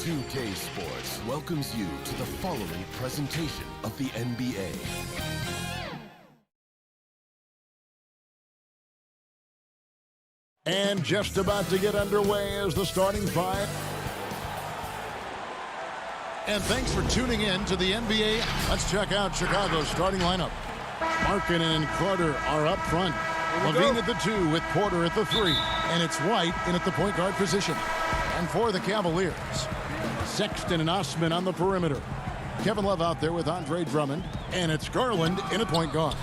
2K Sports welcomes you to the following presentation of the NBA. And just about to get underway as the starting five. And thanks for tuning in to the NBA. Let's check out Chicago's starting lineup. Markkanen and Carter are up front. Levine at the 2 with Porter at the 3. And it's White in at the point guard position. And for the Cavaliers, Sexton and Osman on the perimeter. Kevin Love out there with Andre Drummond. And it's Garland in at point guard.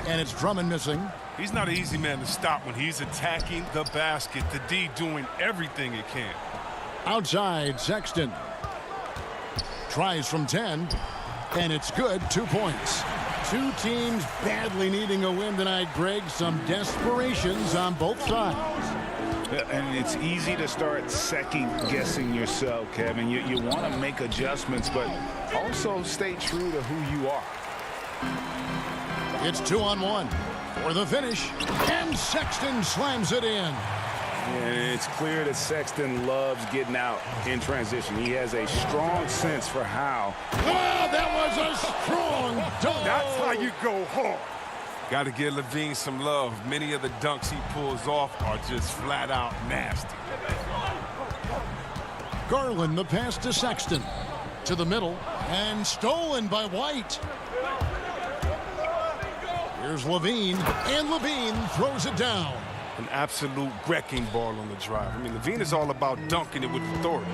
And it's Drummond missing. He's not an easy man to stop when he's attacking the basket. The D doing everything it can. Outside, Sexton. Tries from 10. And it's good, 2 points. Two teams badly needing a win tonight, Greg. Some desperations on both sides. And it's easy to start second-guessing yourself, Kevin. You want to make adjustments, but also stay true to who you are. It's 2-on-1 for the finish, and Sexton slams it in. And it's clear that Sexton loves getting out in transition. He has a strong sense for how. Oh, that was a strong dunk. That's how you go hard. Got to give Levine some love. Many of the dunks he pulls off are just flat out nasty. Garland the pass to Sexton. To the middle, and stolen by White. Here's Levine, and Levine throws it down. An absolute wrecking ball on the drive. I mean, Levine is all about dunking it with authority.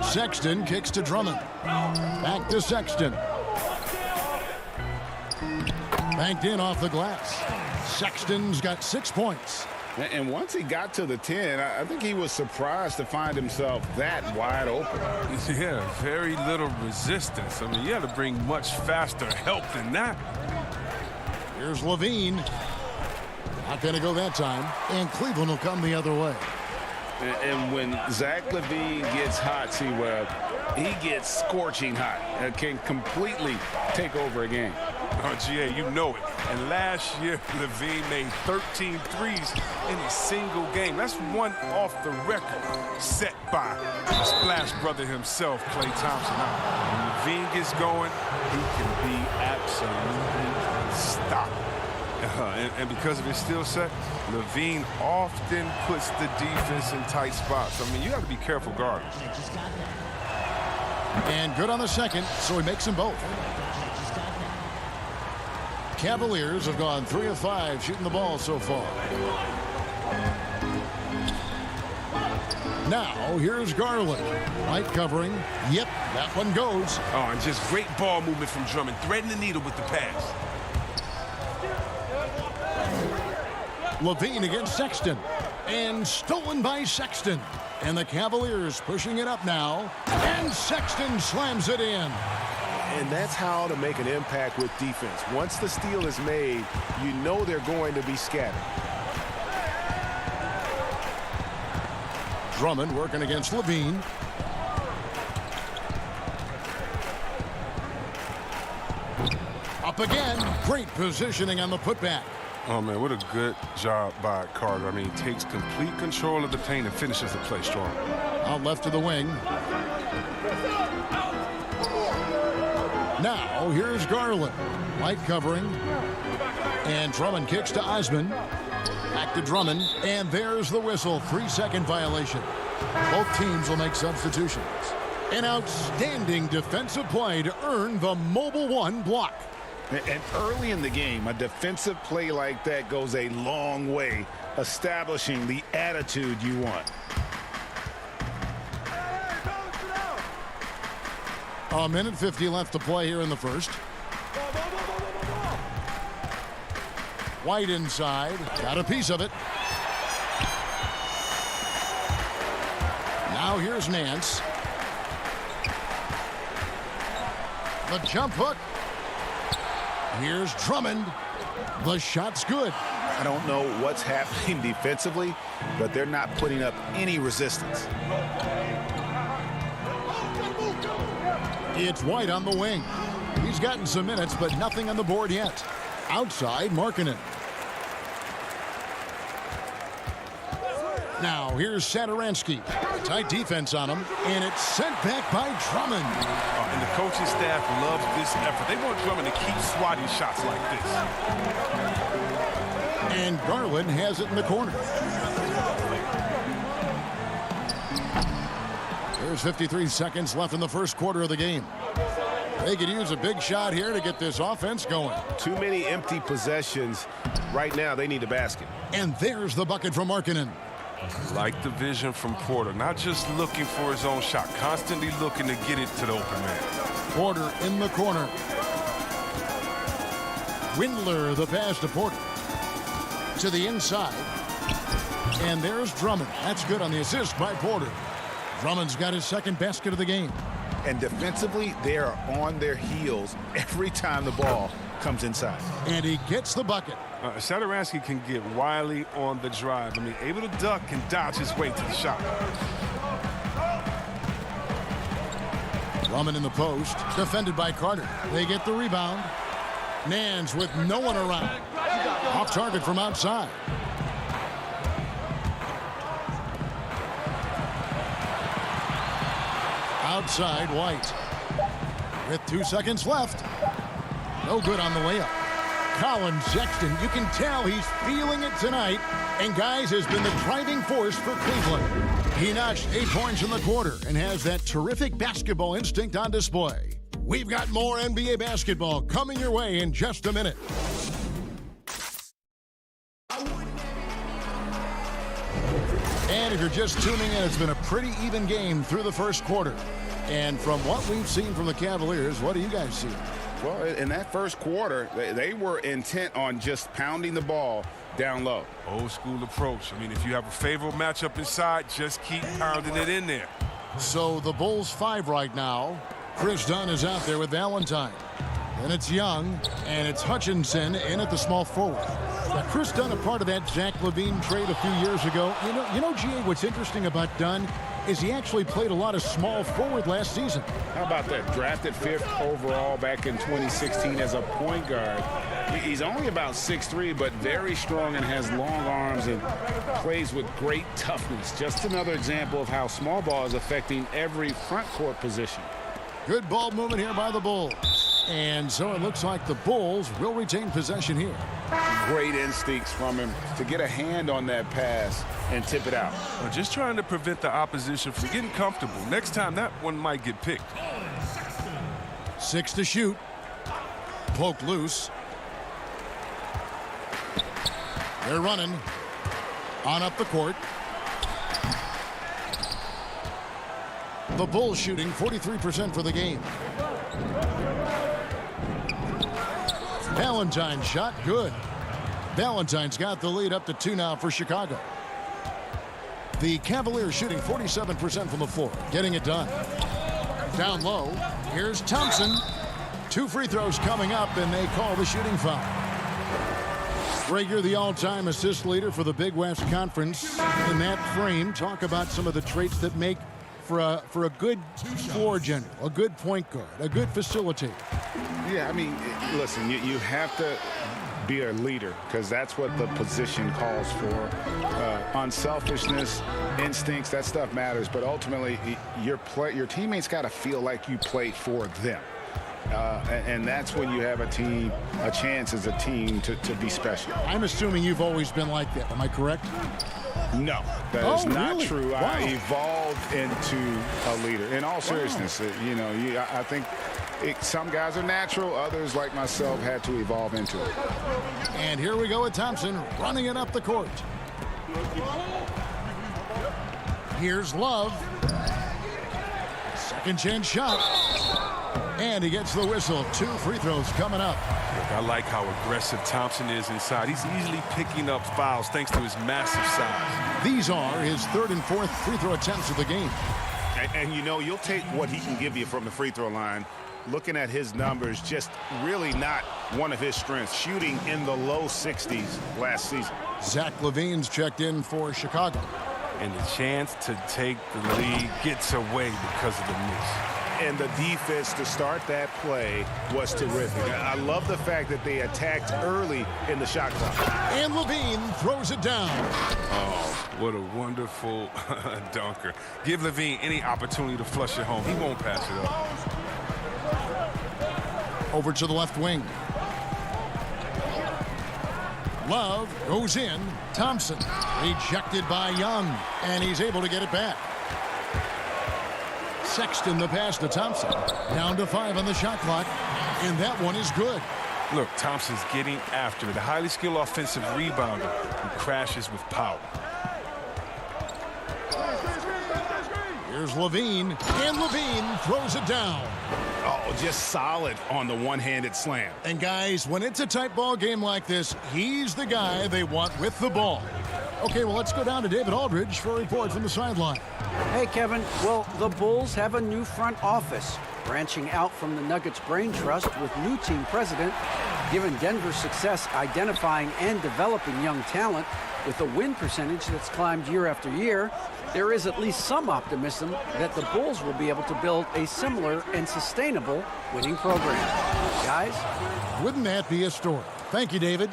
Sexton kicks to Drummond. Back to Sexton. Banked in off the glass. Sexton's got 6 points. And once he got to the 10, I think he was surprised to find himself that wide open. Yeah, very little resistance. I mean, you had to bring much faster help than that. Here's Levine. Not going to go that time. And Cleveland will come the other way. And when Zach LaVine gets hot, C-Webb, he gets scorching hot and can completely take over a game. Oh, GA, you know it. And last year, Levine made 13 threes in a single game. That's one off the record set by the Splash brother himself, Klay Thompson. Now, when Levine gets going, he can be absolutely unstoppable. And because of his skill set, Levine often puts the defense in tight spots. I mean, you got to be careful guarding. And good on the second, so he makes them both. Cavaliers have gone 3 of 5 shooting the ball so far. Now, here's Garland. White covering. Yep, that one goes. Oh, and just great ball movement from Drummond, threading the needle with the pass. Levine against Sexton. And stolen by Sexton. And the Cavaliers pushing it up now. And Sexton slams it in. And that's how to make an impact with defense. Once the steal is made, you know they're going to be scattered. Drummond working against Levine. Up again. Great positioning on the putback. Oh, man, what a good job by Carter. I mean, he takes complete control of the paint and finishes the play strong. Out left to the wing. Now, here's Garland. White covering. And Drummond kicks to Osman. Back to Drummond. And there's the whistle. 3-second violation. Both teams will make substitutions. An outstanding defensive play to earn the Mobile One block. And early in the game, a defensive play like that goes a long way, establishing the attitude you want. A minute 50 left to play here in the first. White inside. Got a piece of it. Now here's Nance. The jump hook. Here's Drummond. The shot's good. I don't know what's happening defensively, but they're not putting up any resistance. It's White on the wing. He's gotten some minutes, but nothing on the board yet. Outside, Markkanen. Now here's Satoransky. Tight defense on him, and it's sent back by Drummond. And the coaching staff loves this effort. They want Drummond to keep swatting shots like this. And Garland has it in the corner. There's 53 seconds left in the first quarter of the game. They could use a big shot here to get this offense going. Too many empty possessions. Right now, they need a basket. And there's the bucket from Markkanen. Like the vision from Porter, not just looking for his own shot, constantly looking to get it to the open man. Porter in the corner. Windler the pass to Porter. To the inside. And there's Drummond. That's good on the assist by Porter. Drummond's got his second basket of the game. And defensively, they are on their heels every time the ball comes inside. And he gets the bucket. Satoransky can get wily on the drive. I mean, able to duck and dodge his way to the shot. Drummond in the post, defended by Carter. They get the rebound. Nance with no one around. Off target from outside. Outside, White. With 2 seconds left. No good on the layup. Colin Sexton, you can tell he's feeling it tonight. And, guys, has been the driving force for Cleveland. He notched 8 points in the quarter and has that terrific basketball instinct on display. We've got more NBA basketball coming your way in just a minute. And if you're just tuning in, it's been a pretty even game through the first quarter. And from what we've seen from the Cavaliers, what do you guys see? Well, in that first quarter, they were intent on just pounding the ball down low. Old school approach. I mean, if you have a favorable matchup inside, just keep pounding it in there. So the Bulls 5 right now. Chris Dunn is out there with Valentine. And it's Young, and it's Hutchinson in at the small forward. Now, Chris Dunn, a part of that Zach LaVine trade a few years ago. You know, GA, what's interesting about Dunn is he actually played a lot of small forward last season. How about that? Drafted 5th overall back in 2016 as a point guard. He's only about 6'3", but very strong and has long arms and plays with great toughness. Just another example of how small ball is affecting every front court position. Good ball movement here by the Bulls. And so it looks like the Bulls will retain possession here. Great instincts from him to get a hand on that pass and tip it out. Well, just trying to prevent the opposition from getting comfortable. Next time, that one might get picked. 6 to shoot. Poke loose. They're running. On up the court. The Bulls shooting 43% for the game. Valentine's shot, good. Valentine's got the lead up to 2 now for Chicago. The Cavaliers shooting 47% from the floor, getting it done. Down low, here's Thompson. 2 free throws coming up, and they call the shooting foul. Rager, the all-time assist leader for the Big West Conference. In that frame, talk about some of the traits that make for a good floor general, a good point guard, a good facilitator. Yeah, I mean, listen, you have to be a leader because that's what the position calls for. Unselfishness, instincts, that stuff matters. But ultimately, your teammates got to feel like you played for them. And that's when you have a chance as a team to be special. I'm assuming you've always been like that. Am I correct? No, that is not really? true. Wow. I evolved into a leader. In all seriousness, I think some guys are natural. Others, like myself, had to evolve into it. And here we go with Thompson running it up the court. Here's Love. Second chance shot. And he gets the whistle. 2 free throws coming up. Look, I like how aggressive Thompson is inside. He's easily picking up fouls thanks to his massive size. These are his 3rd and 4th free throw attempts of the game. And you'll take what he can give you from the free throw line. Looking at his numbers, just really not one of his strengths. Shooting in the low 60s last season. Zach LaVine's checked in for Chicago. And the chance to take the lead gets away because of the miss. and the defense to start that play was terrific. I love the fact that they attacked early in the shot clock. And Levine throws it down. Oh, what a wonderful dunker. Give Levine any opportunity to flush it home. He won't pass it up. Over to the left wing. Love goes in. Thompson rejected by Young, and he's able to get it back. Sexton the pass to Thompson. Down to 5 on the shot clock, and that one is good. Look, Thompson's getting after it. A highly skilled offensive rebounder who crashes with power. Here's Levine, and Levine throws it down. Oh, just solid on the one-handed slam. And guys, when it's a tight ball game like this, he's the guy they want with the ball. Okay, well, let's go down to David Aldridge for a report from the sideline. Hey, Kevin. Well, the Bulls have a new front office, branching out from the Nuggets brain trust with new team president. Given Denver's success identifying and developing young talent with a win percentage that's climbed year after year, there is at least some optimism that the Bulls will be able to build a similar and sustainable winning program. Guys? Wouldn't that be a story? Thank you, David.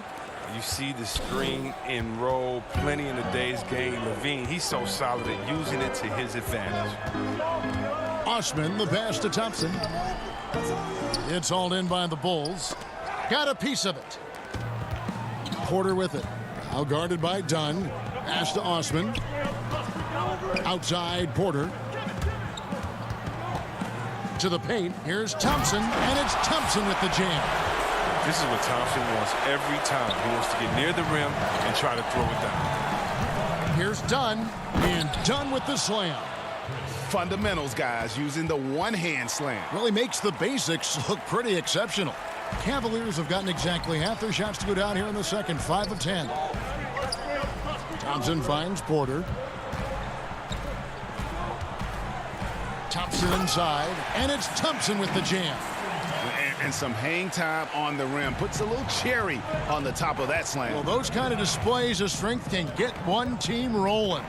You see the screen and roll plenty in today's game. Levine, he's so solid at using it to his advantage. Osman, the pass to Thompson. It's hauled in by the Bulls. Got a piece of it. Porter with it. Now guarded by Dunn. Pass to Osman. Outside Porter. To the paint. Here's Thompson, and it's Thompson with the jam. This is what Thompson wants every time. He wants to get near the rim and try to throw it down. Here's Dunn, and Dunn with the slam. Fundamentals, guys, using the one-hand slam. Really makes the basics look pretty exceptional. Cavaliers have gotten exactly half their shots to go down here in the second, 5 of 10. Thompson finds Porter. Thompson inside, and it's Thompson with the jam. And some hang time on the rim. Puts a little cherry on the top of that slam. Well, those kind of displays of strength can get one team rolling.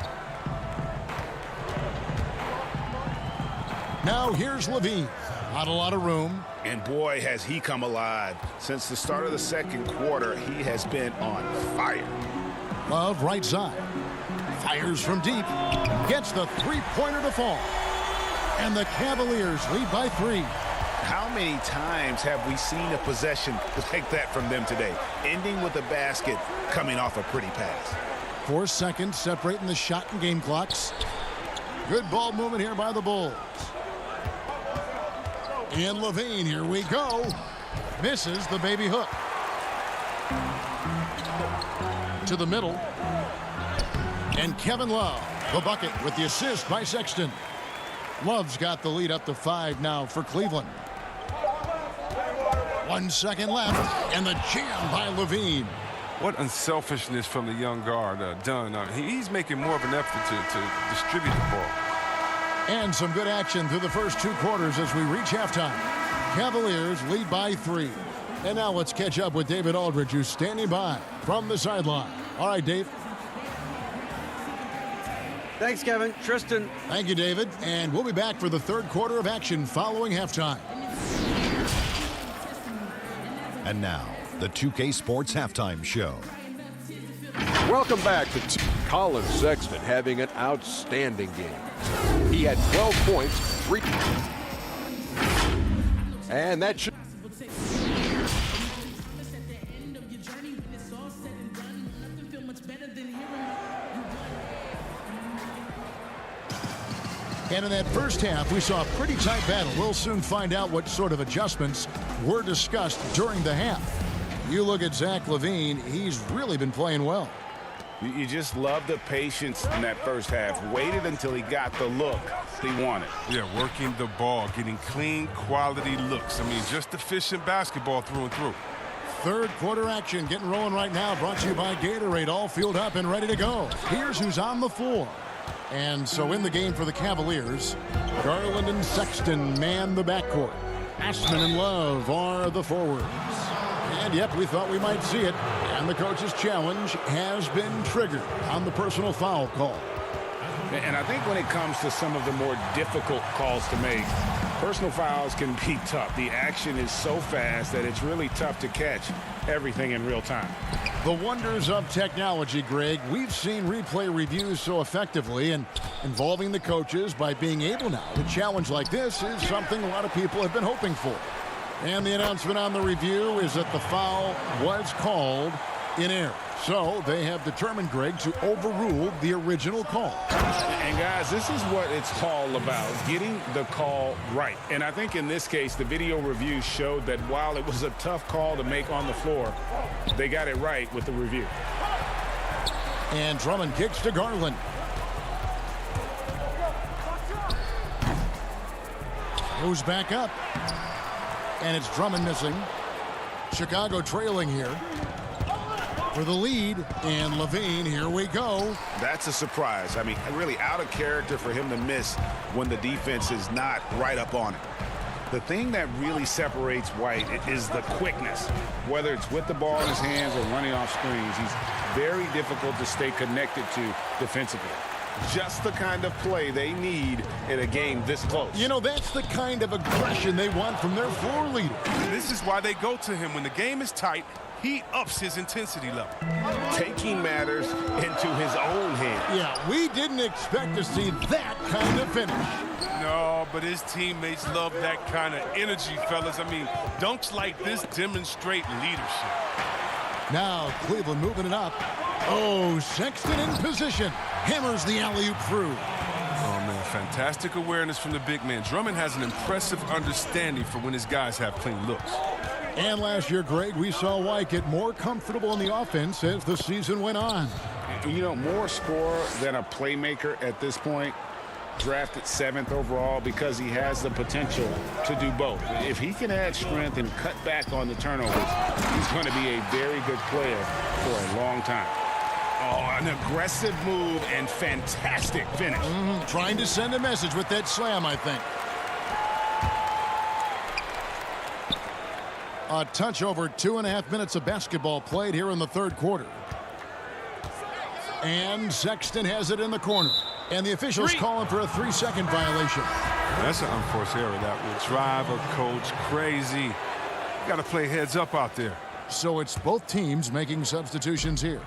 Now here's Levine. Not a lot of room. And boy, has he come alive. Since the start of the second quarter, he has been on fire. Love right side. Fires from deep. Gets the three-pointer to fall. And the Cavaliers lead by 3. How many times have we seen a possession like that from them today? Ending with a basket, coming off a pretty pass. 4 seconds separating the shot and game clocks. Good ball movement here by the Bulls. And Levine, here we go. Misses the baby hook. To the middle. And Kevin Love, the bucket with the assist by Sexton. Love's got the lead up to 5 now for Cleveland. 1 second left, and the jam by Levine. What unselfishness from the young guard, Dunn. He's making more of an effort to distribute the ball. And some good action through the first 2 quarters as we reach halftime. Cavaliers lead by 3. And now let's catch up with David Aldridge, who's standing by from the sideline. All right, Dave. Thanks, Kevin. Tristan. Thank you, David. And we'll be back for the third quarter of action following halftime. And now, the 2K Sports Halftime Show. Welcome back to Colin Sexton having an outstanding game. He had 12 points, 3. And that should... And in that first half, we saw a pretty tight battle. We'll soon find out what sort of adjustments were discussed during the half. You look at Zach LaVine, he's really been playing well. You just love the patience in that first half. Waited until he got the look he wanted. Yeah, working the ball, getting clean, quality looks. I mean, just efficient basketball through and through. Third quarter action getting rolling right now. Brought to you by Gatorade, all fueled up and ready to go. Here's who's on the floor. And so in the game for the Cavaliers, Garland and Sexton man the backcourt. Ashman and Love are the forwards. And yep, we thought we might see it. And the coach's challenge has been triggered on the personal foul call. And I think when it comes to some of the more difficult calls to make, Personal fouls can be tough. The action is so fast that it's really tough to catch everything in real time. The wonders of technology, Greg. We've seen replay reviews so effectively, and involving the coaches by being able now to challenge like this is something a lot of people have been hoping for. And the announcement on the review is that the foul was called in error. So they have determined, Greg, to overrule the original call. And guys, this is what it's all about, getting the call right. And I think in this case, the video review showed that while it was a tough call to make on the floor, they got it right with the review. And Drummond kicks to Garland. Goes back up. And it's Drummond missing. Chicago trailing here for the lead, and Levine, here we go. That's a surprise. I mean, really out of character for him to miss when the defense is not right up on it. The thing that really separates White is the quickness. Whether it's with the ball in his hands or running off screens, he's very difficult to stay connected to defensively. Just the kind of play they need in a game this close. You know, that's the kind of aggression they want from their floor leader. This is why they go to him. When the game is tight, he ups his intensity level. Taking matters into his own hands. Yeah, we didn't expect to see that kind of finish. No, but his teammates love that kind of energy, fellas. I mean, dunks like this demonstrate leadership. Now Cleveland moving it up. Oh, Sexton in position. Hammers the alley-oop through. Oh, man, fantastic awareness from the big man. Drummond has an impressive understanding for when his guys have clean looks. And last year, Greg, we saw White get more comfortable in the offense as the season went on. You know, more scorer than a playmaker at this point. Drafted 7th overall because he has the potential to do both. If he can add strength and cut back on the turnovers, he's going to be a very good player for a long time. Oh, an aggressive move and fantastic finish. Trying to send a message with that slam, I think. A touch over 2.5 minutes of basketball played here in the third quarter. And Sexton has it in the corner. And the officials calling for a 3-second violation. That's an unforced error that will drive a coach crazy. Got to play heads up out there. So it's both teams making substitutions here.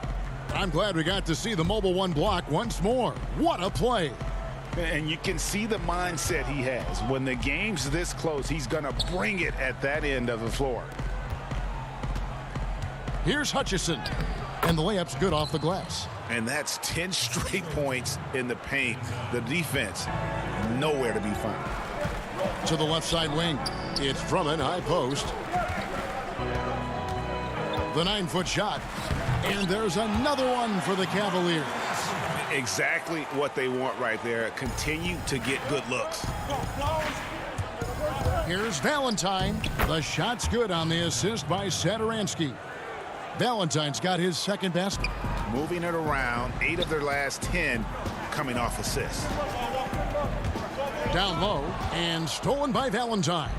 I'm glad we got to see the Mobile One block once more. What a play. And you can see the mindset he has. When the game's this close, he's going to bring it at that end of the floor. Here's Hutchison. And the layup's good off the glass. And that's 10 straight points in the paint. The defense, nowhere to be found. To the left side wing. It's Drummond, high post. The 9-foot shot. And there's another one for the Cavaliers. Exactly what they want right there. Continue to get good looks. Here's Valentine. The shot's good on the assist by Satoransky. Valentine's got his second basket. Moving it around, 8 of their last 10 coming off assists. Down low and stolen by Valentine.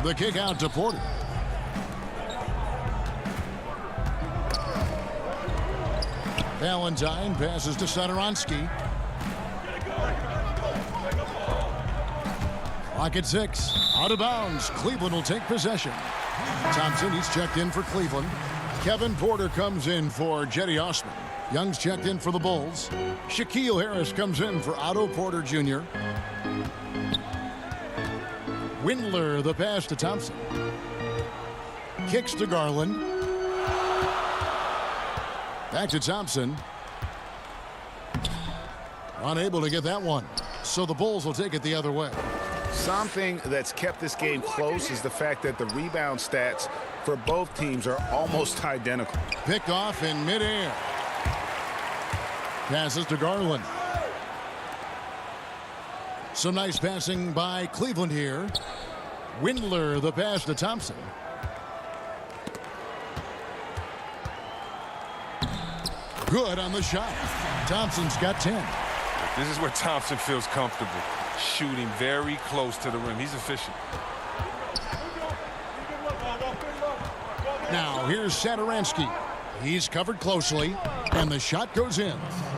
The kick out to Porter. Valentine passes to Satoransky. Clock at 6. Out of bounds. Cleveland will take possession. Thompson, he's checked in for Cleveland. Kevin Porter comes in for Jetty Osman. Young's checked in for the Bulls. Shaquille Harris comes in for Otto Porter Jr. Windler, the pass to Thompson. Kicks to Garland. Back to Thompson. Unable to get that one. So the Bulls will take it the other way. Something that's kept this game close is the fact that the rebound stats for both teams are almost identical. Picked off in midair. Passes to Garland. Some nice passing by Cleveland here. Windler, the pass to Thompson. Good on the shot. Thompson's got 10. This is where Thompson feels comfortable. Shooting very close to the rim. He's efficient. Now here's Satoransky. He's covered closely. And the shot goes in.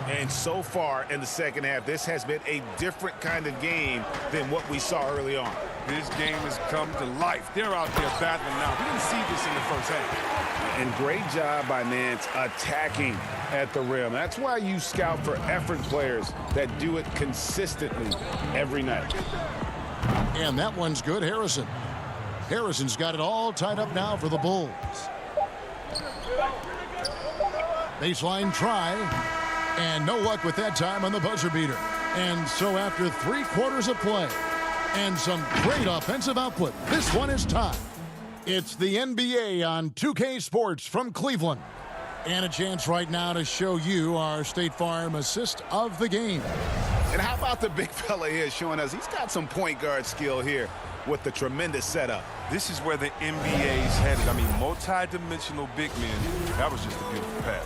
And so far in the second half, this has been a different kind of game than what we saw early on. This game has come to life. They're out there battling now. We didn't see this in the first half. And great job by Nance attacking at the rim. That's why you scout for effort players that do it consistently every night. And that one's good, Harrison. Harrison's got it all tied up now for the Bulls. Baseline try. And no luck with that time on the buzzer beater. And so after 3 quarters of play and some great offensive output, this one is tied. It's the NBA on 2K Sports from Cleveland. And a chance right now to show you our State Farm assist of the game. And how about the big fella here showing us he's got some point guard skill here with the tremendous setup. This is where the NBA's headed. I mean, multi-dimensional big men. That was just a beautiful pass.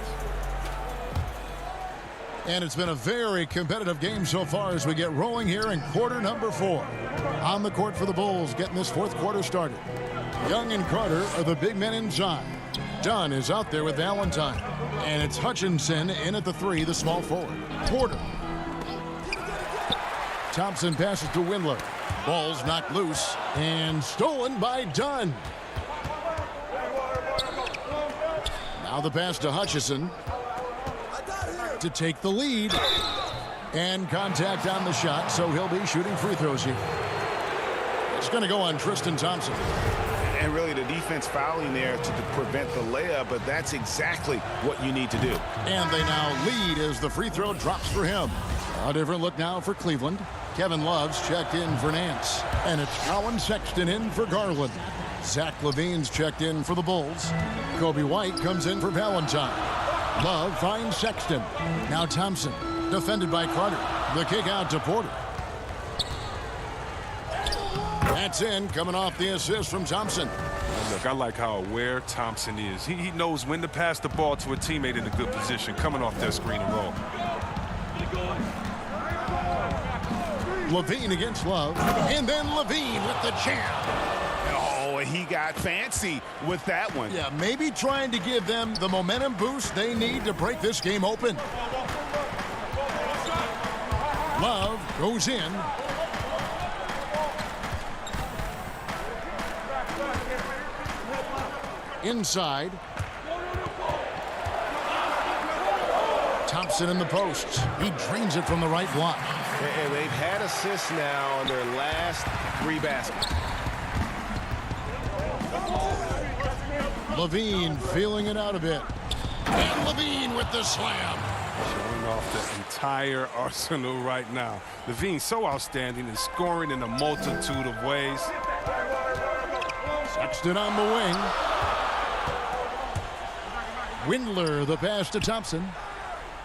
And it's been a very competitive game so far as we get rolling here in quarter number 4. On the court for the Bulls, getting this 4th quarter started. Young and Carter are the big men inside. Dunn is out there with Valentine. And it's Hutchinson in at the 3, the small forward. Porter. Thompson passes to Windler. Ball's knocked loose and stolen by Dunn. Now the pass to Hutchison to take the lead. And contact on the shot, so he'll be shooting free throws here. It's going to go on Tristan Thompson. And really the defense fouling there to prevent the layup, but that's exactly what you need to do. And they now lead as the free throw drops for him. A different look now for Cleveland. Kevin Love's checked in for Nance. And it's Colin Sexton in for Garland. Zach LaVine's checked in for the Bulls. Kobe White comes in for Valentine. Love finds Sexton. Now Thompson, defended by Carter. The kick out to Porter. That's in, coming off the assist from Thompson. Look, I like how aware Thompson is. He knows when to pass the ball to a teammate in a good position, coming off that screen and roll. LaVine against Love. And then LaVine with the jam. Oh, he got fancy with that one. Yeah, maybe trying to give them the momentum boost they need to break this game open. Love goes in. Inside. Thompson in the post. He drains it from the right block. And they've had assists now on their last 3 baskets. LaVine feeling it out a bit. And LaVine with the slam. Showing off the entire arsenal right now. LaVine so outstanding and scoring in a multitude of ways. Sexton on the wing. Windler the pass to Thompson.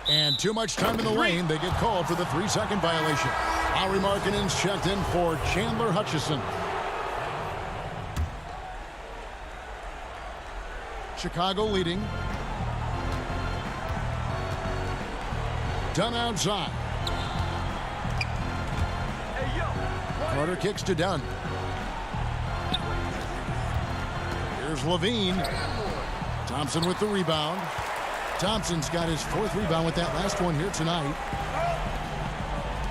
And too much time in the lane. They get called for the 3-second violation. Lauri Markkanen's checked in for Chandler Hutchison. Chicago leading. Dunn outside. Carter kicks to Dunn. Here's LaVine. Thompson with the rebound. Thompson's got his 4th rebound with that last one here tonight.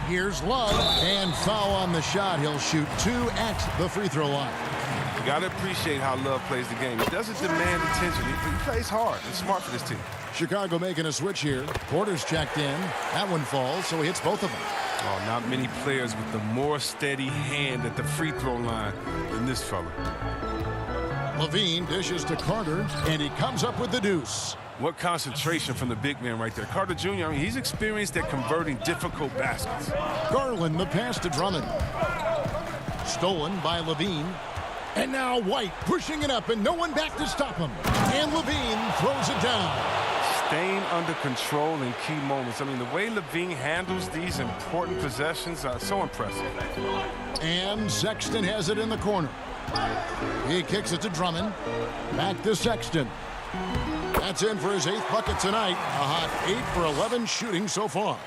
Here's Love, and foul on the shot. He'll shoot 2 at the free throw line. You got to appreciate how Love plays the game. He doesn't demand attention. He plays hard and smart for this team. Chicago making a switch here. Porter's checked in. That one falls, so he hits both of them. Oh, not many players with the more steady hand at the free throw line than this fella. LaVine dishes to Carter, and he comes up with the deuce. What concentration from the big man right there. Carter Jr., I mean, he's experienced at converting difficult baskets. Garland the pass to Drummond. Stolen by LaVine. And now White pushing it up, and no one back to stop him. And LaVine throws it down. Staying under control in key moments. I mean, the way LaVine handles these important possessions are so impressive. And Sexton has it in the corner. He kicks it to Drummond. Back to Sexton. That's in for his 8th bucket tonight. A hot 8 for 11 shooting so far.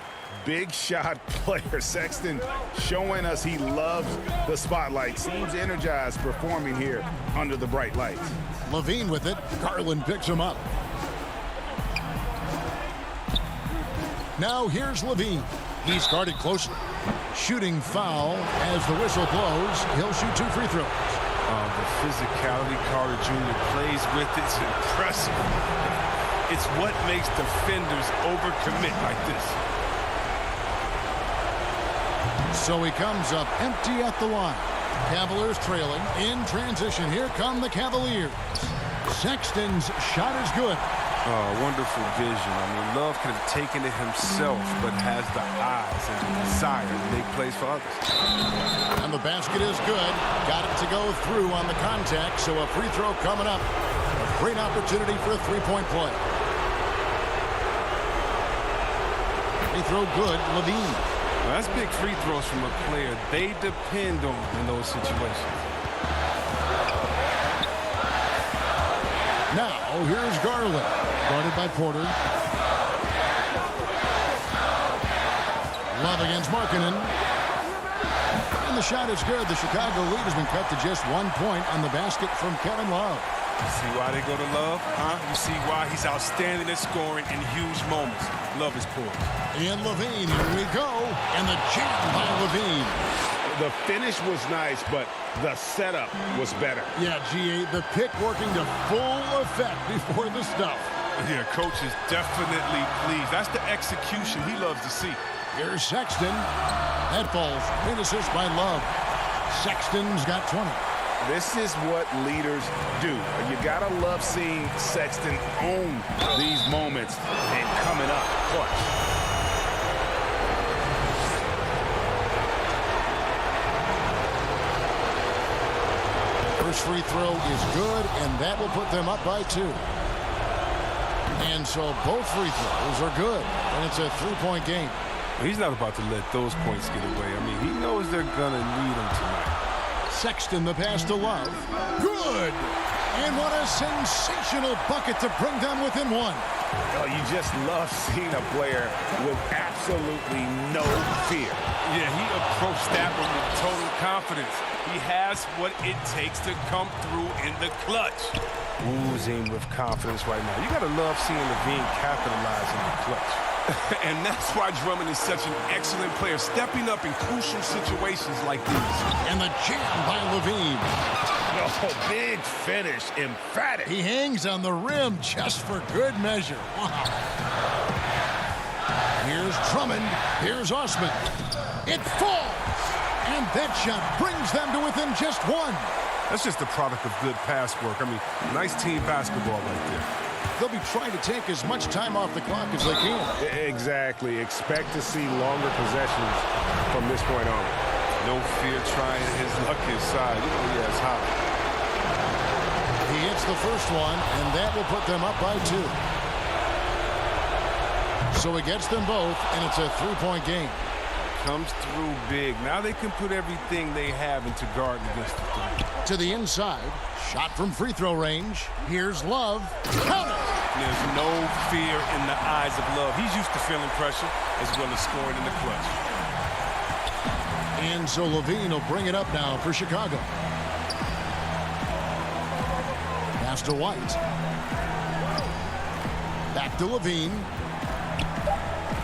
Big shot player. Sexton showing us he loves the spotlight. Seems energized performing here under the bright lights. LaVine with it. Garland picks him up. Now here's Levine. He's guarded closely. Shooting foul as the whistle blows. He'll shoot 2 free throws. The physicality Carter Jr. plays with, it's impressive. It's what makes defenders overcommit like this. So he comes up empty at the line. Cavaliers trailing. In transition, here come the Cavaliers. Sexton's shot is good. Oh, wonderful vision. I mean, Love could have taken it himself, but has the eyes and the desire to make plays for others. And the basket is good. Got it to go through on the contact, so a free throw coming up. A great opportunity for a three-point play. Free throw good, Levine. Well, that's big free throws from a player they depend on in those situations. Now, here's Garland. Guarded by Porter. Love against Markkanen. And the shot is good. The Chicago lead has been cut to just 1 point on the basket from Kevin Love. You see why they go to Love? Huh? You see why he's outstanding at scoring in huge moments. Love is poor. And Levine, here we go. And the jam by Levine. The finish was nice, but the setup was better. Yeah, GA, the pick working to full effect before the stuff. Yeah, coach is definitely pleased. That's the execution he loves to see. Here's Sexton. That falls. Great assist by Love. Sexton's got 20. This is what leaders do. You gotta love seeing Sexton own these moments and coming up clutch. First free throw is good, and that will put them up by 2. And so both free throws are good, and it's a 3-point game. He's not about to let those points get away. I mean, he knows they're gonna need him tonight. Sexton, the pass to Love. Good! And what a sensational bucket to bring them within 1. Oh, you just love seeing a player with absolutely no fear. Yeah, he approached that one with total confidence. He has what it takes to come through in the clutch. Oozing with confidence right now. You gotta love seeing Levine capitalize in the clutch. And that's why Drummond is such an excellent player, stepping up in crucial situations like these. And the jam by Levine. Oh, big finish, emphatic. He hangs on the rim just for good measure. Wow. Here's Drummond. Here's Osman. It falls. And that shot brings them to within just 1. That's just a product of good pass work. I mean, nice team basketball right there. They'll be trying to take as much time off the clock as they can. Exactly. Expect to see longer possessions from this point on. No fear trying his luck inside. You know he has hot. He hits the first one, and that will put them up by 2. So he gets them both, and it's a 3-point game. Comes through big. Now they can put everything they have into guard against the 3. To the inside. Shot from free throw range. Here's Love. Count it! There's no fear in the eyes of Love. He's used to feeling pressure as well as scoring in the clutch. And so Levine will bring it up now for Chicago. Pass to White. Back to Levine.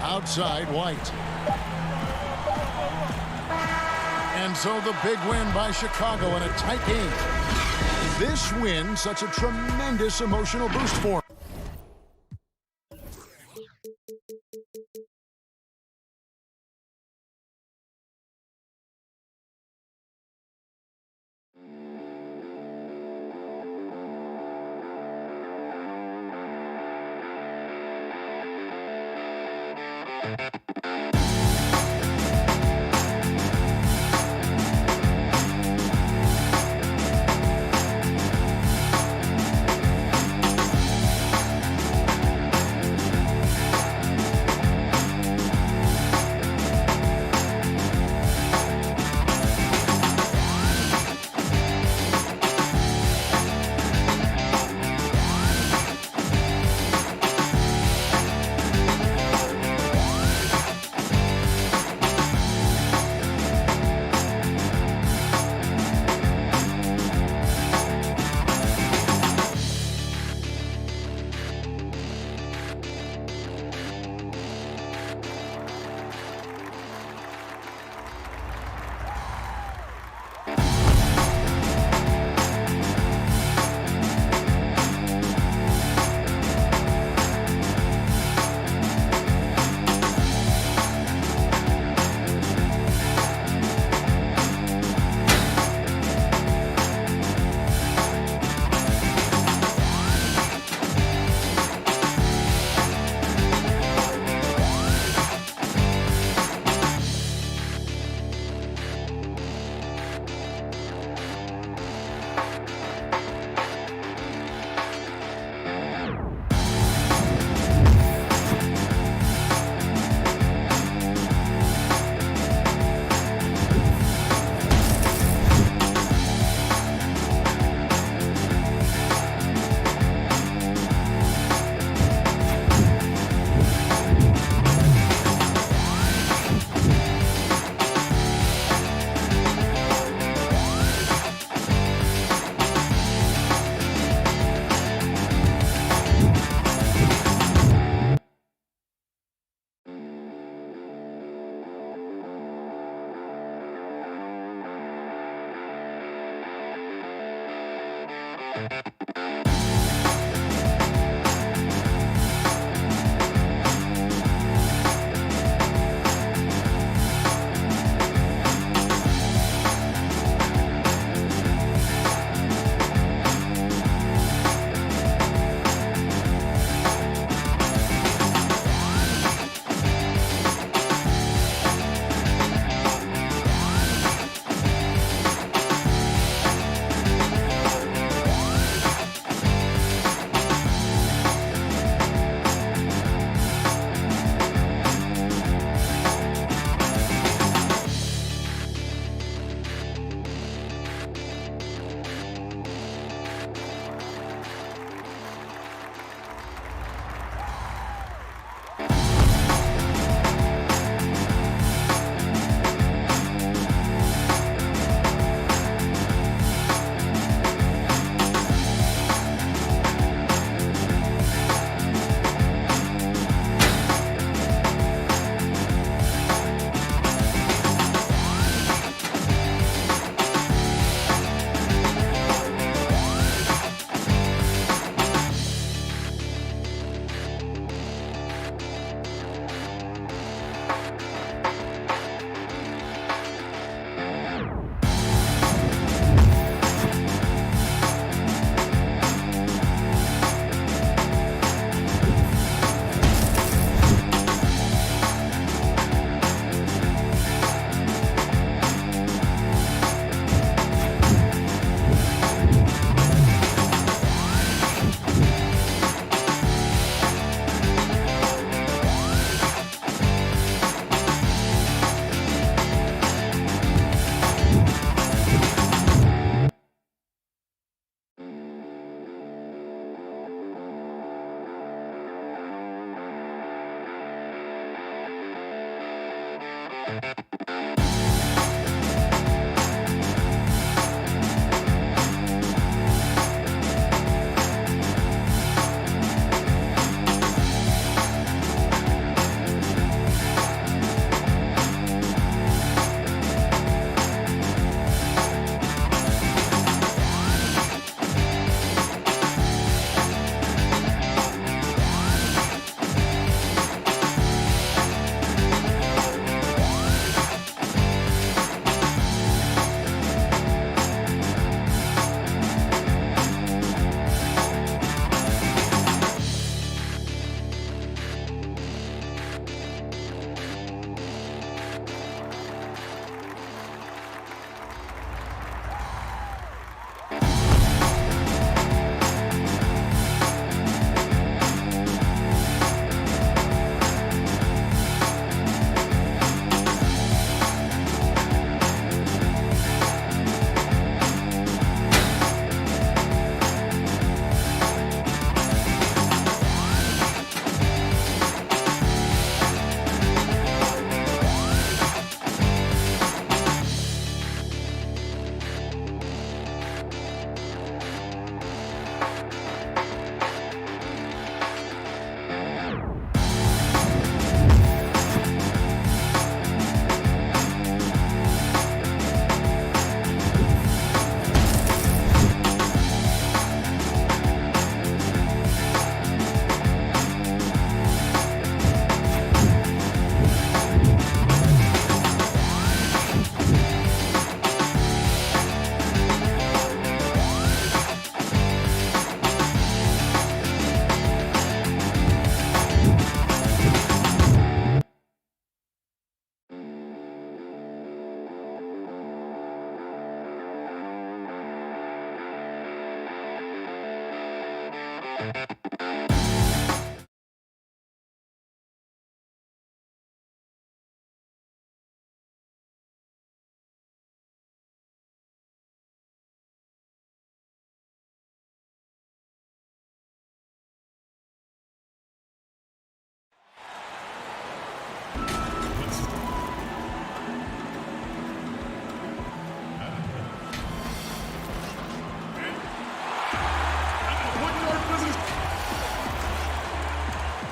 Outside White. And so the big win by Chicago in a tight game. This win, such a tremendous emotional boost for him.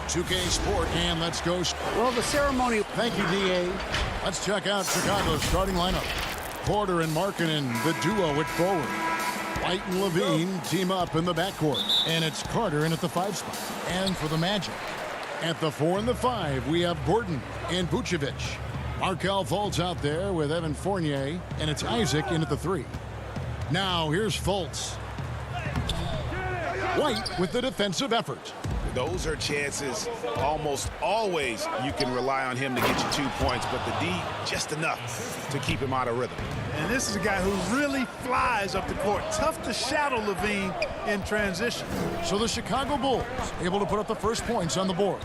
2K Sport, and let's go. Well, the ceremony. Thank you, DA. Let's check out Chicago's starting lineup. Porter and Markkanen, the duo at forward. White and Levine team up in the backcourt. And it's Carter in at the 5 spot. And for the Magic, at the 4 and the 5, we have Gordon and Vucevic. Markelle Fultz out there with Evan Fournier, and it's Isaac in at the 3. Now here's Fultz. White with the defensive effort. Those are chances almost always you can rely on him to get you 2 points, but the D just enough to keep him out of rhythm. And this is a guy who really flies up the court. Tough to shadow Levine in transition. So the Chicago Bulls able to put up the first points on the board.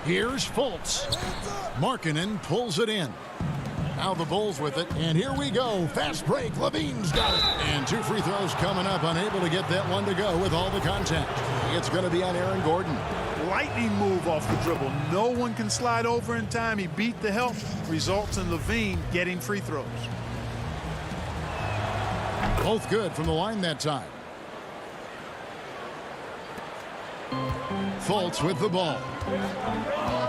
Here's Fultz. Markkanen pulls it in. Now the Bulls with it, and here we go. Fast break, Levine's got it. And 2 free throws coming up, unable to get that one to go with all the contact. It's going to be on Aaron Gordon. Lightning move off the dribble. No one can slide over in time. He beat the help. Results in Levine getting free throws. Both good from the line that time. Fultz with the ball.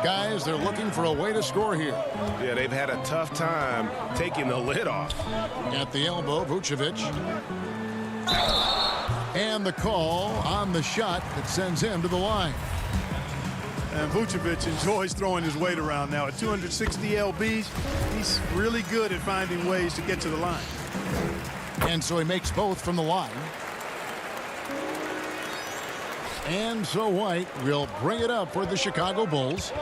Guys, they're looking for a way to score here. Yeah, they've had a tough time taking the lid off. At the elbow, Vucevic. And the call on the shot that sends him to the line. And Vucevic enjoys throwing his weight around now. At 260 lbs, he's really good at finding ways to get to the line. And so he makes both from the line. And so White will bring it up for the Chicago Bulls.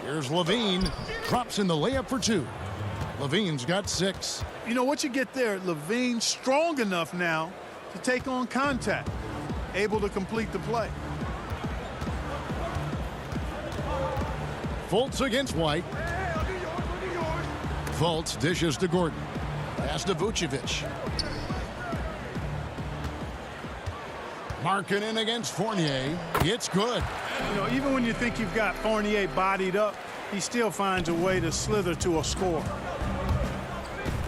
Here's Levine. Drops in the layup for 2. Levine's got 6. You know what you get there? Levine strong enough now to take on contact. Able to complete the play. Fultz against White. Fultz dishes to Gordon. Pass to Vucevic. Markkanen against Fournier. It's good. You know, even when you think you've got Fournier bodied up, he still finds a way to slither to a score.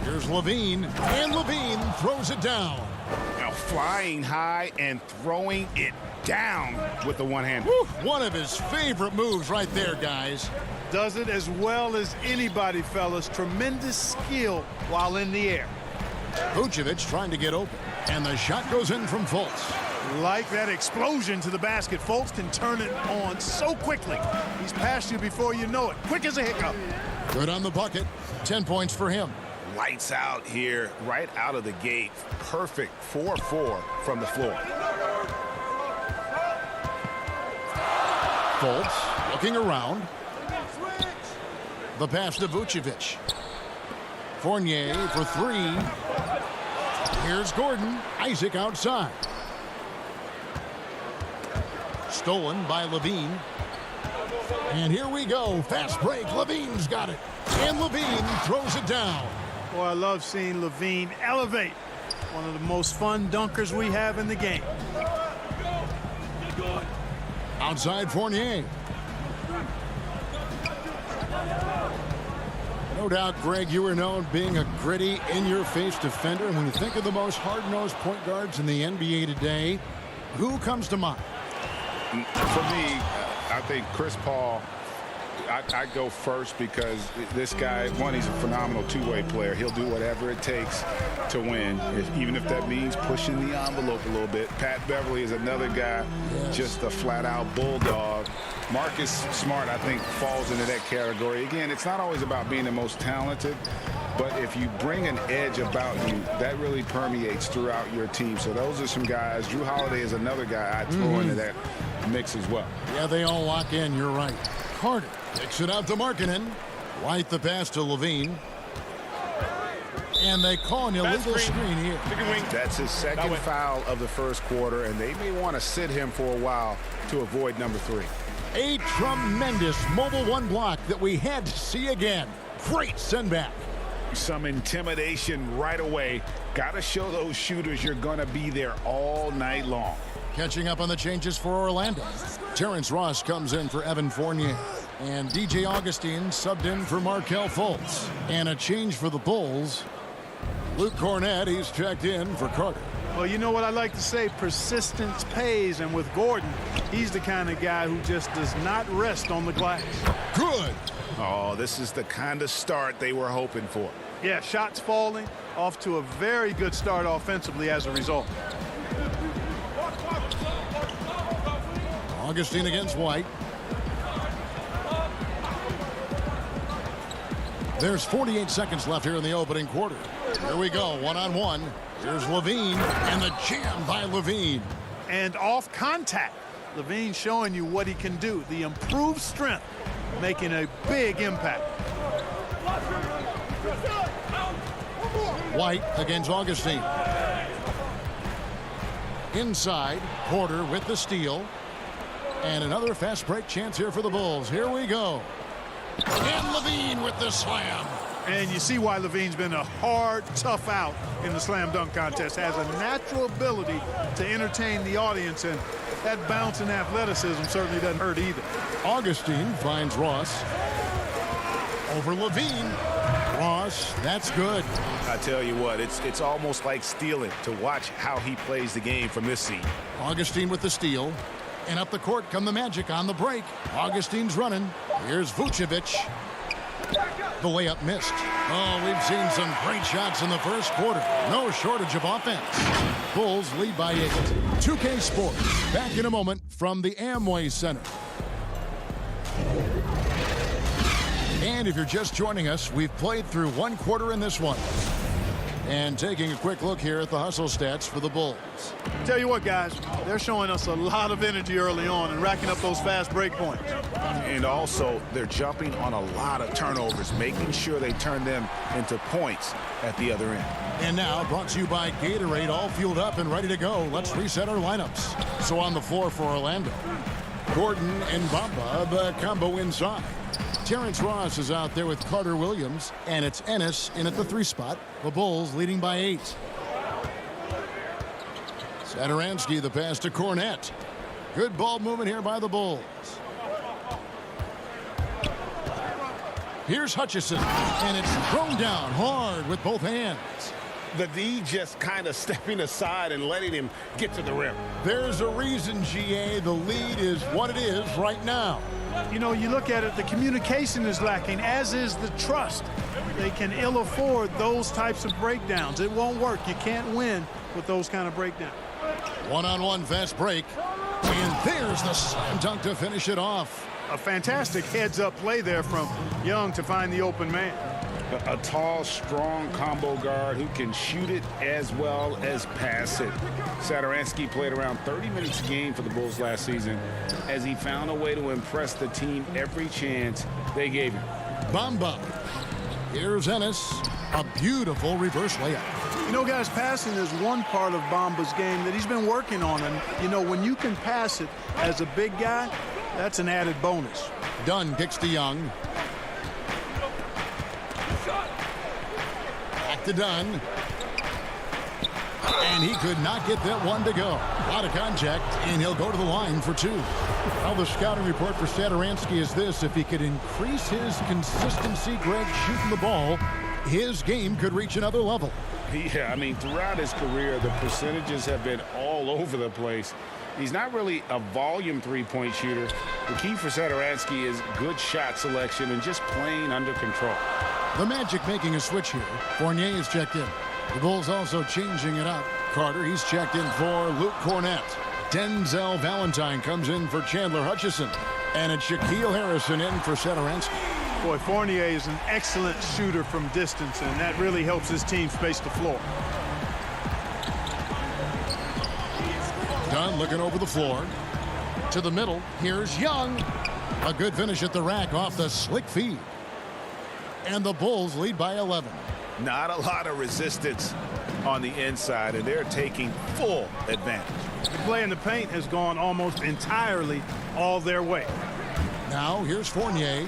Here's Levine, and Levine throws it down. Now flying high and throwing it down with the one-hand. One of his favorite moves right there, guys. Does it as well as anybody, fellas. Tremendous skill while in the air. Vucevic trying to get open, and the shot goes in from Fultz. Like that explosion to the basket. Fultz can turn it on so quickly. He's past you before you know it. Quick as a hiccup. Good on the bucket. 10 points for him. Lights out here, right out of the gate. Perfect 4-4 from the floor. Fultz looking around. The pass to Vucevic. Fournier for three. Here's Gordon. Isaac outside. Stolen by Levine. And here we go. Fast break. Levine's got it. And Levine throws it down. Boy, I love seeing Levine elevate. One of the most fun dunkers we have in the game. Outside Fournier. No doubt, Greg, you are known being a gritty, in-your-face defender. And when you think of the most hard-nosed point guards in the NBA today, who comes to mind? For me, I think Chris Paul. I go first because this guy, one, he's a phenomenal two-way player. He'll do whatever it takes to win, even if that means pushing the envelope a little bit. Pat Beverly is another guy, just a flat-out bulldog. Marcus Smart, I think, falls into that category. Again, it's not always about being the most talented, but if you bring an edge about you, that really permeates throughout your team. So those are some guys. Drew Holiday is another guy I'd throw into that mix as well. Yeah, they all lock in. You're right. Carter kicks it out to Markkanen. White the pass to Levine. And they call an illegal screen here. That's his second foul of the first quarter, and they may want to sit him for a while to avoid number 3. A tremendous mobile one block that we had to see again. Great send back. Some intimidation right away. Got to show those shooters you're going to be there all night long. Catching up on the changes for Orlando. Terrence Ross comes in for Evan Fournier. And DJ Augustine subbed in for Markelle Fultz. And a change for the Bulls. Luke Cornett, he's checked in for Carter. Well, you know what I like to say? Persistence pays. And with Gordon, he's the kind of guy who just does not rest on the glass. Good. Oh, this is the kind of start they were hoping for. Yeah, shots falling. Off to a very good start offensively as a result. Augustine against White. There's 48 seconds left here in the opening quarter. Here we go, one-on-one. Here's Levine, and the jam by Levine. And off contact. Levine showing you what he can do. The improved strength, making a big impact. White against Augustine. Inside, Porter with the steal. And another fast break chance here for the Bulls. Here we go. And Levine with the slam. And you see why Levine's been a hard, tough out in the slam dunk contest. Has a natural ability to entertain the audience, and that bounce and athleticism certainly doesn't hurt either. Augustine finds Ross. Over Levine. Ross, that's good. I tell you what, it's almost like stealing to watch how he plays the game from this seat. Augustine with the steal. And up the court come the Magic on the break. Augustine's running. Here's Vucevic. The layup missed. Oh, we've seen some great shots in the first quarter. No shortage of offense. Bulls lead by 8. 2K Sports. Back in a moment from the Amway Center. And if you're just joining us, we've played through one quarter in this one. And taking a quick look here at the hustle stats for the Bulls. Tell you what, guys, they're showing us a lot of energy early on and racking up those fast break points. And also, they're jumping on a lot of turnovers, making sure they turn them into points at the other end. And now, brought to you by Gatorade, all fueled up and ready to go. Let's reset our lineups. So on the floor for Orlando, Gordon and Bamba, the combo inside. Terrence Ross is out there with Carter Williams, and it's Ennis in at the 3 spot. The Bulls leading by 8. Sadaransky, the pass to Cornette. Good ball movement here by the Bulls. Here's Hutchison, and it's thrown down hard with both hands. The D just kind of stepping aside and letting him get to the rim. There's a reason, GA. The lead is what it is right now. You know, you look at it, the communication is lacking, as is the trust. They can ill afford those types of breakdowns. It won't work. You can't win with those kind of breakdowns. One-on-one fast break. And there's the slam dunk to finish it off. A fantastic heads-up play there from Young to find the open man. A tall, strong combo guard who can shoot it as well as pass it. Sadaransky played around 30 minutes a game for the Bulls last season as he found a way to impress the team every chance they gave him. Bamba. Here's Ennis. A beautiful reverse layup. You know, guys, passing is one part of Bamba's game that he's been working on. And, you know, when you can pass it as a big guy, that's an added bonus. Dunn kicks to Young. Back to Dunn. And he could not get that one to go. Out of contact, and he'll go to the line for two. Well, the scouting report for Sadaransky is this. If he could increase his consistency, Greg, shooting the ball, his game could reach another level. Yeah, I mean, throughout his career, the percentages have been all over the place. He's not really a volume three-point shooter. The key for Sadaransky is good shot selection and just playing under control. The Magic making a switch here. Fournier is checked in. The Bulls also changing it up. Carter, he's checked in for Luke Cornette. Denzel Valentine comes in for Chandler Hutchison. And it's Shaquille Harrison in for Sadaransky. Boy, Fournier is an excellent shooter from distance, and that really helps his team space the floor. Dunn looking over the floor. To the middle. Here's Young. A good finish at the rack off the slick feed. And the Bulls lead by 11. Not a lot of resistance on the inside, and they're taking full advantage. The play in the paint has gone almost entirely all their way. Now here's Fournier.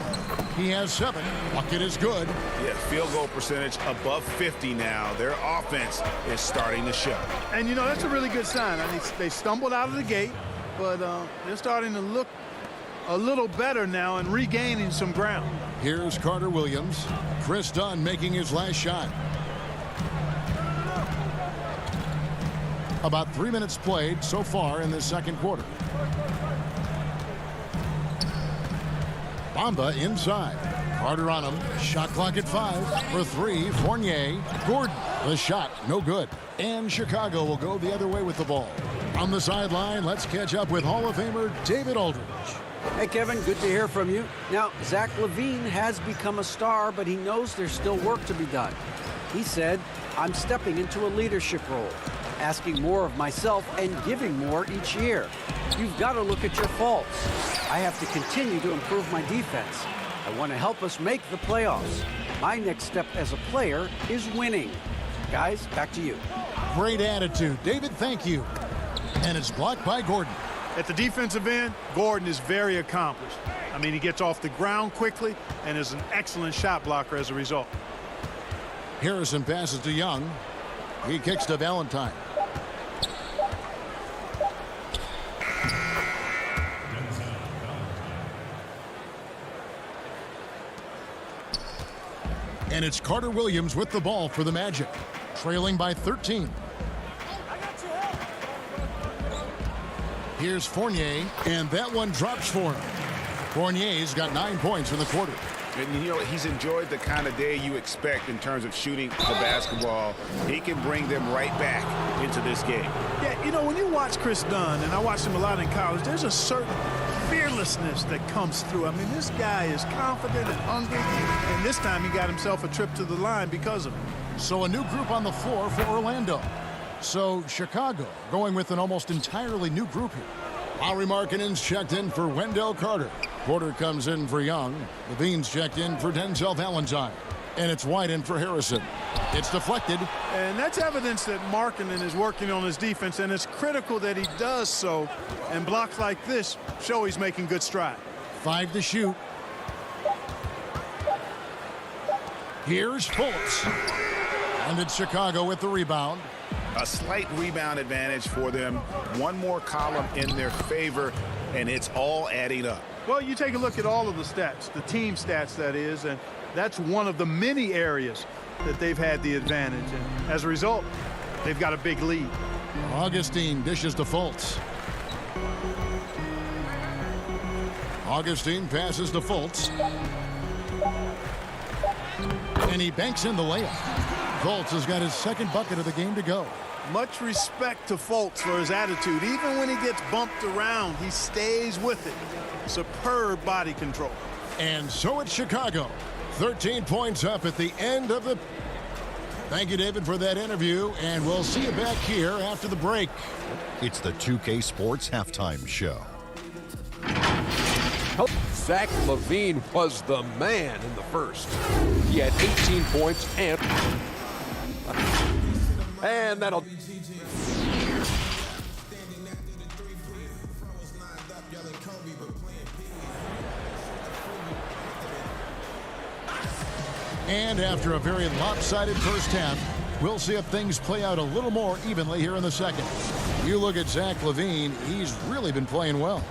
He has 7. Bucket is good. Yeah, field goal percentage above 50 now. Their offense is starting to show. And, you know, that's a really good sign. I mean, they stumbled out of the gate, but they're starting to look a little better now and regaining some ground. Here's Carter Williams. Chris Dunn making his last shot. About 3 minutes played so far in the second quarter. Bamba inside. Carter on him. Shot clock at 5 for 3. Fournier. Gordon. The shot no good. And Chicago will go the other way with the ball. On the sideline, let's catch up with Hall of Famer David Aldridge. Hey, Kevin, good to hear from you. Now, Zach LaVine has become a star, but he knows there's still work to be done. He said, I'm stepping into a leadership role, asking more of myself and giving more each year. You've got to look at your faults. I have to continue to improve my defense. I want to help us make the playoffs. My next step as a player is winning. Guys, back to you. Great attitude. David, thank you. And it's blocked by Gordon. At the defensive end, Gordon is very accomplished. I mean, he gets off the ground quickly and is an excellent shot blocker as a result. Harrison passes to Young. He kicks to Valentine. And it's Carter Williams with the ball for the Magic, trailing by 13. Here's Fournier, and that one drops for him. Fournier's got 9 points in the quarter. And you know, he's enjoyed the kind of day you expect in terms of shooting the basketball. He can bring them right back into this game. Yeah, you know, when you watch Chris Dunn, and I watched him a lot in college, there's a certain fearlessness that comes through. I mean, this guy is confident and hungry, and this time he got himself a trip to the line because of it. So a new group on the floor for Orlando. So Chicago going with an almost entirely new group here. Lauri Markkanen's checked in for Wendell Carter. Porter comes in for Young. Levine's checked in for Denzel Valentine. And it's White in for Harrison. It's deflected. And that's evidence that Markkanen is working on his defense, and it's critical that he does so. And blocks like this show he's making good stride. 5 to shoot. Here's Fultz. And it's Chicago with the rebound. a slight rebound advantage for them. One more column in their favor, and it's all adding up. Well, you take a look at all of the stats, the team stats, that is, and that's one of the many areas that they've had the advantage. And as a result, they've got a big lead. Augustine dishes to Fultz. Augustine passes to Fultz. And he banks in the layup. Fultz has got his second bucket of the game to go. Much respect to Fultz for his attitude. Even when he gets bumped around, he stays with it. Superb body control. And so it's Chicago. 13 points up at the end of the... Thank you, David, for that interview, and we'll see you back here after the break. It's the 2K Sports Halftime Show. Zach LaVine was the man in the first. He had 18 points and that'll... And after a very lopsided first half, we'll see if things play out a little more evenly here in the second. You look at Zach LaVine, he's really been playing well.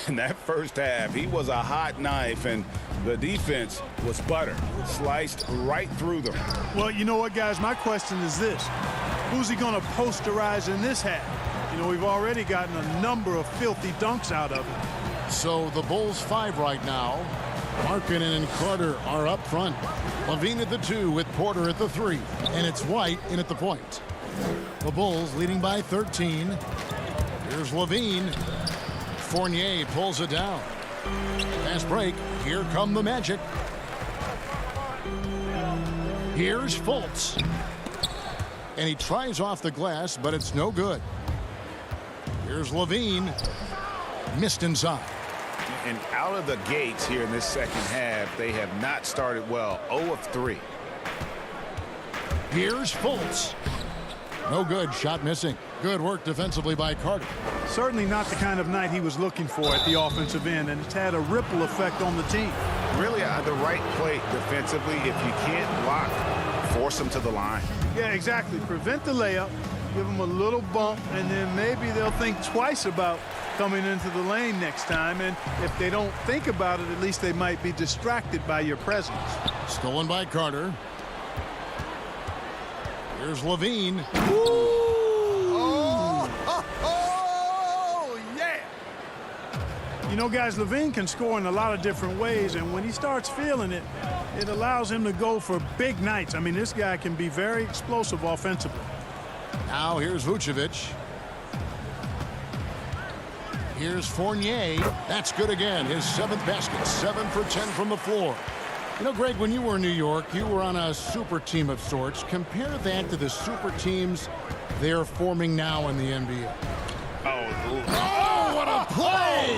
In that first half, he was a hot knife, and the defense was butter. Sliced right through them. Well, you know what, guys? My question is this. Who's he going to posterize in this half? You know, we've already gotten a number of filthy dunks out of it. So the Bulls 5 right now. Markkanen and Carter are up front. LaVine at the 2 with Porter at the 3. And it's White in at the point. The Bulls leading by 13. Here's LaVine. Fournier pulls it down. Fast break. Here come the Magic. Here's Fultz. And he tries off the glass, but it's no good. Here's LaVine. Missed inside. And out of the gates here in this second half, they have not started well. 0 of 3. Here's Fultz. No good. Shot missing. Good work defensively by Carter. Certainly not the kind of night he was looking for at the offensive end, and it's had a ripple effect on the team. Really the right play defensively. If you can't block, force them to the line. Yeah, exactly. Prevent the layup, give them a little bump, and then maybe they'll think twice about coming into the lane next time. And if they don't think about it, at least they might be distracted by your presence. Stolen by Carter. Here's LaVine. Oh, yeah. You know, guys, LaVine can score in a lot of different ways, and when he starts feeling it, it allows him to go for big nights. I mean, this guy can be very explosive offensively. Now here's Vucevic. Here's Fournier. That's good again. His 7th basket. 7 for 10 from the floor. You know, Greg, when you were in New York, you were on a super team of sorts. Compare that to the super teams they're forming now in the NBA. Oh, what a play!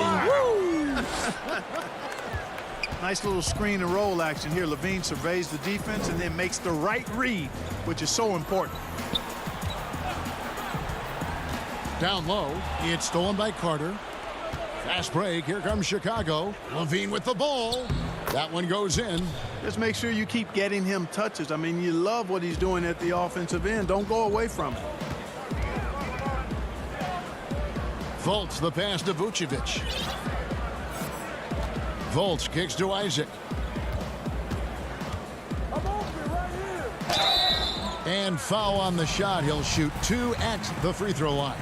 Nice little screen and roll action here. LaVine surveys the defense and then makes the right read, which is so important. Down low. It's stolen by Carter. Fast break. Here comes Chicago. LaVine with the ball. That one goes in. Just make sure you keep getting him touches. I mean, you love what he's doing at the offensive end. Don't go away from it. Fultz the pass to Vucevic. Fultz kicks to Isaac. And foul on the shot. He'll shoot 2 at the free throw line.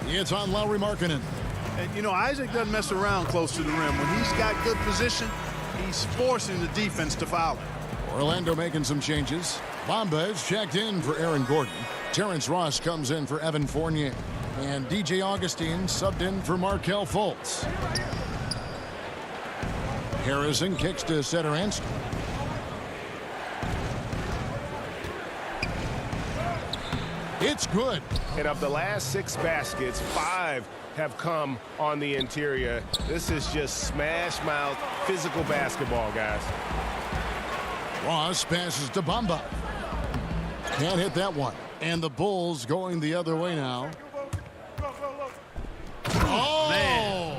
It's on Lauri Markkanen. And, you know, Isaac doesn't mess around close to the rim. When he's got good position, he's forcing the defense to foul him. Orlando making some changes. Bamba is checked in for Aaron Gordon. Terrence Ross comes in for Evan Fournier. And DJ Augustine subbed in for Markelle Fultz. Harrison kicks to Satoransky. It's good. And of the last 6 baskets, 5 have come on the interior. This is just smash mouth physical basketball, guys. Ross passes to Bamba. Can't hit that one. And the Bulls going the other way now. Oh! Man.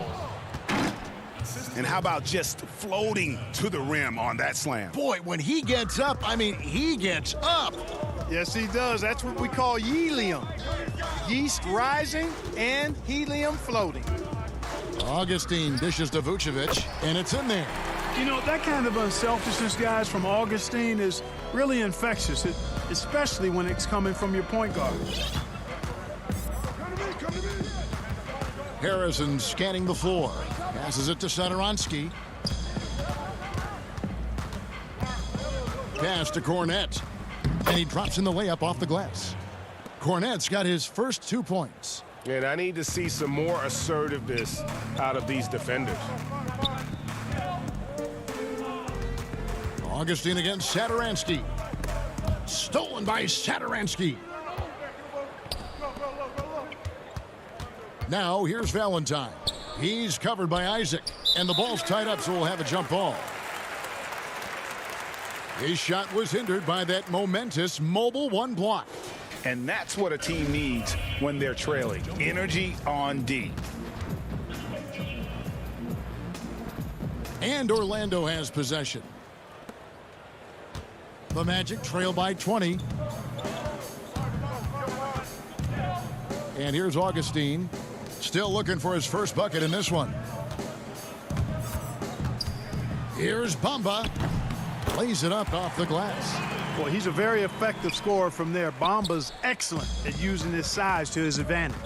And how about just floating to the rim on that slam? Boy, when he gets up, I mean, he gets up. Yes, he does. That's what we call helium. Yeast rising and helium floating. Augustine dishes to Vucevic, and it's in there. You know, that kind of unselfishness, guys, from Augustine is really infectious, especially when it's coming from your point guard. Harrison scanning the floor. Passes it to Satoransky. Pass to Cornette. And he drops in the layup off the glass. Cornette's got his first 2 points. And I need to see some more assertiveness out of these defenders. Augustine against Satoransky. Stolen by Satoransky. Now here's Valentine. He's covered by Isaac. And the ball's tied up, so we'll have a jump ball. His shot was hindered by that momentous mobile one block. And that's what a team needs when they're trailing. Energy on D. And Orlando has possession. The Magic trail by 20. And here's Augustine. Still looking for his first bucket in this one. Here's Bamba. Lays it up off the glass. Boy, he's a very effective scorer from there. Bamba's excellent at using his size to his advantage.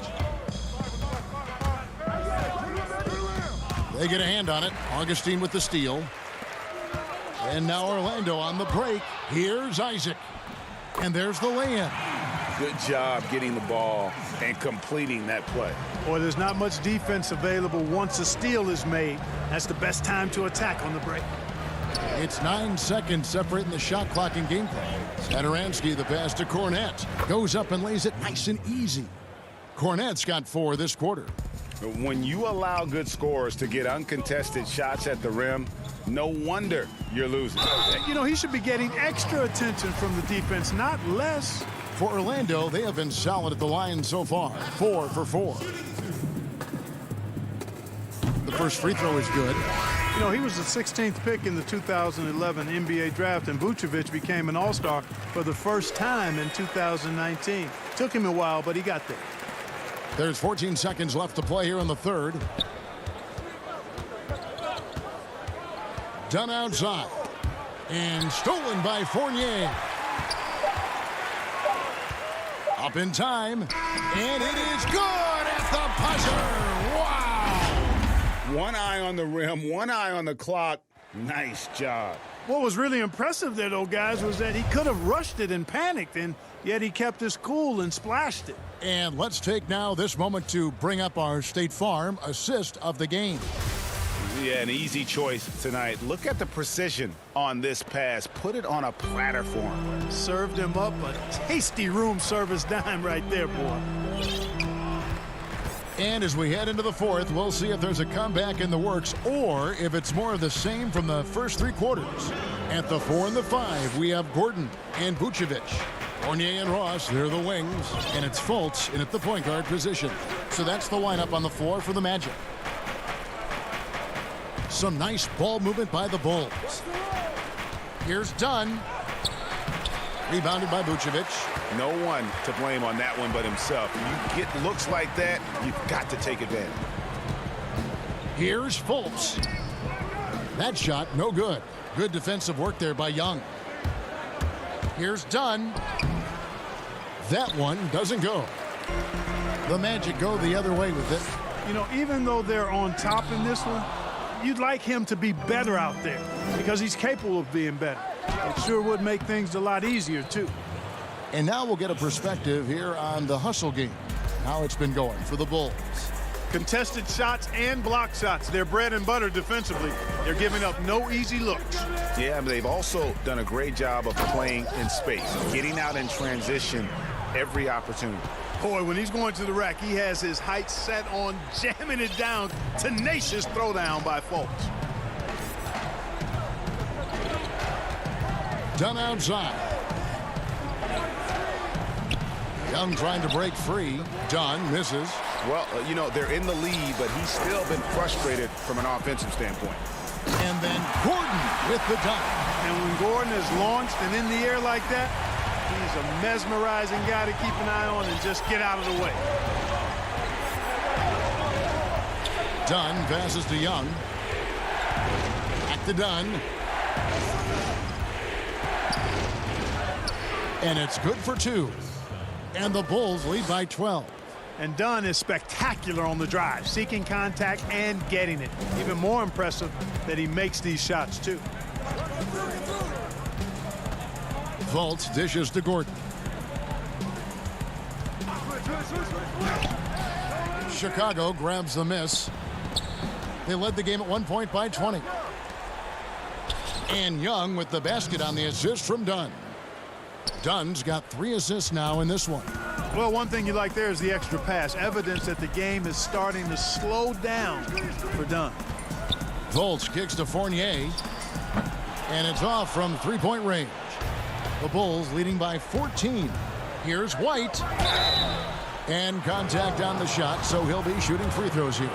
They get a hand on it. Augustine with the steal. And now Orlando on the break. Here's Isaac. And there's the lay-in. Good job getting the ball and completing that play. Boy, there's not much defense available once a steal is made. That's the best time to attack on the break. It's 9 seconds separating the shot clock and game clock. Satoransky, the pass to Cornette. Goes up and lays it nice and easy. Cornette's got 4 this quarter. When you allow good scorers to get uncontested shots at the rim, no wonder you're losing. You know, he should be getting extra attention from the defense, not less. For Orlando, they have been solid at the line so far. 4 for 4. The first free throw is good. You know, he was the 16th pick in the 2011 NBA draft, and Vucevic became an All-Star for the first time in 2019. Took him a while, but he got there. There's 14 seconds left to play here in the third. Done outside. And stolen by Fournier. Up in time. And it is good at the buzzer. Wow. One eye on the rim, one eye on the clock. Nice job. What was really impressive there, though, guys, was that he could have rushed it and panicked, and yet he kept his cool and splashed it. And let's take now this moment to bring up our State Farm assist of the game. Yeah, an easy choice tonight. Look at the precision on this pass. Put it on a platter for him. Served him up a tasty room service dime right there, boy. And as we head into the fourth, we'll see if there's a comeback in the works or if it's more of the same from the first 3 quarters. At the 4 and the 5, we have Gordon and Vucevic. Fournier and Ross, they're the wings. And it's Fultz in at the point guard position. So that's the lineup on the floor for the Magic. Some nice ball movement by the Bulls. Here's Dunn. Rebounded by Vucevic. No one to blame on that one but himself. When you get looks like that, you've got to take advantage. Here's Fultz. That shot, no good. Good defensive work there by Young. Here's Dunn. That one doesn't go. The Magic go the other way with it. You know, even though they're on top in this one, you'd like him to be better out there because he's capable of being better. It sure would make things a lot easier, too. And now we'll get a perspective here on the hustle game, how it's been going for the Bulls. Contested shots and block shots. They're bread and butter defensively. They're giving up no easy looks. Yeah, but they've also done a great job of playing in space, getting out in transition every opportunity. Boy, when he's going to the rack, he has his height set on jamming it down. Tenacious throwdown by Fultz. Done outside. Young trying to break free. Dunn misses. Well, you know, they're in the lead, but he's still been frustrated from an offensive standpoint. And then Gordon with the dunk. And when Gordon is launched and in the air like that, He's a mesmerizing guy to keep an eye on and just get out of the way. Dunn passes to Young. Back to Dunn. And it's good for 2. And the Bulls lead by 12. And Dunn is spectacular on the drive, seeking contact and getting it. Even more impressive that he makes these shots, too. Fultz dishes to Gordon. Chicago grabs the miss. They led the game at 1 point by 20. And Young with the basket on the assist from Dunn. Dunn's got 3 assists now in this one. Well, one thing you like there is the extra pass. Evidence that the game is starting to slow down for Dunn. Fultz kicks to Fournier. And it's off from three-point range. The Bulls leading by 14. Here's White. And contact on the shot, so he'll be shooting free throws here.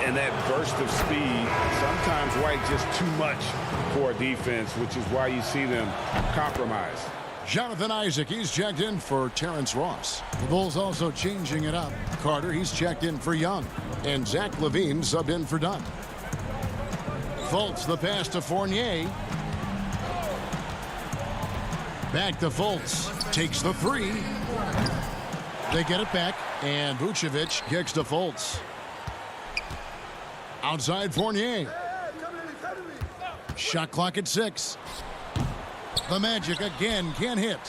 And that burst of speed, sometimes White just too much for a defense, which is why you see them compromise. Jonathan Isaac, he's checked in for Terrence Ross. The Bulls also changing it up. Carter, he's checked in for Young. And Zach LaVine subbed in for Dunn. Fultz, the pass to Fournier. Back to Fultz. Takes the 3. They get it back. And Vucevic kicks to Fultz. Outside Fournier. Shot clock at 6. The Magic again can't hit.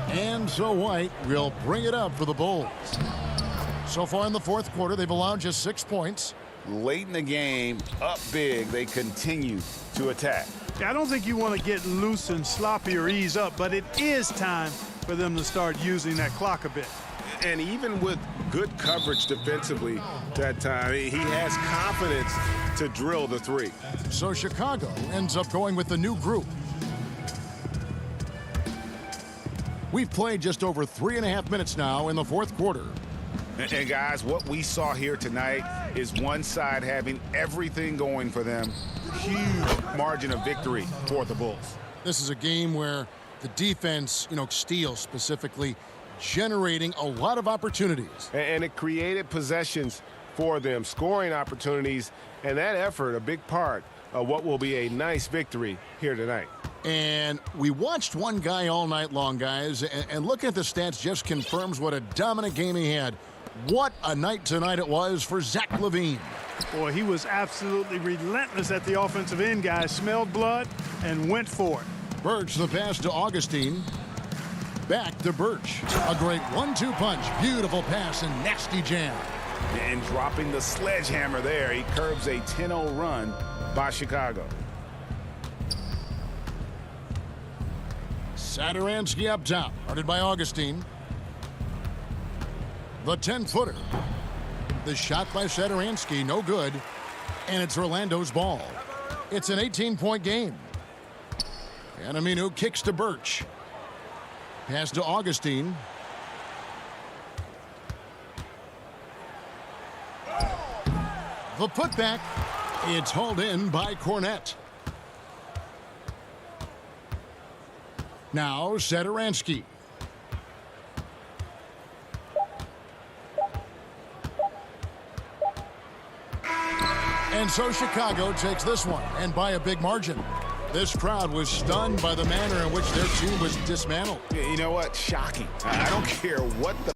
And so White will bring it up for the Bulls. So far in the fourth quarter, they've allowed just 6 points. Late in the game, up big, they continue to attack. I don't think you want to get loose and sloppy or ease up, but it is time for them to start using that clock a bit. And even with good coverage defensively that time, he has confidence to drill the 3. So Chicago ends up going with the new group. We've played just over 3.5 minutes now in the fourth quarter. And guys, what we saw here tonight is one side having everything going for them. Huge margin of victory for the Bulls. This is a game where the defense, steals specifically, generating a lot of opportunities. And it created possessions for them, scoring opportunities, and that effort a big part of what will be a nice victory here tonight. And we watched one guy all night long, guys, and looking at the stats just confirms what a dominant game he had. What a night tonight it was for Zach LaVine. Boy, he was absolutely relentless at the offensive end, guys. Smelled blood and went for it. Birch, the pass to Augustine. Back to Birch. A great 1-2 punch. Beautiful pass and nasty jam. And dropping the sledgehammer there, he curbs a 10-0 run by Chicago. Satoransky up top, guarded by Augustine. The 10-footer. The shot by Satoransky, no good. And it's Orlando's ball. It's an 18-point game. Anaminu kicks to Birch. Pass to Augustine. The putback. It's hauled in by Cornette. Now Satoransky. And so Chicago takes this one, and by a big margin. This crowd was stunned by the manner in which their team was dismantled. You know what? Shocking. I don't care what the...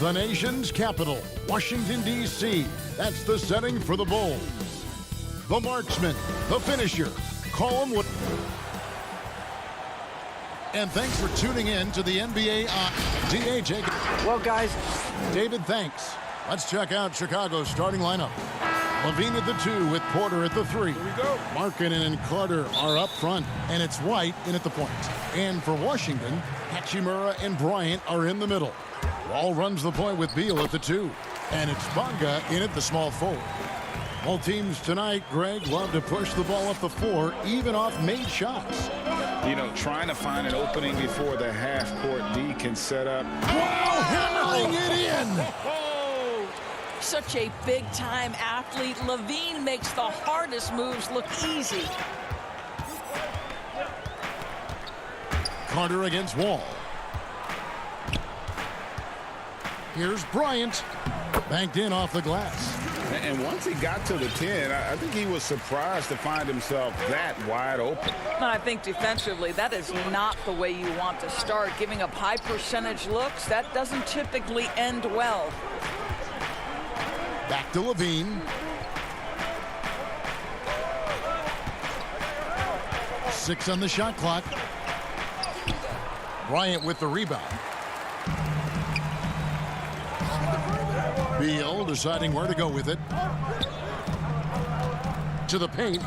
The nation's capital, Washington, D.C. That's the setting for the Bulls. The marksman, the finisher, Call them what. And thanks for tuning in to the NBA DA. Well, guys, David, thanks. Let's check out Chicago's starting lineup. Levine at the 2 with Porter at the 3. Here we go. Markkanen and Carter are up front, and it's White in at the point. And for Washington, Hachimura and Bryant are in the middle. Wall runs the point with Beal at the 2. And it's Bonga in at the small forward. All teams tonight, Greg, love to push the ball up the floor, even off made shots. You know, trying to find an opening before the half-court D can set up. Wow, hammering it in! Such a big-time athlete. Levine makes the hardest moves look easy. Carter against Wall. Here's Bryant. Banked in off the glass. And once he got to the 10, I think he was surprised to find himself that wide open. And I think defensively, that is not the way you want to start. Giving up high percentage looks, that doesn't typically end well. Back to Levine. Six on the shot clock. Bryant with the rebound. Beal deciding where to go with it. To the paint.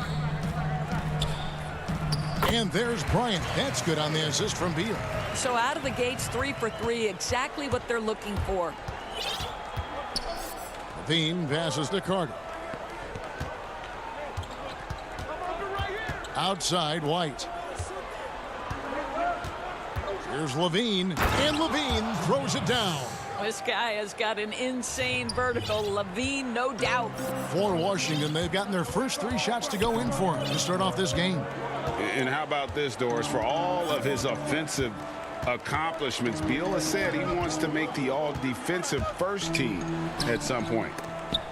And there's Bryant. That's good on the assist from Beal. So out of the gates, 3 for 3, exactly what they're looking for. Levine passes to Carter. Outside, White. Here's Levine, and Levine throws it down. This guy has got an insane vertical. Levine, no doubt. For Washington, they've gotten their first 3 shots to go in for him to start off this game. And how about this, Doris? For all of his offensive accomplishments, Beal has said he wants to make the all-defensive first team at some point.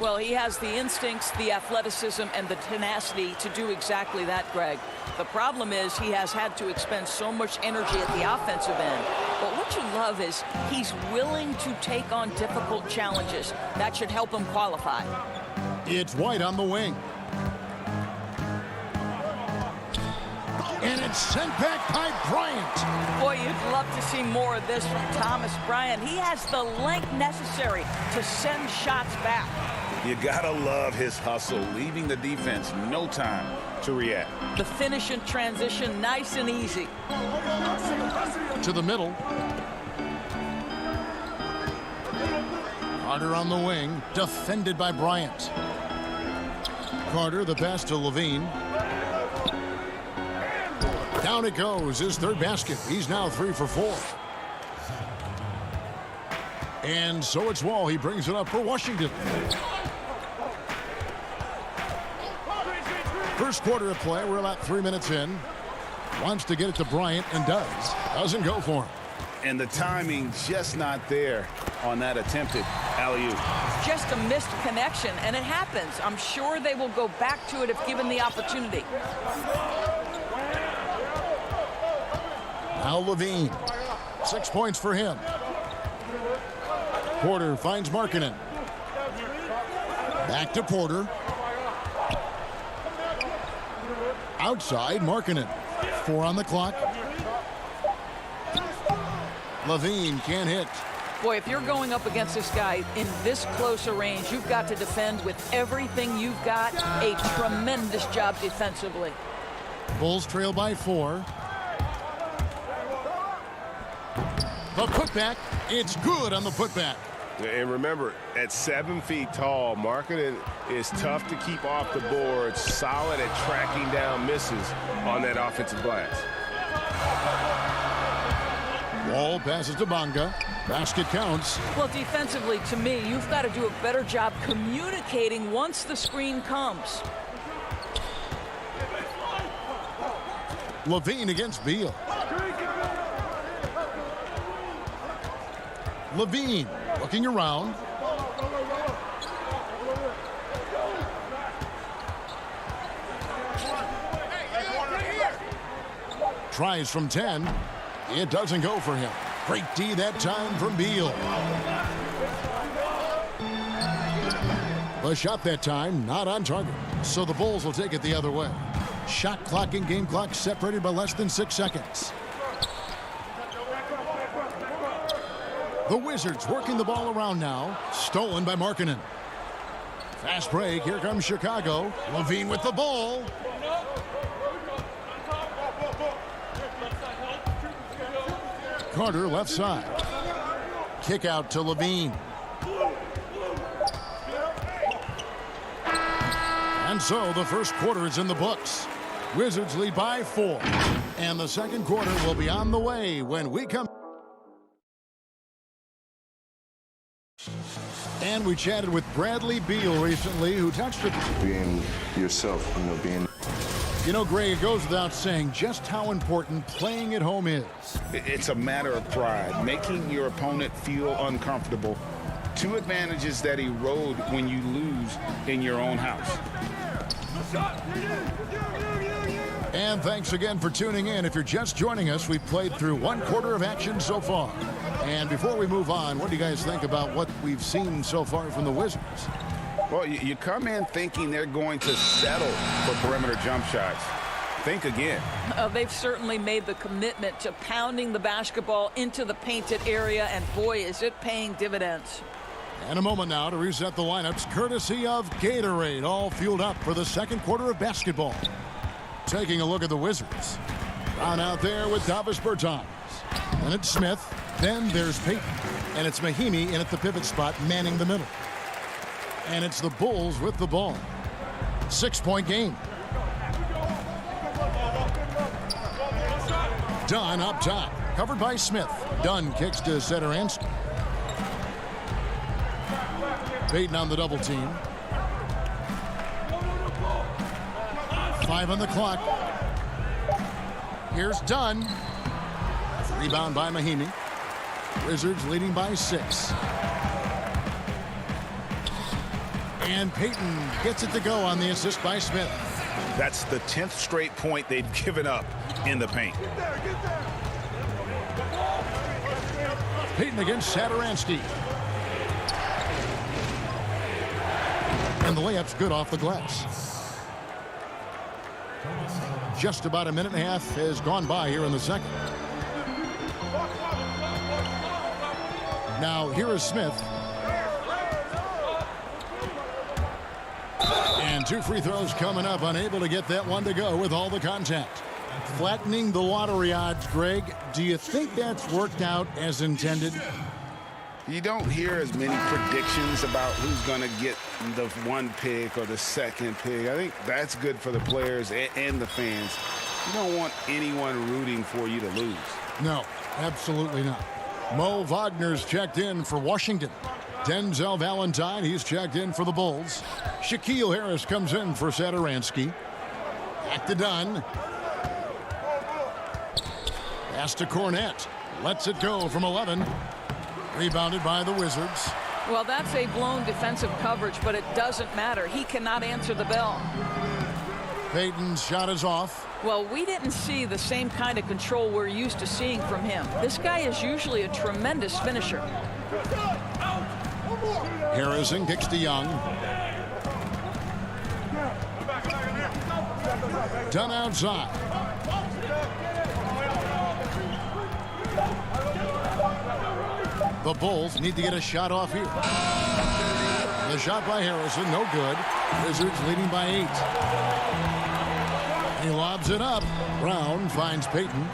Well, he has the instincts, the athleticism, and the tenacity to do exactly that, Greg. The problem is he has had to expend so much energy at the offensive end. But what you love is he's willing to take on difficult challenges. That should help him qualify. It's White on the wing. And it's sent back by Bryant. Boy, you'd love to see more of this from Thomas Bryant. He has the length necessary to send shots back. You gotta love his hustle, leaving the defense no time to react. The finish and transition, nice and easy. To the middle. Carter on the wing, defended by Bryant. Carter, the pass to Levine. Down it goes, his 3rd basket. He's now 3 for 4. And so it's Wall. He brings it up for Washington. First quarter of play. We're about 3 minutes in. Wants to get it to Bryant and does. Doesn't go for him. And the timing just not there on that attempted alley-oop. Just a missed connection, and it happens. I'm sure they will go back to it if given the opportunity. Now Levine. 6 points for him. Porter finds Markkanen. Back to Porter. Outside, Markkanen. 4 on the clock. Levine can't hit. Boy, if you're going up against this guy in this close a range, you've got to defend with everything you've got. A tremendous job defensively. Bulls trail by 4. The putback, it's good on the putback. And remember, at 7 feet tall, Markkanen is tough to keep off the board, solid at tracking down misses on that offensive glass. Wall passes to Bonga. Basket counts. Well, defensively, to me, you've got to do a better job communicating once the screen comes. Levine against Beal. Levine looking around. Tries from 10. It doesn't go for him. Great D that time from Beal. The shot that time not on target. So the Bulls will take it the other way. Shot clock and game clock separated by less than 6 seconds. The Wizards working the ball around now. Stolen by Markkanen. Fast break. Here comes Chicago. Levine with the ball. Carter left side. Kick out to Levine. And so the first quarter is in the books. Wizards lead by 4. And the second quarter will be on the way when we come. And we chatted with Bradley Beal recently, who touched it. Being yourself, being. You know, Greg, it goes without saying just how important playing at home is. It's a matter of pride, making your opponent feel uncomfortable. 2 advantages that erode when you lose in your own house. And thanks again for tuning in. If you're just joining us, we've played through 1 quarter of action so far. And before we move on, what do you guys think about what we've seen so far from the Wizards? Well, you come in thinking they're going to settle for perimeter jump shots. Think again. They've certainly made the commitment to pounding the basketball into the painted area, and boy, is it paying dividends. And a moment now to reset the lineups, courtesy of Gatorade, all fueled up for the second quarter of basketball. Taking a look at the Wizards. Brown out there with Davis Bertans. Then it's Smith. Then there's Payton. And it's Mahimi in at the pivot spot, manning the middle. And it's the Bulls with the ball. 6-point game. Dunn up top. Covered by Smith. Dunn kicks to Satoransky. Payton on the double team. 5 on the clock. Here's Dunn. Rebound by Mahimi. Wizards leading by 6. And Payton gets it to go on the assist by Smith. That's the 10th straight point they've given up in the paint. Payton against Satoransky. And the layup's good off the glass. Just about a minute and a half has gone by here in the second. Now here is Smith. And 2 free throws coming up, unable to get that one to go with all the contact. Flattening the lottery odds, Greg. Do you think that's worked out as intended? You don't hear as many predictions about who's going to get the 1 pick or the 2nd pick. I think that's good for the players and the fans. You don't want anyone rooting for you to lose. No, absolutely not. Mo Wagner's checked in for Washington. Denzel Valentine, he's checked in for the Bulls. Shaquille Harris comes in for Satoransky. Back to Dunn. Pass to Cornette. Lets it go from 11. Rebounded by the Wizards. Well, that's a blown defensive coverage, but it doesn't matter. He cannot answer the bell. Payton's shot is off. Well, we didn't see the same kind of control we're used to seeing from him. This guy is usually a tremendous finisher. Harrison kicks to Young. Dunn outside. The Bulls need to get a shot off here. The shot by Harrison, no good. Wizards leading by 8. He lobs it up. Brown finds Payton.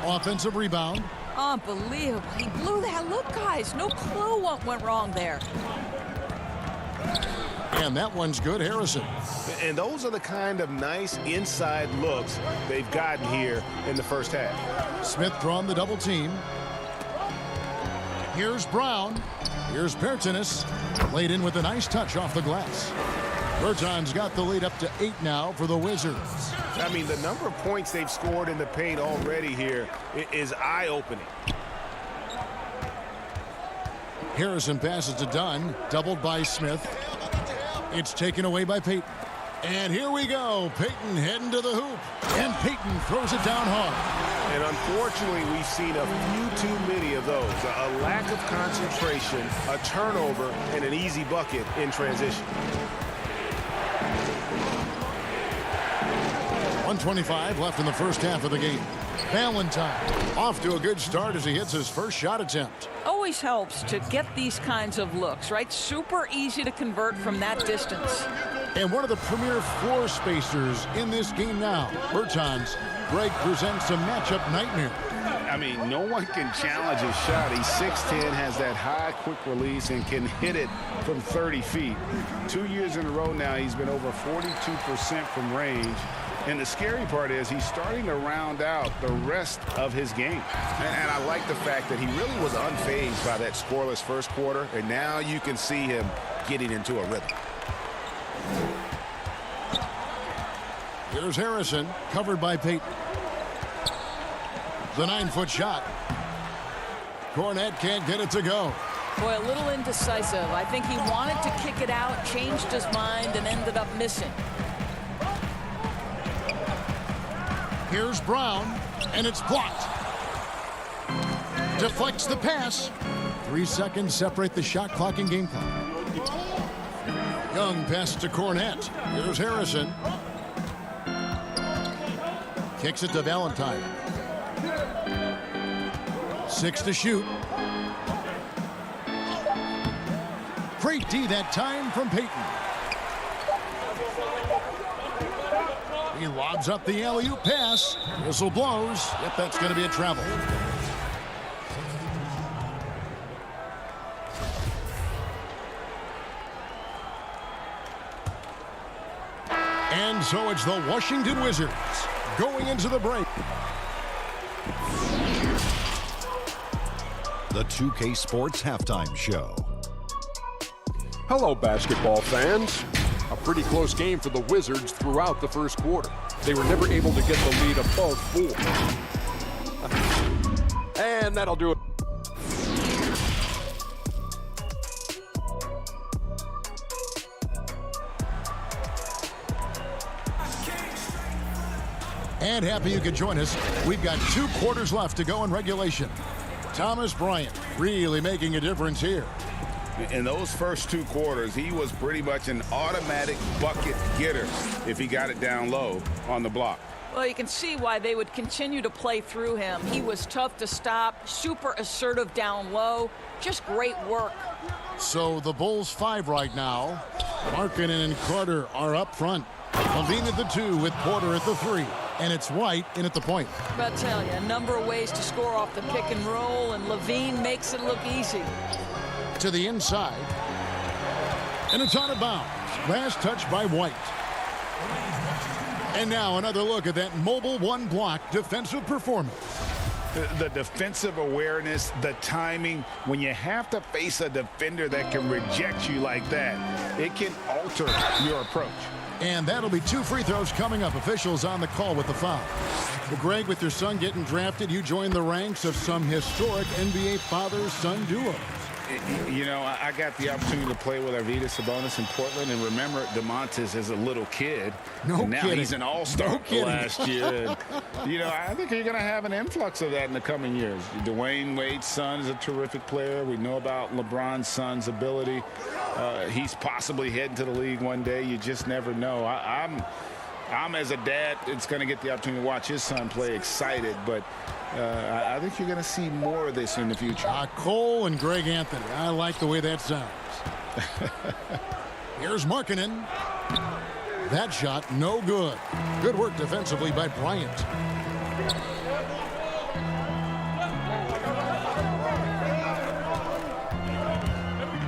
Offensive rebound. Unbelievable. He blew that. Look, guys, no clue what went wrong there. And that one's good, Harrison. And those are the kind of nice inside looks they've gotten here in the first half. Smith drawn the double team. Here's Brown. Here's Bertans. Laid in with a nice touch off the glass. Bertans got the lead up to 8 now for the Wizards. I mean, the number of points they've scored in the paint already here is eye-opening. Harrison passes to Dunn. Doubled by Smith. It's taken away by Payton. And here we go. Peyton heading to the hoop. And Peyton throws it down hard. And unfortunately, we've seen a few too many of those. A lack of concentration, a turnover, and an easy bucket in transition. 1:25 left in the first half of the game. Valentine off to a good start as he hits his first shot attempt. Always helps to get these kinds of looks, right? Super easy to convert from that distance. And one of the premier floor spacers in this game now, Bertans. Greg presents a matchup nightmare. I mean, no one can challenge his shot. He's 6'10", has that high quick release, and can hit it from 30 feet. 2 years in a row now, he's been over 42% from range. And the scary part is he's starting to round out the rest of his game. And I like the fact that he really was unfazed by that scoreless first quarter, and now you can see him getting into a rhythm. Here's Harrison, covered by Peyton. The 9-foot shot. Cornette can't get it to go. Boy, a little indecisive. I think he wanted to kick it out, changed his mind, and ended up missing. Here's Brown, and it's blocked. Deflects the pass. 3 seconds separate the shot clock and game clock. Young pass to Cornette. Here's Harrison. Kicks it to Valentine. 6 to shoot. Great D that time from Peyton. He lobs up the alley-oop pass. Whistle blows. Yep, that's going to be a travel. And so it's the Washington Wizards going into the break. The 2K Sports Halftime Show. Hello, basketball fans. A pretty close game for the Wizards throughout the first quarter. They were never able to get the lead above 4. And that'll do it. And happy you could join us. We've got 2 quarters left to go in regulation. Thomas Bryant really making a difference here. In those first 2 quarters, he was pretty much an automatic bucket getter if he got it down low on the block. Well, you can see why they would continue to play through him. He was tough to stop, super assertive down low, just great work. So the Bulls 5 right now. Markkanen and Carter are up front. Levine at the 2 with Porter at the 3. And it's White in at the point. But I'll tell you, a number of ways to score off the pick and roll, and Levine makes it look easy. To the inside. And it's out of bounds. Last touch by White. And now another look at that mobile 1-block defensive performance. The defensive awareness, the timing, when you have to face a defender that can reject you like that, it can alter your approach. And that'll be 2 free throws coming up. Officials on the call with the foul. Well, Greg, with your son getting drafted, you joined the ranks of some historic NBA father-son duos. You know, I got the opportunity to play with Arvydas Sabonis in Portland, and remember Domantas as a little kid. No and now kidding. He's an all-star last year. And, you know, I think you're going to have an influx of that in the coming years. Dwayne Wade's son is a terrific player. We know about LeBron's son's ability. He's possibly heading to the league one day. You just never know. I'm as a dad, it's going to get the opportunity to watch his son play, excited, but I think you're going to see more of this in the future. Cole and Greg Anthony. I like the way that sounds. Here's Markkanen. That shot, no good. Good work defensively by Bryant.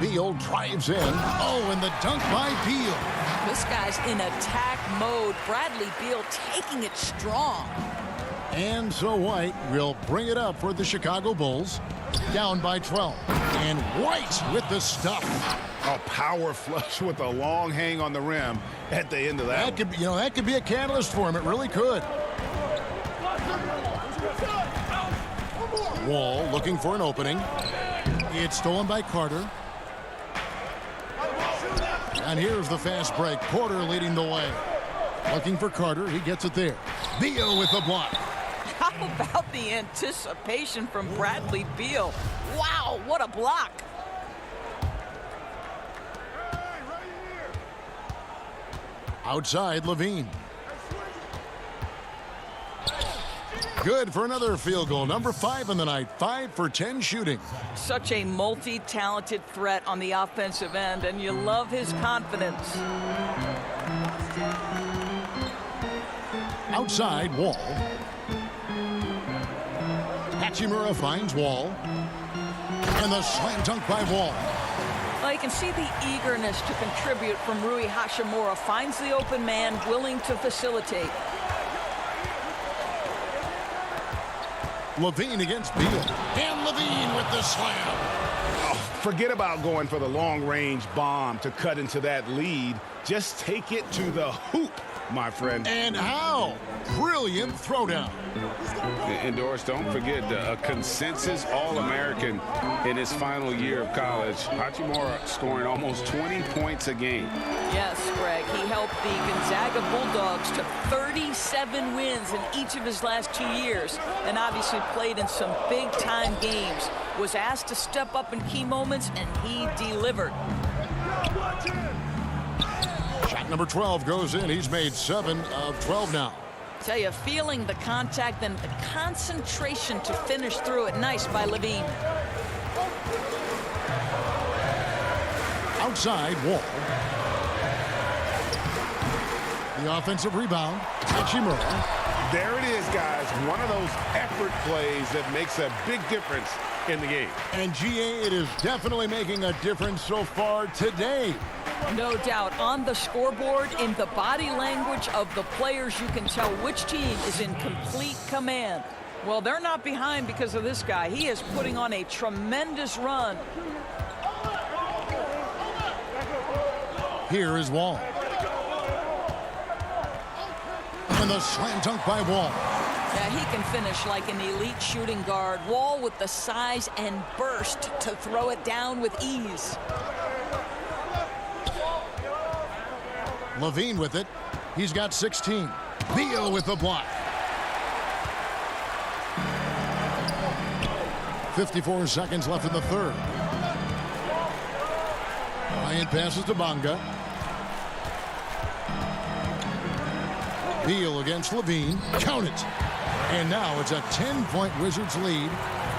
Beal drives in. Oh, and the dunk by Beal. This guy's in attack mode. Bradley Beal taking it strong. And so White will bring it up for the Chicago Bulls. Down by 12. And White with the stuff. A power flush with a long hang on the rim at the end of that. That could be, that could be a catalyst for him. It really could. Wall looking for an opening. It's stolen by Carter. And here's the fast break. Porter leading the way. Looking for Carter. He gets it there. Beal with the block. How about the anticipation from Bradley Beal? Wow, what a block. Outside, Levine. Good for another field goal. Number 5 in the night. 5 for 10 shooting. Such a multi-talented threat on the offensive end, and you love his confidence. Outside, Wall. Hachimura finds Wall. And the slam dunk by Wall. Well, you can see the eagerness to contribute from Rui Hachimura. Finds the open man, willing to facilitate. Levine against Beal. And Levine with the slam. Oh, forget about going for the long-range bomb to cut into that lead. Just take it to the hoop, my friend. And how? Brilliant throwdown. And Doris, don't forget a consensus All-American in his final year of college. Hachimura scoring almost 20 points a game. Yes, Greg. He helped the Gonzaga Bulldogs to 37 wins in each of his last 2 years, and obviously played in some big-time games. Was asked to step up in key moments, and he delivered. Shot number 12 goes in. He's made 7 of 12 now. Tell you, feeling the contact and the concentration to finish through it. Nice by Levine. Outside, Wall. The offensive rebound. Hachimura. There it is, guys. One of those effort plays that makes a big difference in the game. And GA, it is definitely making a difference so far today. No doubt. On the scoreboard, in the body language of the players, you can tell which team is in complete command. Well, they're not behind because of this guy. He is putting on a tremendous run. Here is Wall. And the slam dunk by Wall. Yeah, he can finish like an elite shooting guard. Wall with the size and burst to throw it down with ease. Levine with it. He's got 16. Beal with the block. 54 seconds left in the third. Bryant passes to Bonga. Beal against Levine. Count it. And now it's a 10-point Wizards lead.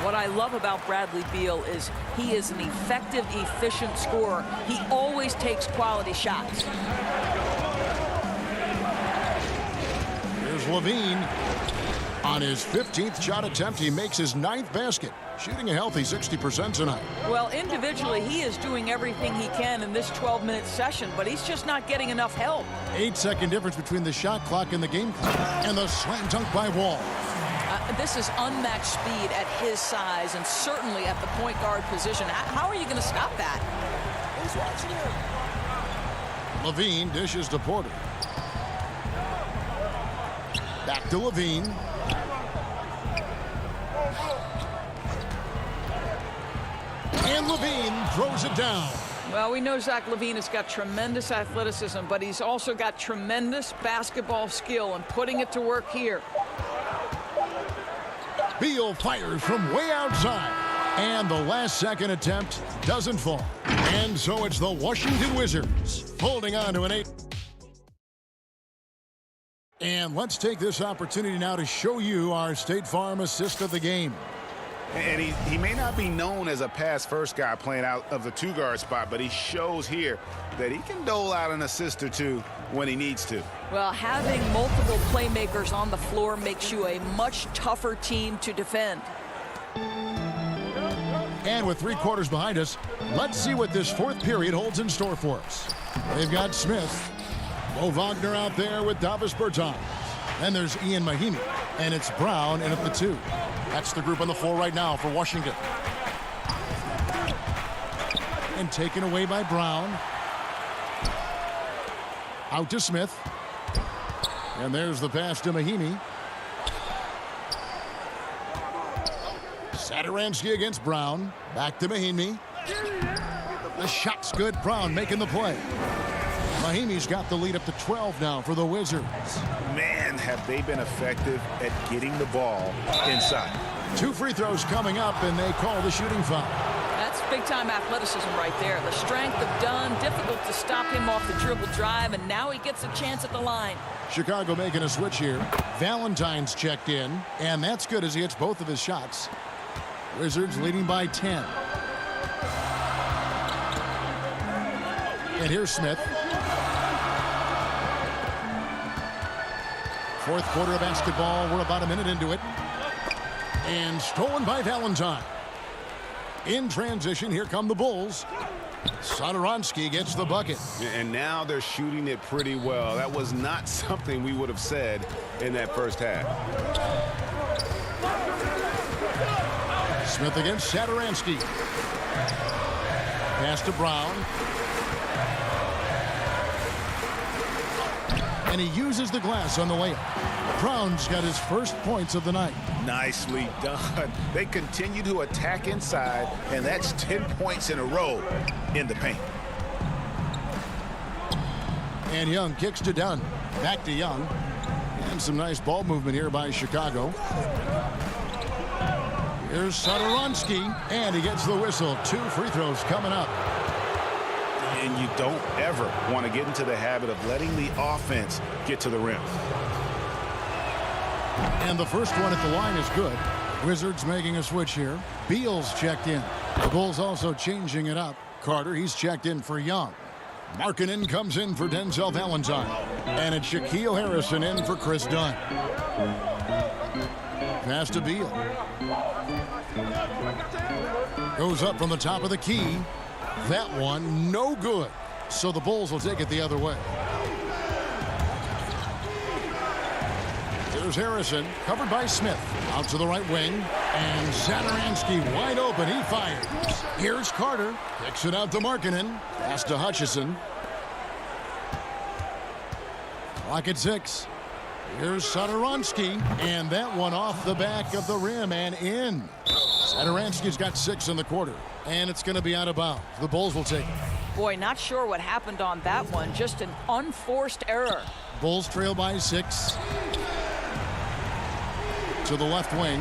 What I love about Bradley Beal is he is an effective, efficient scorer. He always takes quality shots. Here's Levine. On his 15th shot attempt, he makes his 9th basket, shooting a healthy 60% tonight. Well, individually, he is doing everything he can in this 12-minute session, but he's just not getting enough help. 8-second difference between the shot clock and the game clock. And the slam dunk by Wall. This is unmatched speed at his size and certainly at the point guard position. How are you going to stop that? Who's watching you? Levine dishes to Porter. Back to Levine. And Levine throws it down. Well, we know Zach LaVine has got tremendous athleticism, but he's also got tremendous basketball skill and putting it to work here. Beal fires from way outside. And the last second attempt doesn't fall. And so it's the Washington Wizards holding on to an 8. And let's take this opportunity now to show you our State Farm assist of the game. And he may not be known as a pass-first guy playing out of the two-guard spot, but he shows here that he can dole out an assist or two when he needs to. Well, having multiple playmakers on the floor makes you a much tougher team to defend. And with 3 quarters behind us, let's see what this fourth period holds in store for us. They've got Smith, Mo Wagner out there with Davis Bertans. Then there's Ian Mahimi, and it's Brown in at the 2. That's the group on the floor right now for Washington. And taken away by Brown. Out to Smith. And there's the pass to Mahimi. Satoransky against Brown. Back to Mahimi. The shot's good. Brown making the play. Mahimi's got the lead up to 12 now for the Wizards. Man, have they been effective at getting the ball inside. 2 free throws coming up, and they call the shooting foul. That's big-time athleticism right there. The strength of Dunn, difficult to stop him off the dribble drive, and now he gets a chance at the line. Chicago making a switch here. Valentine's checked in, and that's good as he hits both of his shots. Wizards leading by 10. And here's Smith. Fourth quarter of basketball. We're about a minute into it. And stolen by Valentine. In transition, here come the Bulls. Satoransky gets the bucket. And now they're shooting it pretty well. That was not something we would have said in that first half. Smith against Satoransky. Pass to Brown. And he uses the glass on the layup. Brown's got his first points of the night. Nicely done. They continue to attack inside, and that's 10 points in a row in the paint. And Young kicks to Dunn. Back to Young. And some nice ball movement here by Chicago. Here's Satoransky, and he gets the whistle. 2 free throws coming up. And you don't ever want to get into the habit of letting the offense get to the rim. And the first one at the line is good. Wizards making a switch here. Beal's checked in. The Bulls also changing it up. Carter, he's checked in for Young. Markkanen comes in for Denzel Valentine. And it's Shaquille Harrison in for Chris Dunn. Pass to Beal. Goes up from the top of the key. That one, no good. So the Bulls will take it the other way. Here's Harrison, covered by Smith. Out to the right wing. And Satoransky wide open. He fires. Here's Carter. Kicks it out to Markkanen. Pass to Hutchison. Clock at 6. Here's Satoransky. And that one off the back of the rim and in. Satoransky's got 6 in the quarter. And it's going to be out of bounds. The Bulls will take it. Boy, not sure what happened on that one. Just an unforced error. Bulls trail by 6. To the left wing.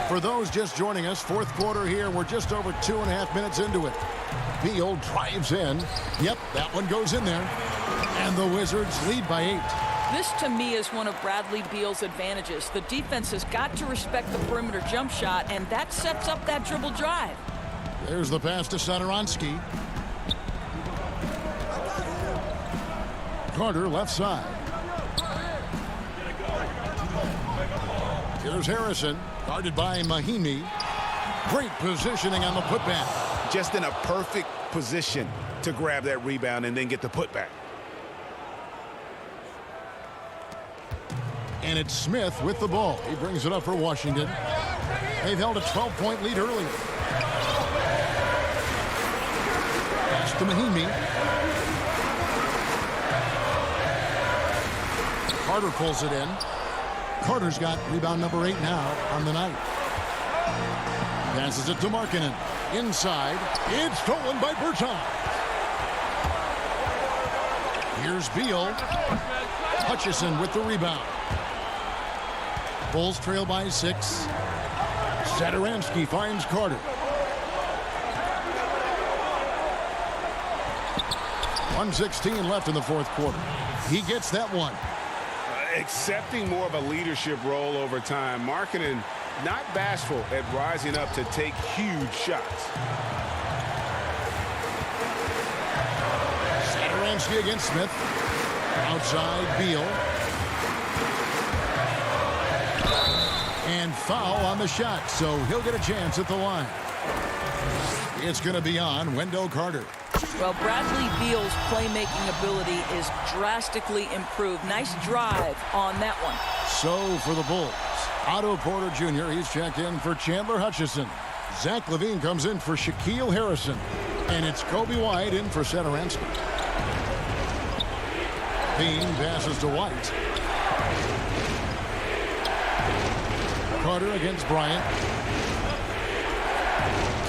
For those just joining us, fourth quarter here. We're just over 2.5 minutes into it. Beal drives in. Yep, that one goes in there. And the Wizards lead by 8. This, to me, is one of Bradley Beal's advantages. The defense has got to respect the perimeter jump shot, and that sets up that dribble drive. There's the pass to Satoransky. Carter, left side. Here's Harrison, guarded by Mahimi. Great positioning on the putback. Just in a perfect position to grab that rebound and then get the putback. And it's Smith with the ball. He brings it up for Washington. They've held a 12-point lead early. Pass to Mahimi. Carter pulls it in. Carter's got rebound number 8 now on the night. Passes it to Markkanen. Inside. It's stolen by Bertans. Here's Beal. Hutchison with the rebound. Bulls trail by 6. Satoransky finds Carter. 1:16 left in the fourth quarter. He gets that one. Accepting more of a leadership role over time. Markkanen not bashful at rising up to take huge shots. Satoransky against Smith. Outside Beal. And foul on the shot, so he'll get a chance at the line. It's going to be on Wendell Carter. Well, Bradley Beal's playmaking ability is drastically improved. Nice drive on that one. So for the Bulls, Otto Porter Jr., he's checked in for Chandler Hutchison. Zach LaVine comes in for Shaquille Harrison. And it's Kobe White in for Satoransky. Bean passes to White. Carter against Bryant.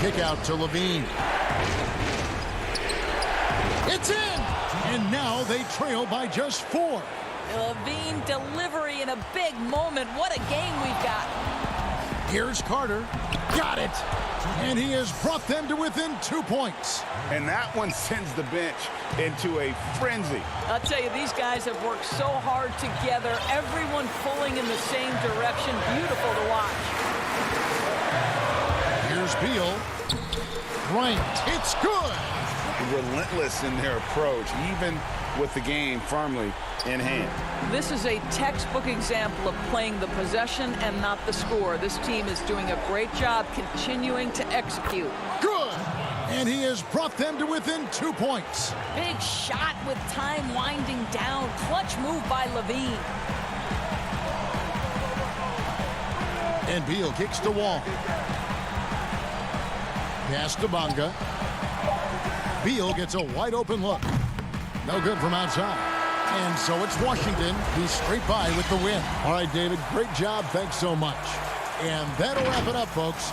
Kick out to Levine. It's in! And now they trail by just 4. Levine delivery in a big moment. What a game we've got. Here's Carter. Got it! And he has brought them to within 2 points. And that one sends the bench into a frenzy. I'll tell you, these guys have worked so hard together. Everyone pulling in the same direction. Beautiful to watch. Here's Beal. Right. It's good. Relentless in their approach, even with the game firmly in hand. This is a textbook example of playing the possession and not the score. This team is doing a great job continuing to execute. Good. And he has brought them to within 2 points. Big shot with time winding down. Clutch move by Levine. And Beal kicks to Wall. Pass to Bonga. Beal gets a wide open look. No good from outside. And so it's Washington who's straight by with the win. All right, David, great job. Thanks so much. And that'll wrap it up, folks.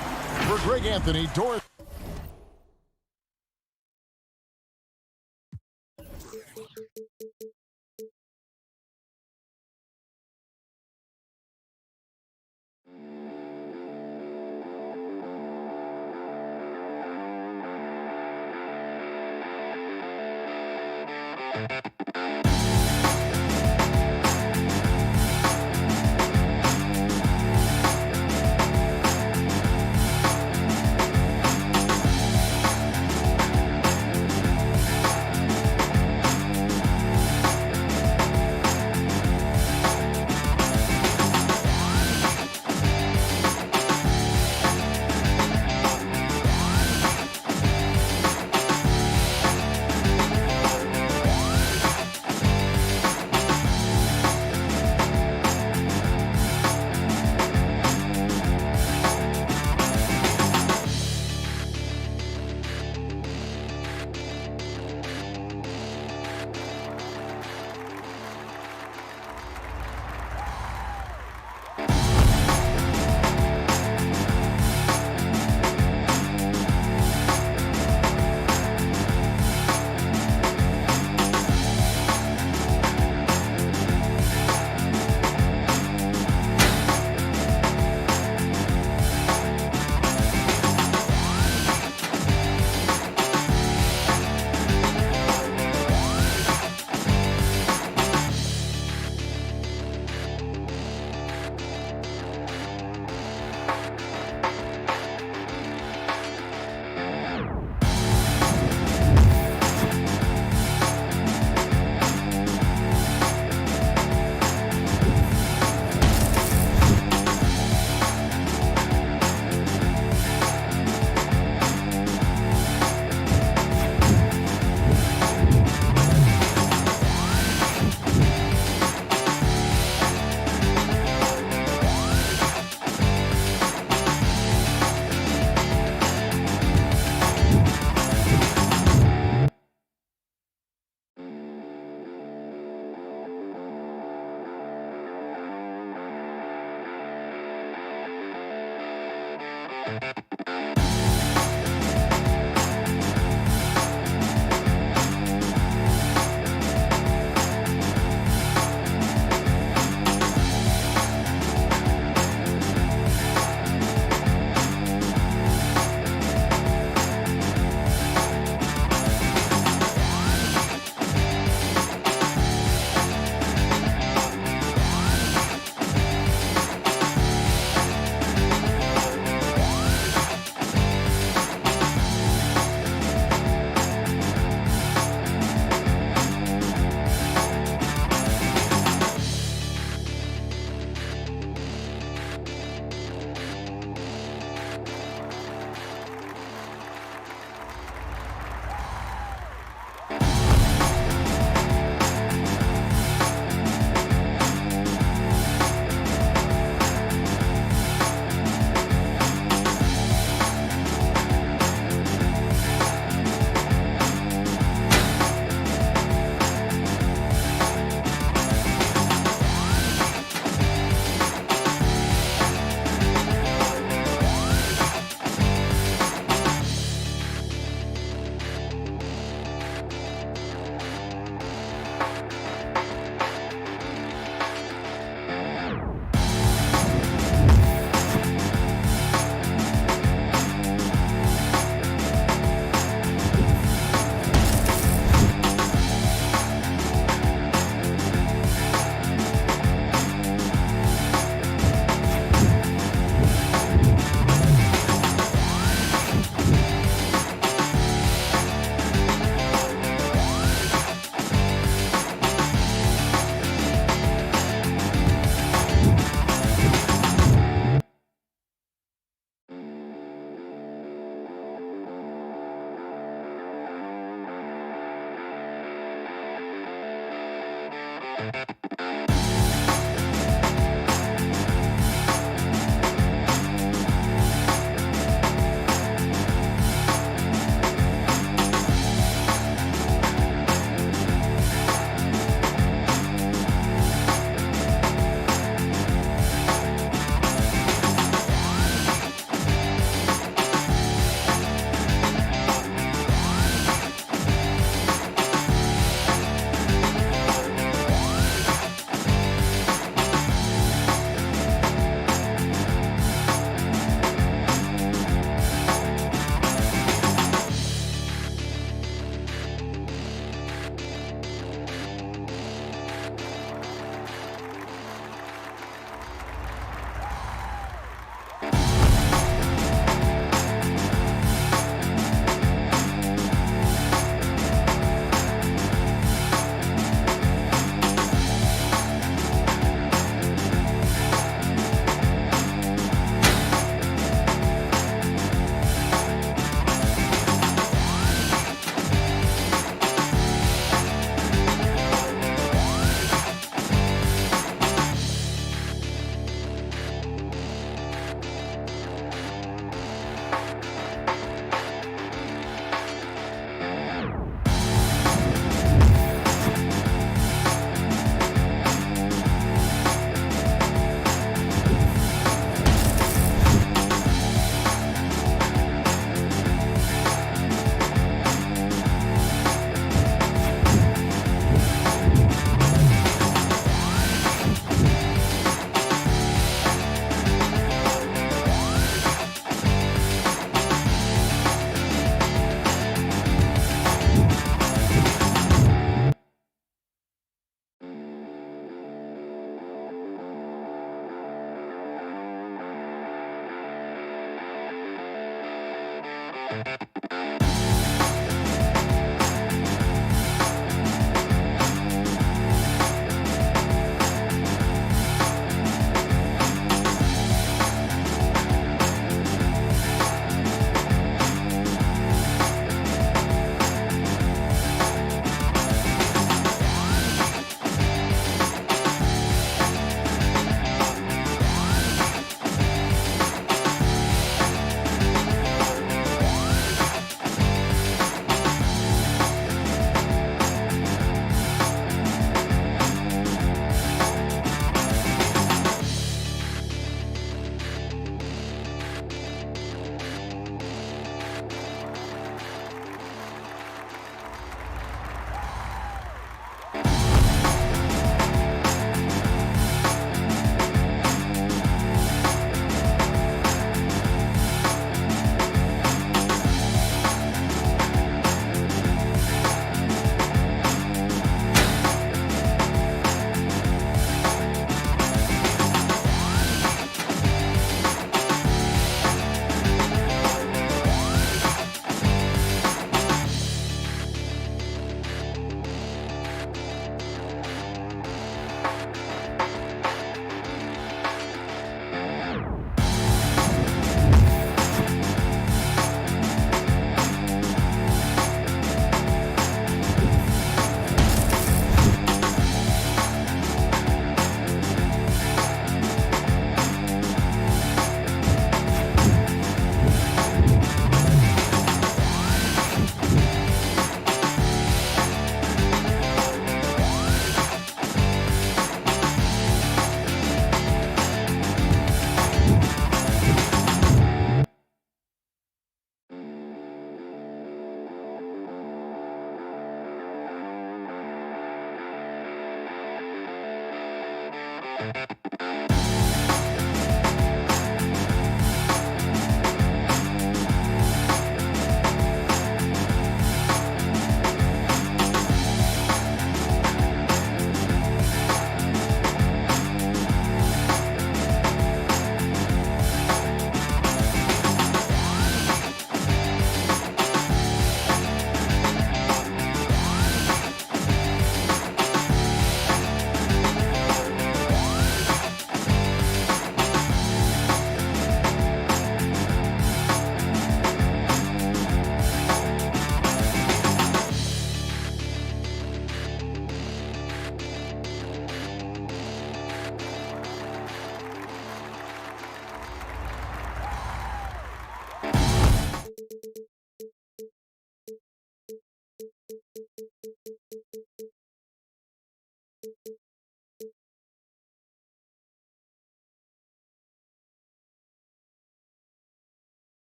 For Greg Anthony, Doris.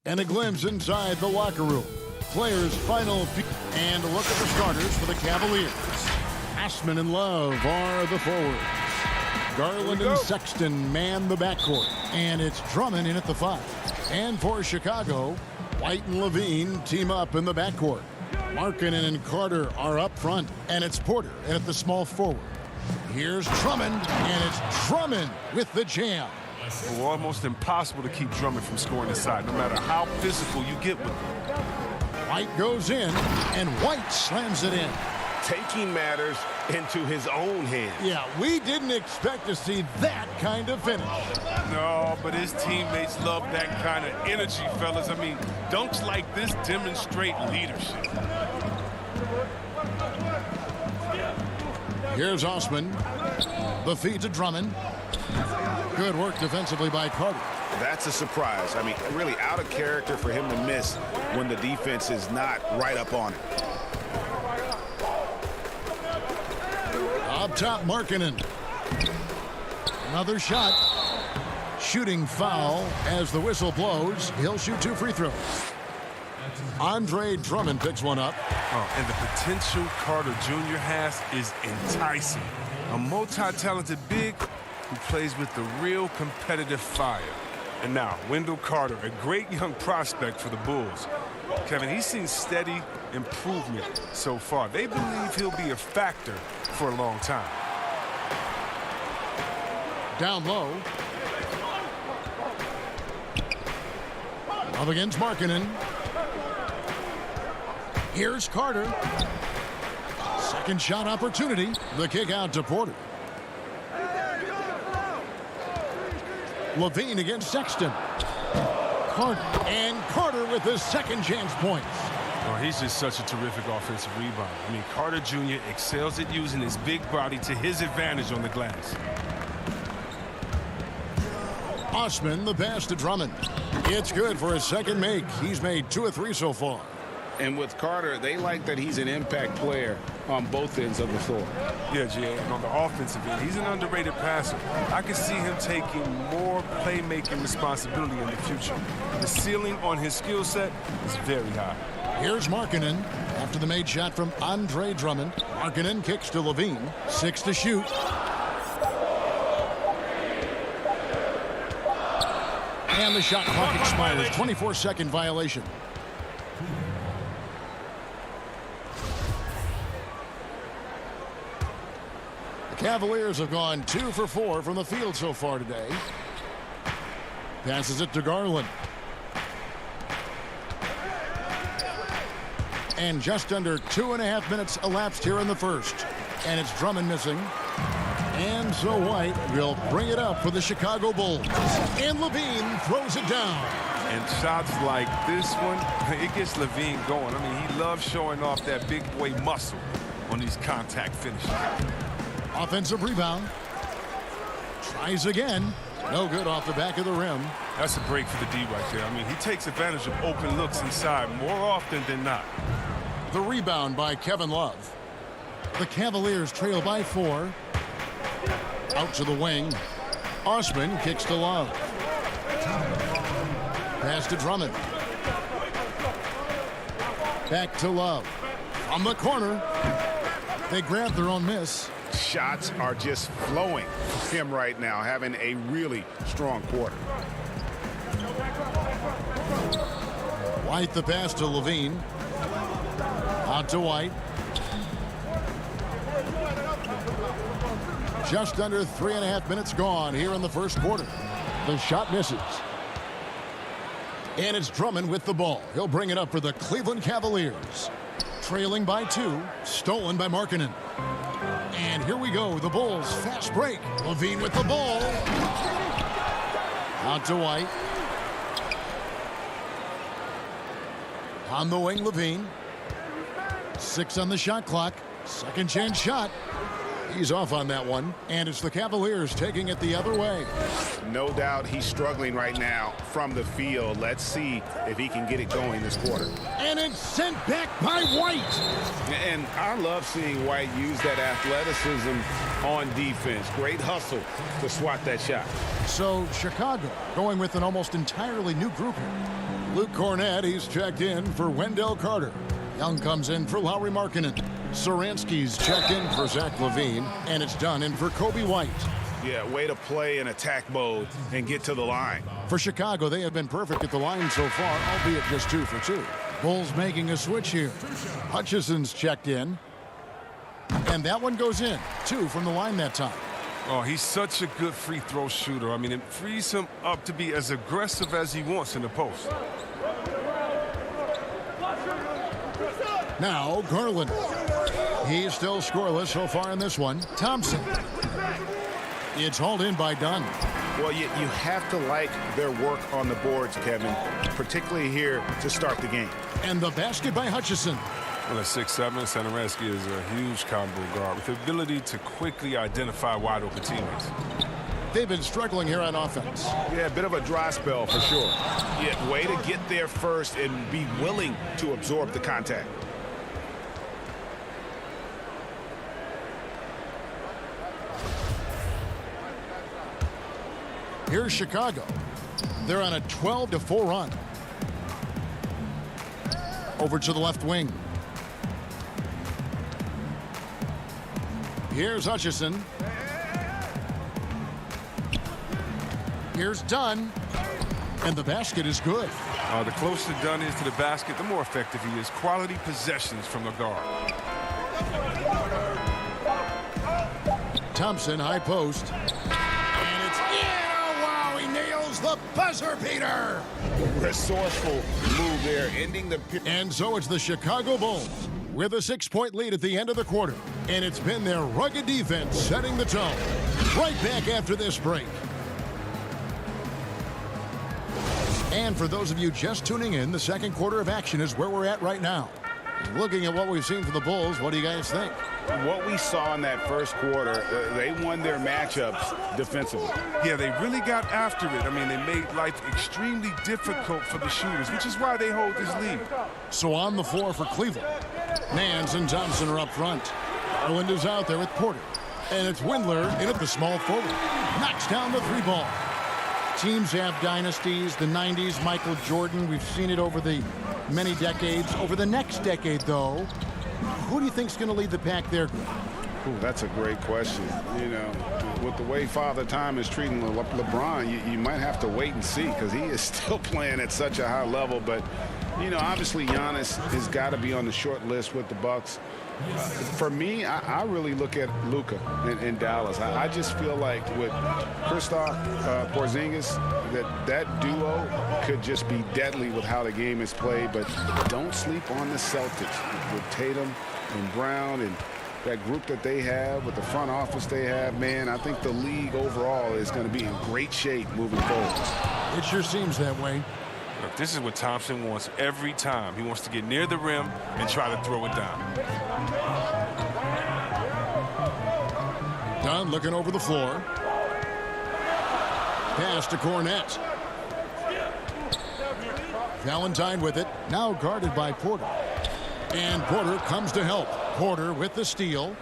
And a glimpse inside the locker room. Players' final and a look at the starters for the Cavaliers. Assman and Love are the forwards. Garland and Sexton man the backcourt. And it's Drummond in at the 5. And for Chicago, White and Levine team up in the backcourt. Markkanen and Carter are up front. And it's Porter in at the small forward. Here's Drummond, and it's Drummond with the jam. Well, almost impossible to keep Drummond from scoring inside, no matter how physical you get with him. White goes in, and White slams it in. Taking matters into his own hands. Yeah, we didn't expect to see that kind of finish. No, but his teammates love that kind of energy, fellas. I mean, dunks like this demonstrate leadership. Here's Osman. The feed to Drummond. Good work defensively by Carter. That's a surprise. I mean, really out of character for him to miss when the defense is not right up on it. Up top, Markkanen. Another shot. Shooting foul as the whistle blows. He'll shoot 2 free throws. Andre Drummond picks one up. Oh, and the potential Carter Jr. has is enticing. A multi-talented big who plays with the real competitive fire. And now, Wendell Carter, a great young prospect for the Bulls. Kevin, he's seen steady improvement so far. They believe he'll be a factor for a long time. Down low. Up against Markkanen. Here's Carter. Second shot opportunity. The kick out to Porter. Levine against Sexton. Carter with his second chance points. Oh, he's just such a terrific offensive rebound. I mean, Carter Jr. excels at using his big body to his advantage on the glass. Osman, the pass to Drummond. It's good for his second make. He's made 2 of 3 so far. And with Carter, they like that he's an impact player on both ends of the floor. Yeah, Jay, and on the offensive end, he's an underrated passer. I can see him taking more playmaking responsibility in the future. The ceiling on his skill set is very high. Here's Markkanen after the made shot from Andre Drummond. Markkanen kicks to Levine. 6 to shoot. And the shot clock expires. 24-second violation. The Cavaliers have gone 2 for 4 from the field so far today. Passes it to Garland. And just under 2.5 minutes elapsed here in the first. And it's Drummond missing. And so White will bring it up for the Chicago Bulls. And Levine throws it down. And shots like this one, it gets Levine going. I mean, he loves showing off that big boy muscle on these contact finishes. Offensive rebound. Tries again. No good off the back of the rim. That's a break for the D right there. I mean, he takes advantage of open looks inside more often than not. The rebound by Kevin Love. The Cavaliers trail by 4. Out to the wing. Osman kicks to Love. Pass to Drummond. Back to Love. On the corner. They grab their own miss. Shots are just flowing for him right now, having a really strong quarter. White the pass to Levine. Out to White. Just under 3.5 minutes gone here in the first quarter. The shot misses. And it's Drummond with the ball. He'll bring it up for the Cleveland Cavaliers. Trailing by 2. Stolen by Markkanen. And here we go. The Bulls fast break. Levine with the ball. Out to White. On the wing, Levine. 6 on the shot clock. Second chance shot. He's off on that one. And it's the Cavaliers taking it the other way. No doubt he's struggling right now from the field. Let's see if he can get it going this quarter. And it's sent back by White. And I love seeing White use that athleticism on defense. Great hustle to swat that shot. So Chicago going with an almost entirely new group here. Luke Cornett, he's checked in for Wendell Carter. Young comes in for Lauri Markkanen. Saransky's checked in for Zach LaVine, and it's done in for Kobe White. Yeah, way to play in attack mode and get to the line. For Chicago, they have been perfect at the line so far, albeit just 2 for 2. Bulls making a switch here. Hutchison's checked in, and that one goes in. 2 from the line that time. Oh, he's such a good free throw shooter. I mean, it frees him up to be as aggressive as he wants in the post. Now, Garland. He's still scoreless so far in this one. Thompson. It's hauled in by Dunn. Well, you have to like their work on the boards, Kevin, particularly here to start the game. And the basket by Hutchison. Well, at 6'7", Saransky is a huge combo guard with the ability to quickly identify wide open teammates. They've been struggling here on offense. Yeah, a bit of a dry spell for sure. Yeah, way to get there first and be willing to absorb the contact. Here's Chicago. They're on a 12-4 run. Over to the left wing. Here's Hutchison. Here's Dunn. And the basket is good. The closer Dunn is to the basket, the more effective he is. Quality possessions from the guard. Thompson, high post. And it's in. Oh, wow, he nails the buzzer beater. Resourceful move there, ending the... And so it's the Chicago Bulls with a 6-point lead at the end of the quarter. And it's been their rugged defense setting the tone. Right back after this break. And for those of you just tuning in, the second quarter of action is where we're at right now. Looking at what we've seen from the Bulls, what do you guys think? What we saw in that first quarter, they won their matchups defensively. Yeah, they really got after it. I mean, they made life extremely difficult for the shooters, which is why they hold this lead. So on the floor for Cleveland, Nance and Thompson are up front. Garland is out there with Porter. And it's Windler in at the small forward. Knocks down the 3-ball. Teams have dynasties, the 90s, Michael Jordan. We've seen it over the many decades. Over the next decade, though, who do you think is going to lead the pack there? Ooh, that's a great question. You know, with the way Father Time is treating LeBron, you might have to wait and see because he is still playing at such a high level. But, you know, obviously Giannis has got to be on the short list with the Bucks. For me, I really look at Luka in Dallas. I just feel like with Kristaps Porzingis, that duo could just be deadly with how the game is played. But don't sleep on the Celtics with Tatum and Brown and that group that they have with the front office they have. Man, I think the league overall is going to be in great shape moving forward. It sure seems that way. Look, this is what Thompson wants every time. He wants to get near the rim and try to throw it down. Dunn looking over the floor. Pass to Cornett. Valentine with it. Now guarded by Porter. And Porter comes to help. Porter with the steal.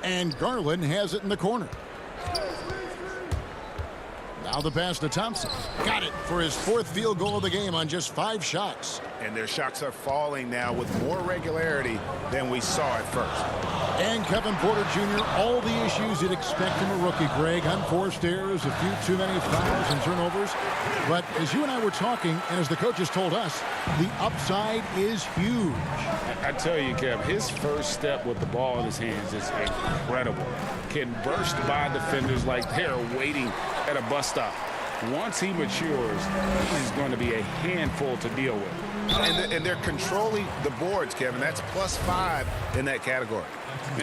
And Garland has it in the corner. Now the pass to Thompson. Got it for his 4th field goal of the game on just 5 shots. And their shots are falling now with more regularity than we saw at first. And Kevin Porter Jr., all the issues you'd expect from a rookie, Greg. Unforced errors, a few too many fouls and turnovers. But as you and I were talking, and as the coaches told us, the upside is huge. I tell you, Kev, his first step with the ball in his hands is incredible. Can burst by defenders like they're waiting at a bus stop. Once he matures, he's going to be a handful to deal with. And they're controlling the boards, Kevin. That's +5 in that category.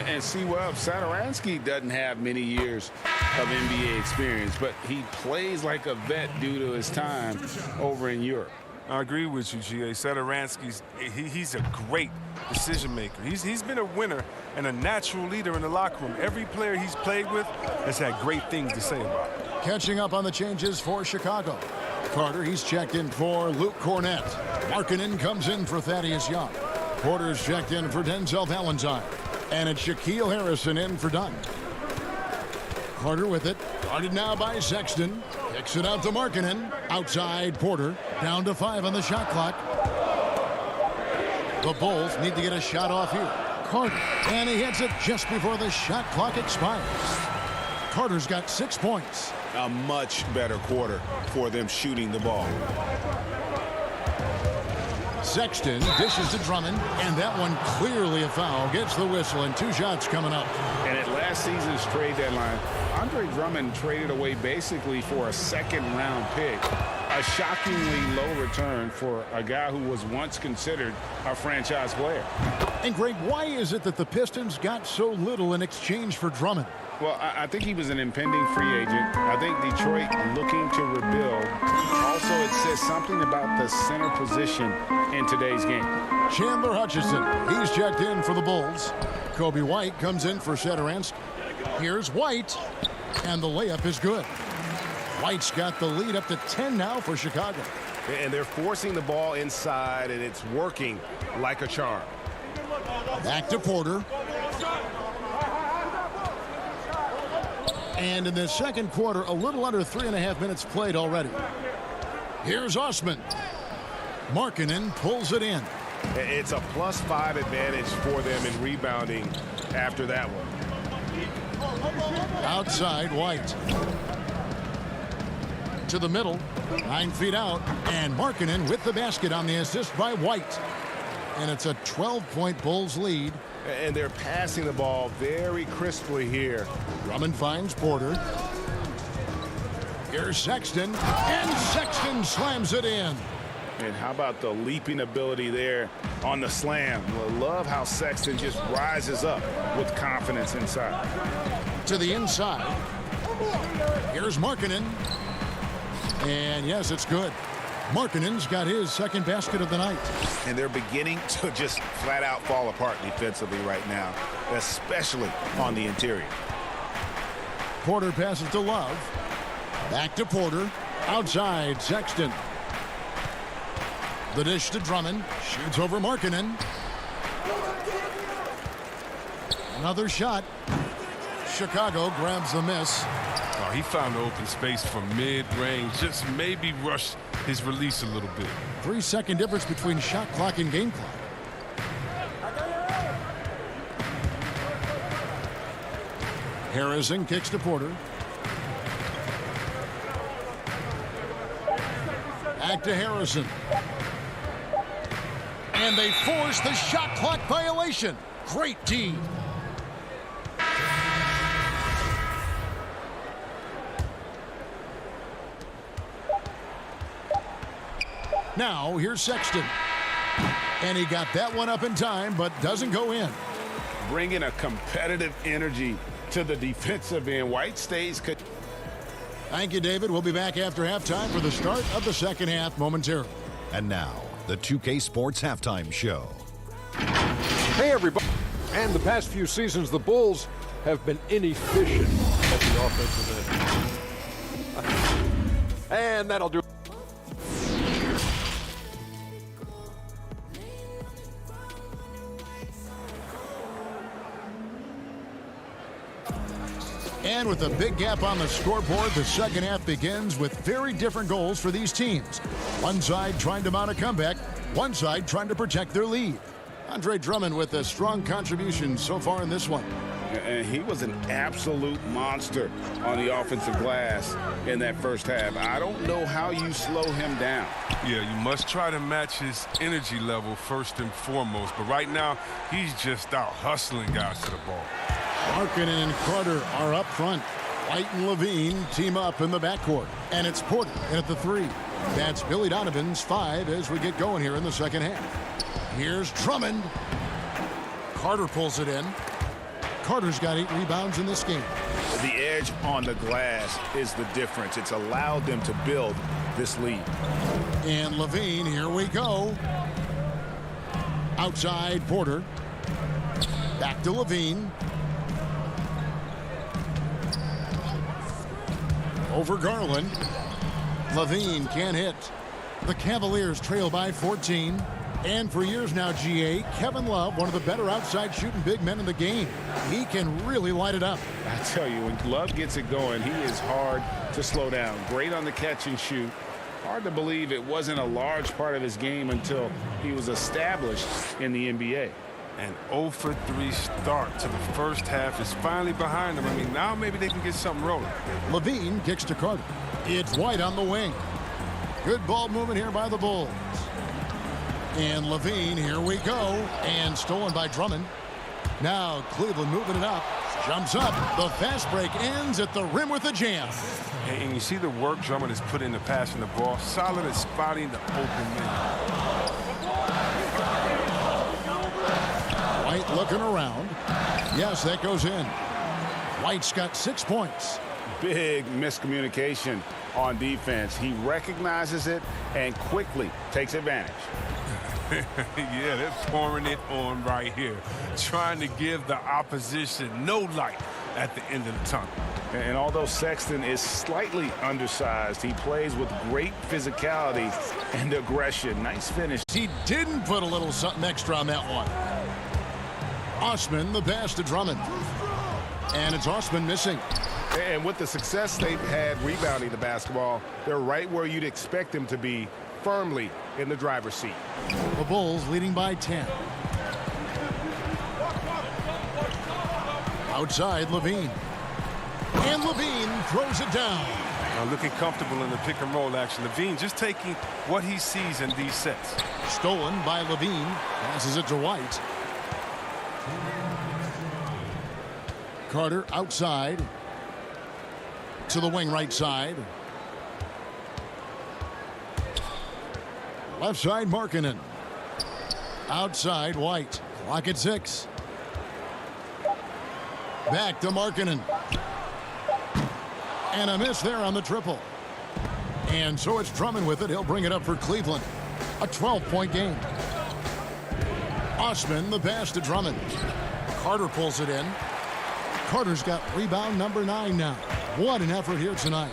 And see, well, Satoransky doesn't have many years of NBA experience, but he plays like a vet due to his time over in Europe. I agree with you, G.A. Satoransky's he's a great decision maker. He's been a winner and a natural leader in the locker room. Every player he's played with has had great things to say about him. Catching up on the changes for Chicago. Carter, he's checked in for Luke Cornett. Markkanen comes in for Thaddeus Young. Porter's checked in for Denzel Valentine. And it's Shaquille Harrison in for Dunn. Carter with it. Guarded now by Sexton. Kicks it out to Markkanen. Outside Porter. Down to 5 on the shot clock. The Bulls need to get a shot off here. Carter. And he hits it just before the shot clock expires. Carter's got 6 points. A much better quarter for them shooting the ball. Sexton dishes to Drummond, and that one clearly a foul. Gets the whistle, and 2 shots coming up. And at last season's trade deadline, Andre Drummond traded away basically for a second-round pick. A shockingly low return for a guy who was once considered a franchise player. And Greg, why is it that the Pistons got so little in exchange for Drummond? Well, I think he was an impending free agent. I think Detroit looking to rebuild. Also, it says something about the center position in today's game. Chandler Hutchison, he's checked in for the Bulls. Kobe White comes in for Satoransky. Here's White, and the layup is good. White's got the lead up to 10 now for Chicago. And they're forcing the ball inside, and it's working like a charm. Back to Porter. And in the second quarter, a little under 3.5 minutes played already. Here's Osman. Markkanen pulls it in. It's a +5 advantage for them in rebounding after that one. Outside White. To the middle. 9 feet out. And Markkanen with the basket on the assist by White. And it's a 12-point Bulls lead. And they're passing the ball very crisply here. Drummond finds Porter. Here's Sexton. And Sexton slams it in. And how about the leaping ability there on the slam? I love how Sexton just rises up with confidence inside. To the inside. Here's Markkanen. And yes, it's good. Markkanen's got his second basket of the night. And they're beginning to just flat out fall apart defensively right now, especially on the interior. Porter passes to Love. Back to Porter. Outside Sexton. The dish to Drummond. Shoots over Markkanen. Another shot. Chicago grabs the miss. Oh, he found the open space from mid-range. Just maybe rush his release a little bit. 3-second difference between shot clock and game clock. Harrison kicks to Porter. Back to Harrison. And they force the shot clock violation. Great D. Now, here's Sexton. And he got that one up in time, but doesn't go in. Bringing a competitive energy to the defensive end. White stays. Thank you, David. We'll be back after halftime for the start of the second half momentarily. And now, the 2K Sports Halftime Show. Hey, everybody. And the past few seasons, the Bulls have been inefficient at the offensive end. And that'll do it. And with a big gap on the scoreboard, the second half begins with very different goals for these teams. One side trying to mount a comeback, one side trying to protect their lead. Andre Drummond with a strong contribution so far in this one. And he was an absolute monster on the offensive glass in that first half. I don't know how you slow him down. Yeah, you must try to match his energy level first and foremost. But right now, he's just out hustling guys to the ball. Markkanen and Carter are up front. White and Levine team up in the backcourt. And it's Porter in at the 3. That's Billy Donovan's 5 as we get going here in the second half. Here's Drummond. Carter pulls it in. Carter's got 8 rebounds in this game. The edge on the glass is the difference. It's allowed them to build this lead. And Levine, here we go. Outside Porter. Back to Levine. Over Garland. Levine can't hit. The Cavaliers trail by 14. And for years now, GA, Kevin Love, one of the better outside shooting big men in the game. He can really light it up. I tell you, when Love gets it going, he is hard to slow down. Great on the catch and shoot. Hard to believe it wasn't a large part of his game until he was established in the NBA. An 0-for-3 start to the first half is finally behind them. I mean, now maybe they can get something rolling. Levine kicks to Carter. It's White on the wing. Good ball movement here by the Bulls. And Levine, here we go. And stolen by Drummond. Now Cleveland moving it up. Jumps up. The fast break ends at the rim with a jam. And you see the work Drummond has put into passing the ball. Solid at spotting the open man. White looking around. Yes, that goes in. White's got 6 points. Big miscommunication on defense. He recognizes it and quickly takes advantage. Yeah, they're pouring it on right here. Trying to give the opposition no light at the end of the tunnel. And although Sexton is slightly undersized, he plays with great physicality and aggression. Nice finish. He didn't put a little something extra on that one. Osman, the pass to Drummond. And it's Osman missing. And with the success they've had rebounding the basketball, they're right where you'd expect them to be, firmly in the driver's seat. The Bulls leading by 10. Outside, Levine. And Levine throws it down. Now looking comfortable in the pick and roll action. Levine just taking what he sees in these sets. Stolen by Levine. Passes it to White. Carter outside. To the wing right side. Left side, Markkanen. Outside, White. Clock at 6. Back to Markkanen. And a miss there on the triple. And so it's Drummond with it. He'll bring it up for Cleveland. A 12-point game. Osman, the pass to Drummond. Carter pulls it in. Carter's got rebound number 9 now. What an effort here tonight.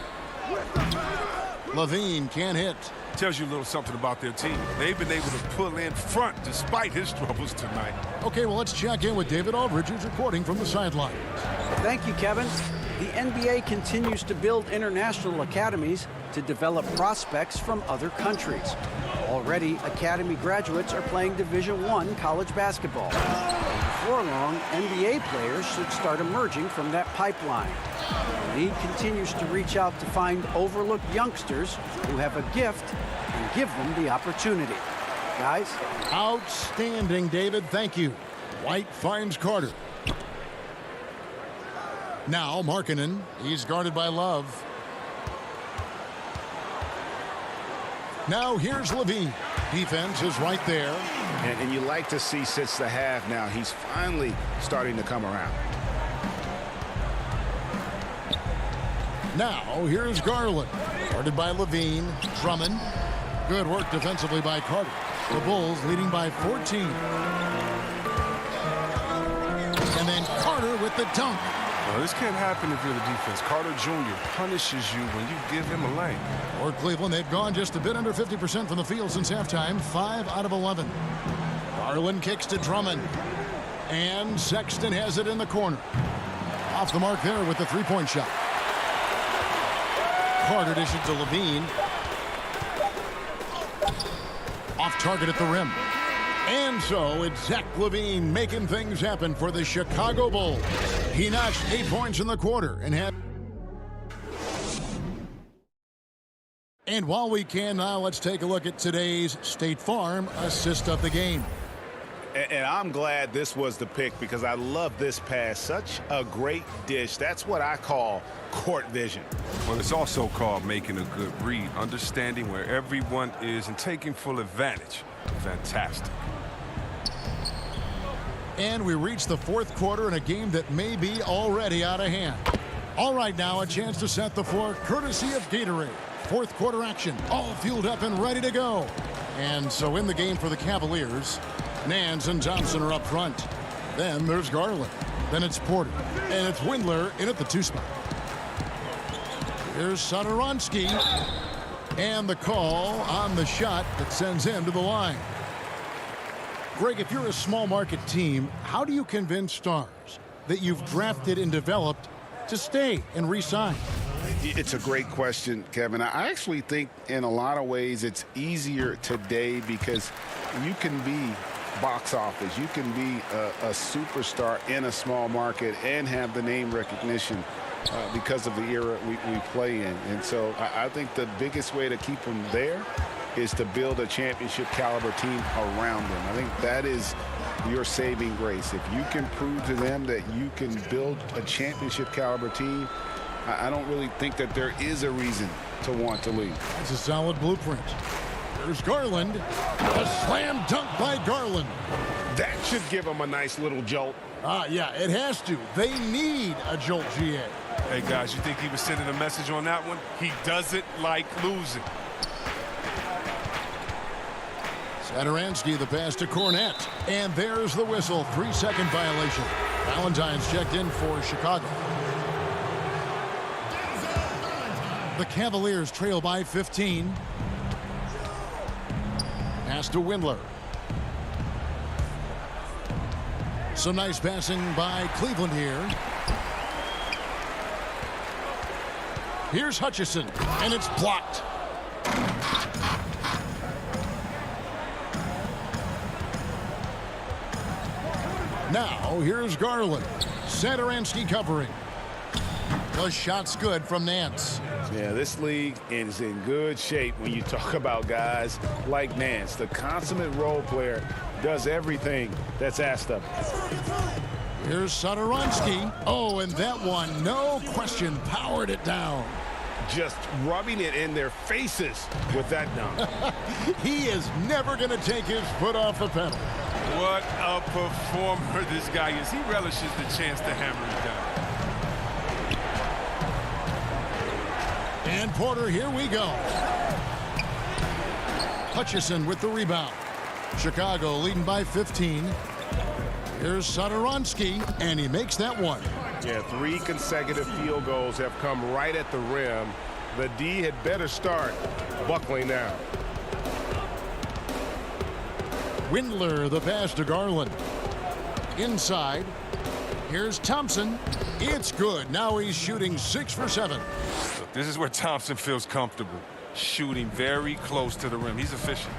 Levine can't hit. Tells you a little something about their team. They've been able to pull in front despite his troubles tonight. Okay, well, let's check in with David Aldridge, who's reporting from the sidelines. Thank you, Kevin. The NBA continues to build international academies to develop prospects from other countries. Already, academy graduates are playing Division I college basketball. Before long, NBA players should start emerging from that pipeline. The league continues to reach out to find overlooked youngsters who have a gift and give them the opportunity. Guys? Outstanding, David. Thank you. White finds Carter. Now Markkanen. He's guarded by Love. Now here's Levine. Defense is right there. And you like to see since the half now, he's finally starting to come around. Now here's Garland. Guarded by Levine. Drummond. Good work defensively by Carter. The Bulls leading by 14. And then Carter with the dunk. Well, this can't happen if you're the defense. Carter Jr. punishes you when you give him a lane. For Cleveland, they've gone just a bit under 50% from the field since halftime. 5 out of 11. Garland kicks to Drummond. And Sexton has it in the corner. Off the mark there with the three-point shot. Carter dishes to Levine. Off target at the rim. And so it's Zach Levine making things happen for the Chicago Bulls. He notched 8 points in the quarter and had... And while we can now, let's take a look at today's State Farm assist of the game. And I'm glad this was the pick because I love this pass. Such a great dish. That's what I call court vision. Well, it's also called making a good read, understanding where everyone is and taking full advantage. Fantastic. And we reach the fourth quarter in a game that may be already out of hand. All right, now a chance to set the floor courtesy of Gatorade. Fourth quarter action, all fueled up and ready to go. And so in the game for the Cavaliers, Nance and Thompson are up front. Then there's Garland. Then it's Porter. And it's Windler in at the 2 spot. Here's Satoransky. And the call on the shot that sends him to the line. Greg, if you're a small market team, how do you convince stars that you've drafted and developed to stay and re-sign? It's a great question, Kevin. I actually think in a lot of ways it's easier today because you can be box office. You can be a superstar in a small market and have the name recognition because of the era we play in. And so I think the biggest way to keep them there is to build a championship caliber team around them. I think that is your saving grace. If you can prove to them that you can build a championship caliber team, I don't really think that there is a reason to want to leave. It's a solid blueprint. There's Garland. A slam dunk by Garland. That should give them a nice little jolt. Yeah, it has to. They need a jolt, GA. Hey, guys, you think he was sending a message on that one? He doesn't like losing. Saturansky, the pass to Cornette. And there's the whistle. 3-second violation. Valentine's checked in for Chicago. The Cavaliers trail by 15. Pass to Windler. Some nice passing by Cleveland here. Here's Hutchison, and it's blocked. Now, here's Garland. Saturansky covering. The shot's good from Nance. Yeah, this league is in good shape when you talk about guys like Nance. The consummate role player does everything that's asked of him. Here's Saturansky. Oh, and that one, no question, powered it down. Just rubbing it in their faces with that dunk. He is never going to take his foot off the pedal. What a performer this guy is. He relishes the chance to hammer it down. And Porter, here we go. Hutchison with the rebound. Chicago leading by 15. Here's Saturansky, and he makes that one. Yeah, 3 consecutive field goals have come right at the rim. The D had better start buckling down. Windler, the pass to Garland. Inside. Here's Thompson. It's good. Now he's shooting 6 for 7. Look, this is where Thompson feels comfortable. Shooting very close to the rim. He's efficient.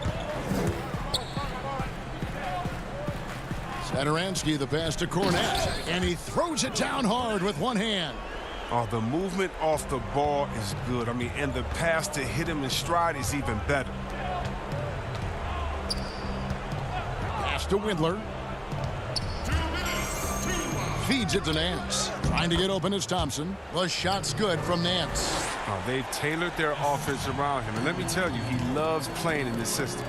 Saturansky, the pass to Cornette. And he throws it down hard with one hand. Oh, the movement off the ball is good. I mean, and the pass to hit him in stride is even better. Pass to Windler. Feeds it to Nance. Trying to get open is Thompson. The shot's good from Nance. Oh, they've tailored their offense around him. And let me tell you, he loves playing in this system.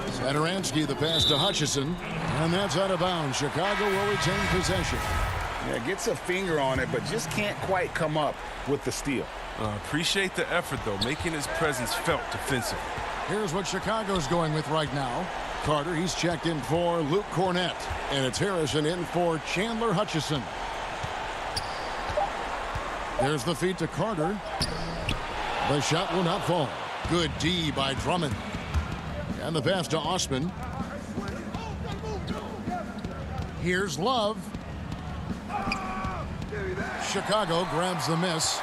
Saturansky, the pass to Hutchison. And that's out of bounds. Chicago will retain possession. Yeah, gets a finger on it, but just can't quite come up with the steal. Appreciate the effort, though, making his presence felt defensively. Here's what Chicago's going with right now. Carter, he's checked in for Luke Cornette. And it's Harrison in for Chandler Hutchison. There's the feed to Carter. The shot will not fall. Good D by Drummond. And the pass to Osman. Here's Love. Chicago grabs the miss.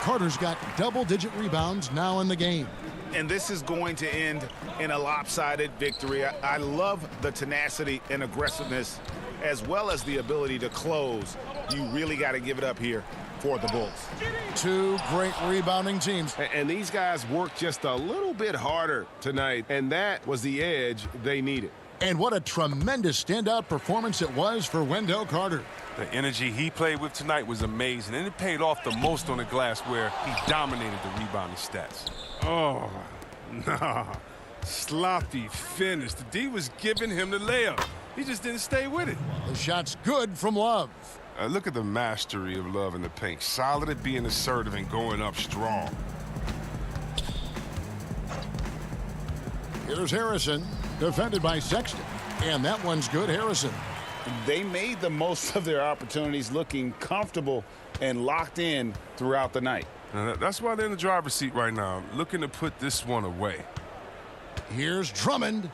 Carter's got double-digit rebounds now in the game. And this is going to end in a lopsided victory. I love the tenacity and aggressiveness as well as the ability to close. You really got to give it up here for the Bulls. 2 great rebounding teams. And these guys worked just a little bit harder tonight, and that was the edge they needed. And what a tremendous standout performance it was for Wendell Carter. The energy he played with tonight was amazing, and it paid off the most on the glass where he dominated the rebounding stats. Oh, nah. Sloppy finish. The D was giving him the layup. He just didn't stay with it. The shot's good from Love. Look at the mastery of Love in the paint. Solid at being assertive and going up strong. Here's Harrison, defended by Sexton. And that one's good, Harrison. They made the most of their opportunities, looking comfortable and locked in throughout the night. That's why they're in the driver's seat right now, looking to put this one away. Here's Drummond.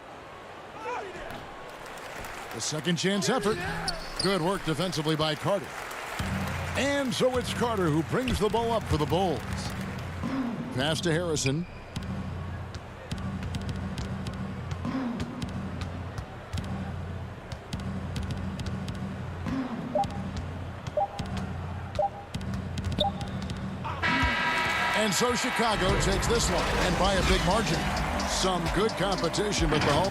The second chance effort. Good work defensively by Carter. And so it's Carter who brings the ball up for the Bulls. Pass to Harrison. And so Chicago takes this one, and by a big margin. Some good competition, but the home.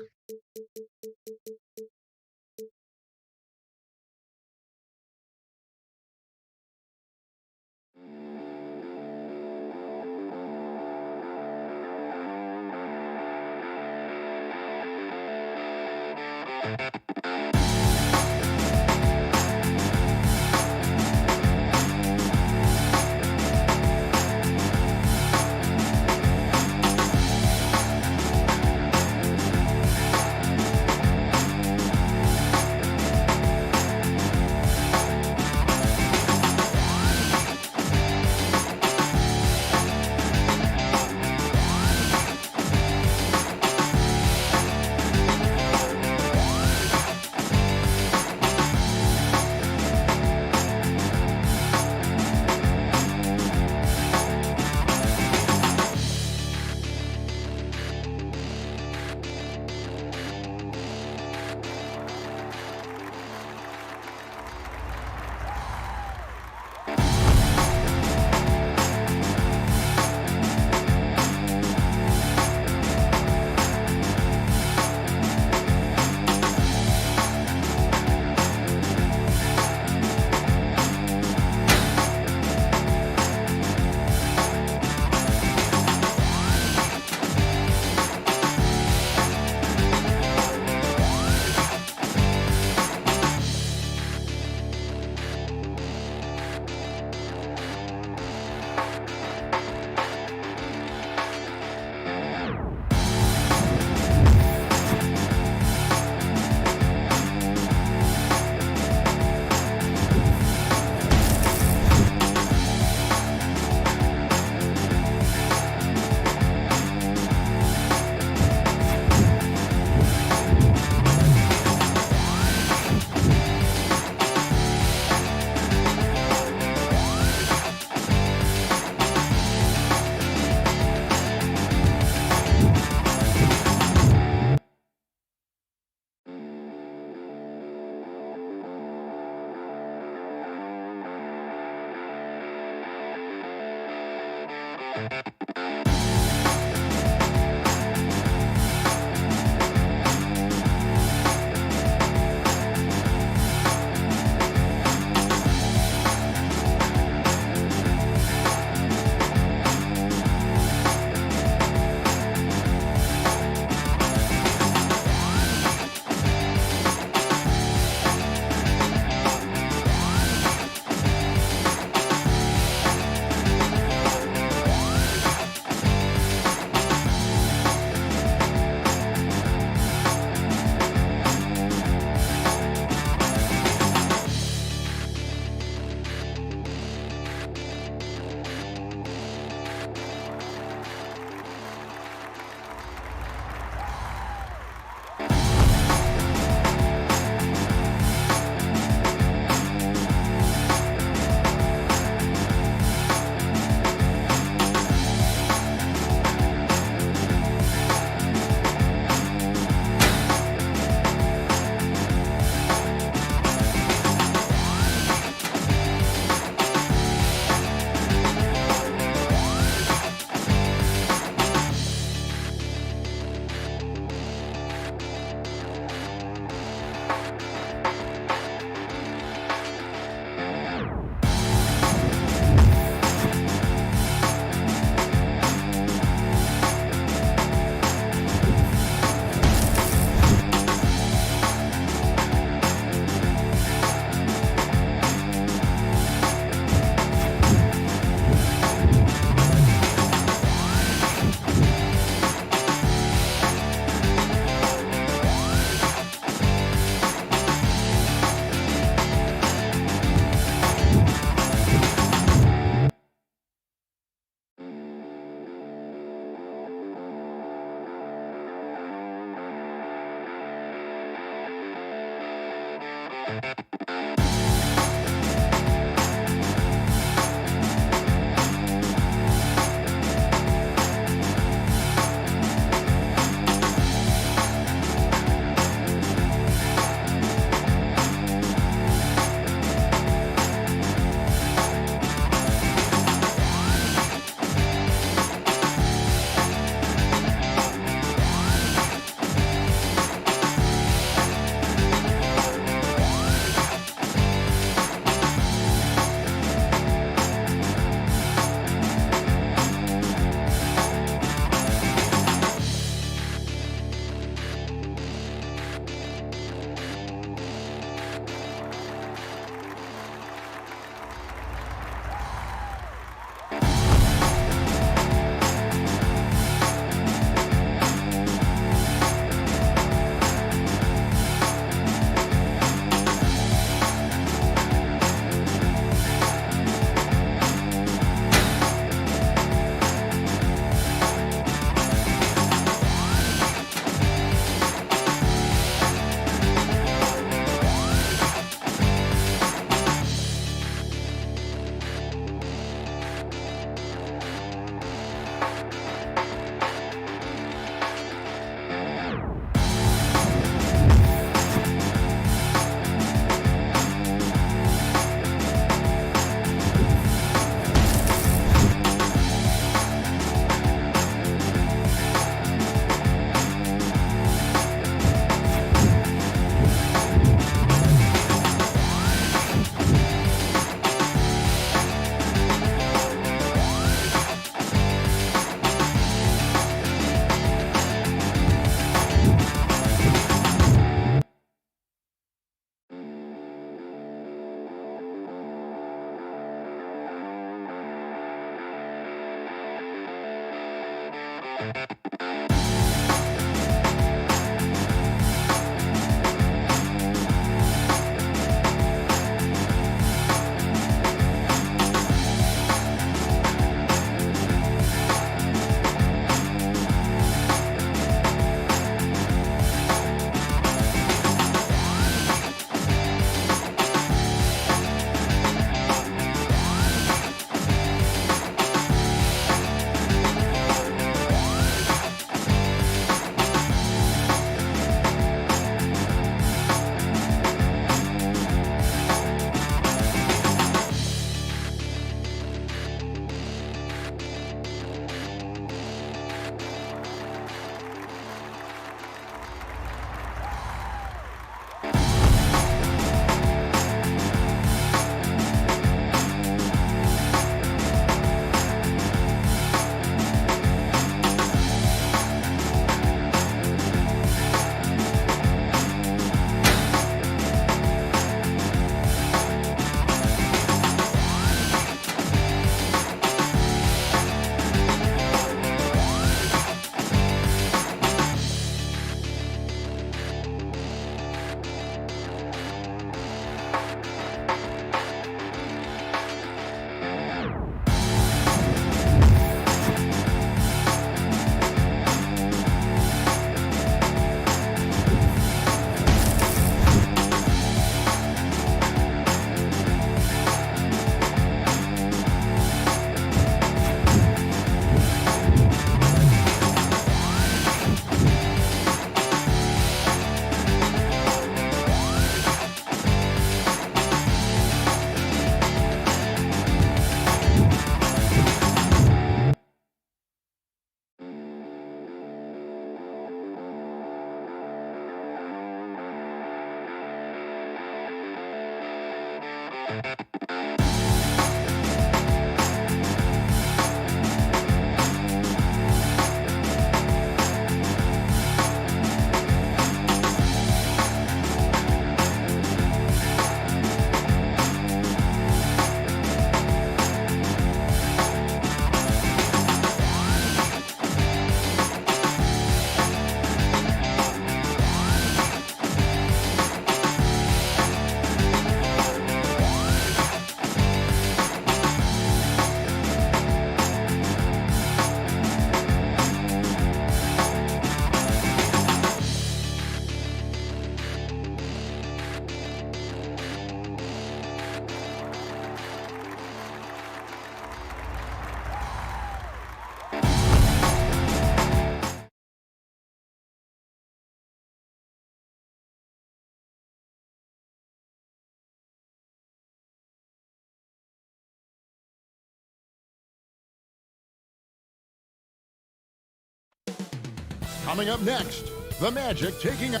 Coming up next, the Magic taking up.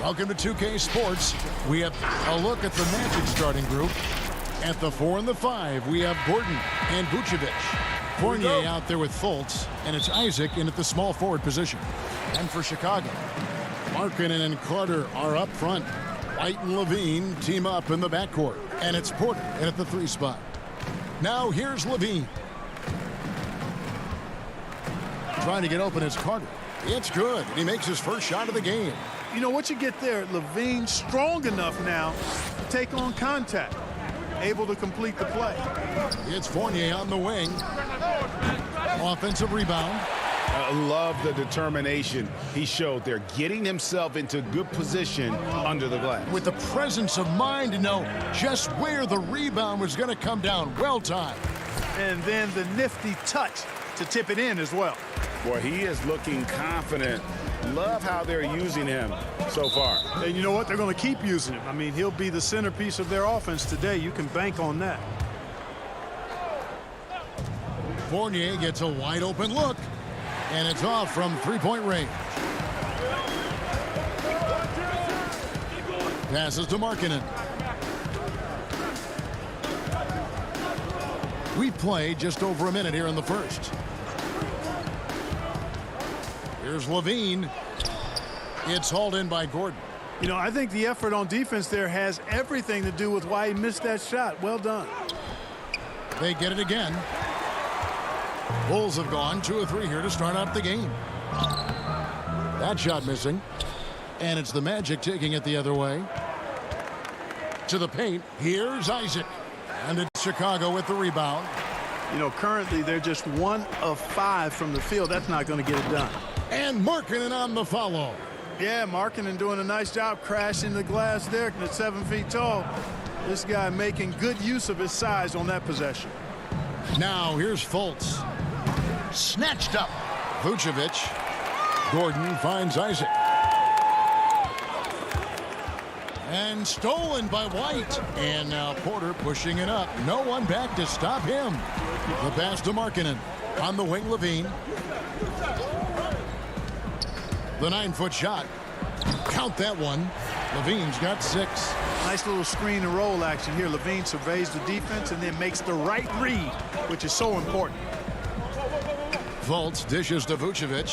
Welcome to 2K Sports. We have a look at the Magic starting group. At the 4 and the 5, we have Gordon and Vucevic. Fournier out there with Fultz, and it's Isaac in at the small forward position. And for Chicago, Markkanen and Carter are up front. White and Levine team up in the backcourt. And it's Porter in at the 3 spot. Now here's Levine. Trying to get open is Carter. It's good. He makes his first shot of the game. You know what you get there? Levine strong enough now to take on contact. Able to complete the play. It's Fournier on the wing. Offensive rebound. I love the determination he showed there, getting himself into good position under the glass. With the presence of mind to know just where the rebound was going to come down. Well timed. And then the nifty touch to tip it in as well. Boy, he is looking confident. Love how they're using him so far. And you know what? They're going to keep using him. I mean, he'll be the centerpiece of their offense today. You can bank on that. Fournier gets a wide open look, and it's off from three-point range. Passes to Markkanen. We played just over a minute here in the first. Here's Levine. It's hauled in by Gordon. You know, I think the effort on defense there has everything to do with why he missed that shot. Well done. They get it again. Bulls have gone 2 of 3 here to start out the game. That shot missing. And it's the Magic taking it the other way. To the paint. Here's Isaac. And it's Chicago with the rebound. You know, currently they're just 1 of 5 from the field. That's not going to get it done. And Markkanen on the follow. Yeah, Markkanen doing a nice job crashing the glass there at 7 feet tall. This guy making good use of his size on that possession. Now here's Fultz. Snatched up. Vucevic. Gordon finds Isaac. And stolen by White. And now Porter pushing it up. No one back to stop him. The pass to Markkanen. On the wing, Levine. The 9-foot shot. Count that one. Levine's got 6. Nice little screen and roll action here. Levine surveys the defense and then makes the right read, which is so important. Fultz dishes to Vucevic.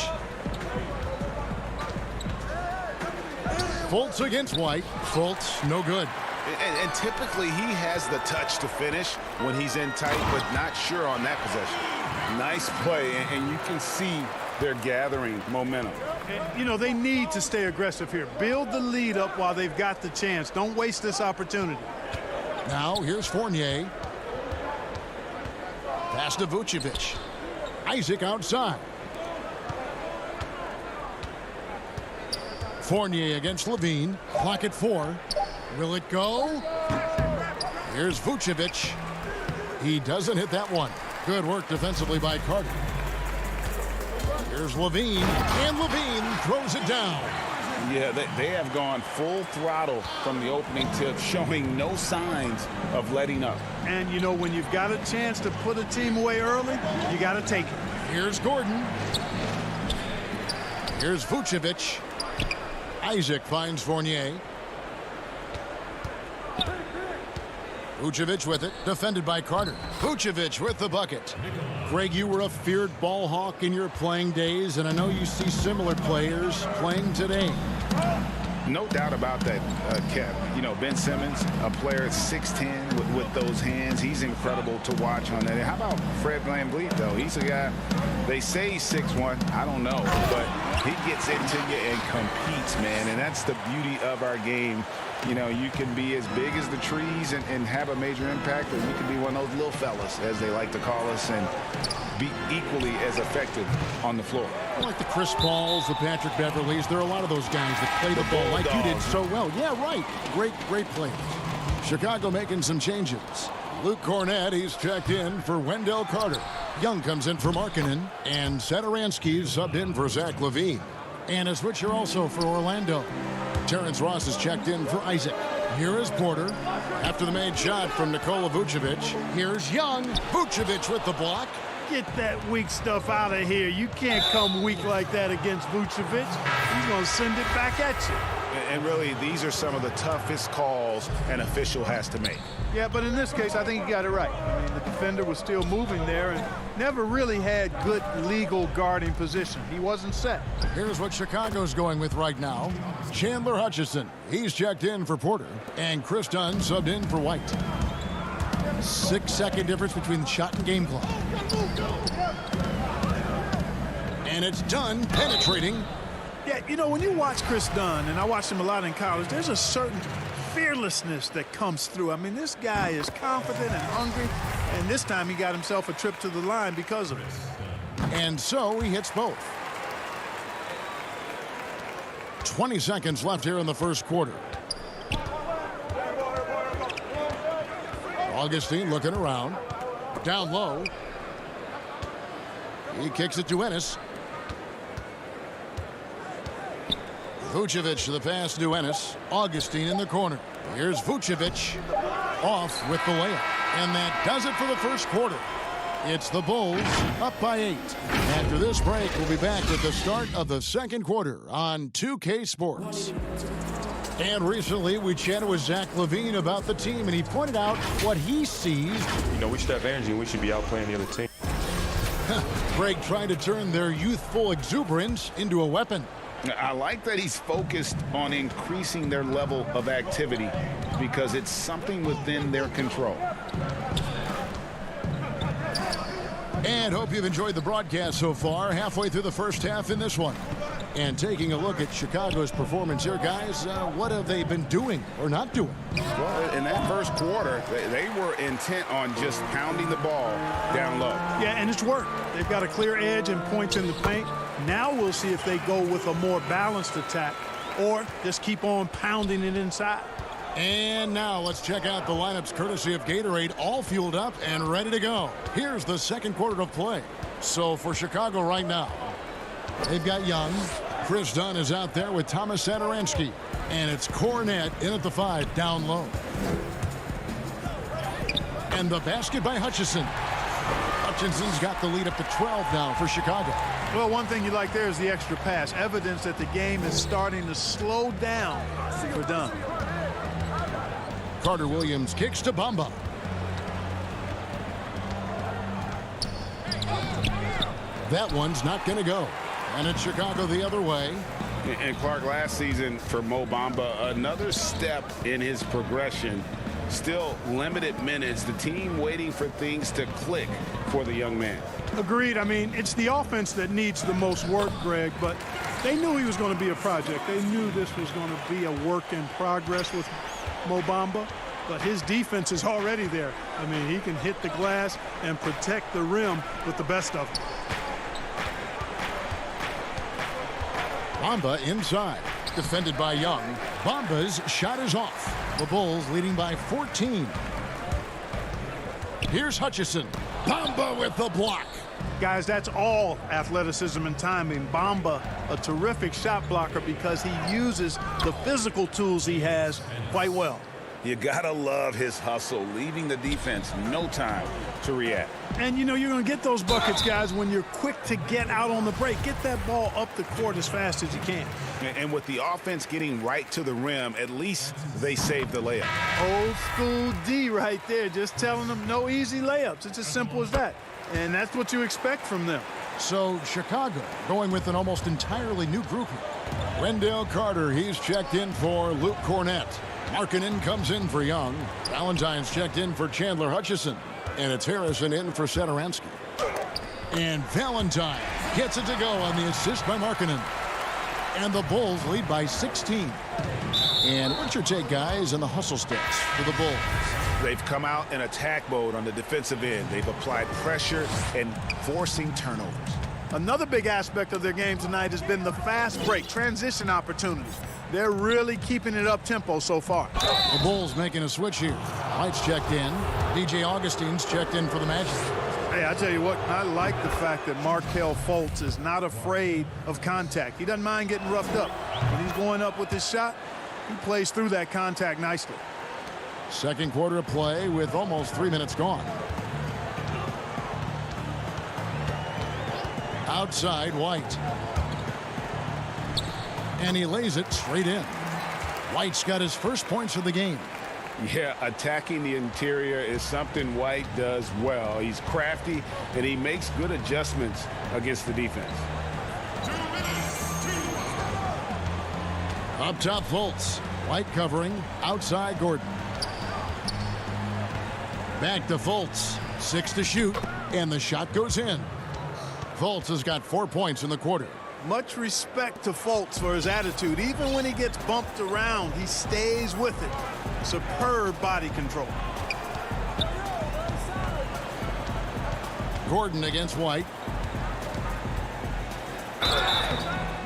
Fultz against White. Fultz, no good. And typically he has the touch to finish when he's in tight, but not sure on that possession. Nice play, and you can see they're gathering momentum. And, you know, they need to stay aggressive here. Build the lead up while they've got the chance. Don't waste this opportunity. Now here's Fournier. Pass to Vucevic. Isaac outside. Fournier against Levine. Clock at 4. Will it go? Here's Vucevic. He doesn't hit that one. Good work defensively by Carter. Here's Levine, and Levine throws it down. Yeah, they have gone full throttle from the opening tip, showing no signs of letting up. And, you know, when you've got a chance to put a team away early, you got to take it. Here's Gordon. Here's Vucevic. Isaac finds Fournier. Vucevic with it, defended by Carter. Vucevic with the bucket. Greg, you were a feared ball hawk in your playing days, and I know you see similar players playing today. No doubt about that, Kev. You know, Ben Simmons, a player at 6'10" with those hands. He's incredible to watch on that. How about Fred VanVleet, though? He's a guy, they say he's 6'1". I don't know, but he gets into you and competes, man, and that's the beauty of our game. You know, you can be as big as the trees and have a major impact, or you can be one of those little fellas, as they like to call us, and be equally as effective on the floor. Like the Chris Pauls, the Patrick Beverleys, there are a lot of those guys that play the ball like you did so well. Yeah, right. Great players. Chicago making some changes. Luke Cornett, he's checked in for Wendell Carter. Young comes in for Markkanen, and Satoransky's subbed in for Zach LaVine. And a switcher also for Orlando. Terrence Ross is checked in for Isaac. Here is Porter. After the made shot from Nikola Vucevic. Here's Young. Vucevic with the block. Get that weak stuff out of here. You can't come weak like that against Vucevic. He's going to send it back at you. And really, these are some of the toughest calls an official has to make. Yeah, but in this case, I think he got it right. I mean, the defender was still moving there and never really had good legal guarding position. He wasn't set. Here's what Chicago's going with right now. Chandler Hutchison, he's checked in for Porter, and Chris Dunn subbed in for White. 6-second difference between the shot and game clock. And it's Dunn penetrating. Yeah, you know, when you watch Chris Dunn, and I watched him a lot in college, there's a certain fearlessness that comes through. I mean, this guy is confident and hungry, and this time he got himself a trip to the line because of it. And so he hits both. 20 seconds left here in the first quarter. Augustine looking around. Down low. He kicks it to Ennis. Vucevic to the pass to Ennis. Augustine in the corner. Here's Vucevic off with the layup. And that does it for the first quarter. It's the Bulls up by 8. After this break, we'll be back with the start of the second quarter on 2K Sports. And recently, we chatted with Zach LaVine about the team, and he pointed out what he sees. You know, we should have energy, and we should be out playing the other team. Greg trying to turn their youthful exuberance into a weapon. I like that he's focused on increasing their level of activity because it's something within their control. And hope you've enjoyed the broadcast so far. Halfway through the first half in this one. And taking a look at Chicago's performance here, guys, what have they been doing or not doing? Well, in that first quarter, they were intent on just pounding the ball down low. Yeah, and it's worked. They've got a clear edge and points in the paint. Now we'll see if they go with a more balanced attack or just keep on pounding it inside. And now let's check out the lineups courtesy of Gatorade, all fueled up and ready to go. Here's the second quarter of play. So for Chicago right now, they've got Young. Chris Dunn is out there with Thomas Satoransky. And it's Cornette in at the 5, down low. And the basket by Hutchison. Hutchison's got the lead up to 12 now for Chicago. Well, one thing you like there is the extra pass. Evidence that the game is starting to slow down for Dunn. Carter Williams kicks to Bamba. That one's not going to go. And it's Chicago the other way. And Clark, last season for Mo Bamba, another step in his progression. Still limited minutes. The team waiting for things to click for the young man. Agreed. I mean, it's the offense that needs the most work, Greg, but they knew he was going to be a project. They knew this was going to be a work in progress with Mo Bamba, but his defense is already there. I mean, he can hit the glass and protect the rim with the best of them. Bamba inside, defended by Young. Bamba's shot is off. The Bulls leading by 14. Here's Hutchison. Bamba with the block. Guys, that's all athleticism and timing. Bamba, a terrific shot blocker because he uses the physical tools he has quite well. You gotta love his hustle, leaving the defense no time to react. And you know you're going to get those buckets, guys, when you're quick to get out on the break. Get that ball up the court as fast as you can. And with the offense getting right to the rim, at least they saved the layup. Old school D right there, just telling them no easy layups. It's as simple as that. And that's what you expect from them. So Chicago going with an almost entirely new group here. Wendell Carter, he's checked in for Luke Cornette. Markkanen comes in for Young. Valentine's checked in for Chandler Hutchison. And it's Harrison in for Satoransky. And Valentine gets it to go on the assist by Markkanen. And the Bulls lead by 16. And what's your take, guys, on the hustle steps for the Bulls? They've come out in attack mode on the defensive end. They've applied pressure and forcing turnovers. Another big aspect of their game tonight has been the fast break, transition opportunities. They're really keeping it up-tempo so far. The Bulls making a switch here. White's checked in. DJ Augustine's checked in for the Magic. Hey, I tell you what, I like the fact that Markelle Fultz is not afraid of contact. He doesn't mind getting roughed up. When he's going up with his shot, he plays through that contact nicely. Second quarter of play with almost 3 minutes gone. Outside White. And he lays it straight in. White's got his first points of the game. Yeah, attacking the interior is something White does well. He's crafty, and he makes good adjustments against the defense. Up top, Fultz. White covering. Outside, Gordon. Back to Fultz. 6 to shoot, and the shot goes in. Fultz has got 4 points in the quarter. Much respect to Fultz for his attitude. Even when he gets bumped around, he stays with it. Superb body control. Gordon against White.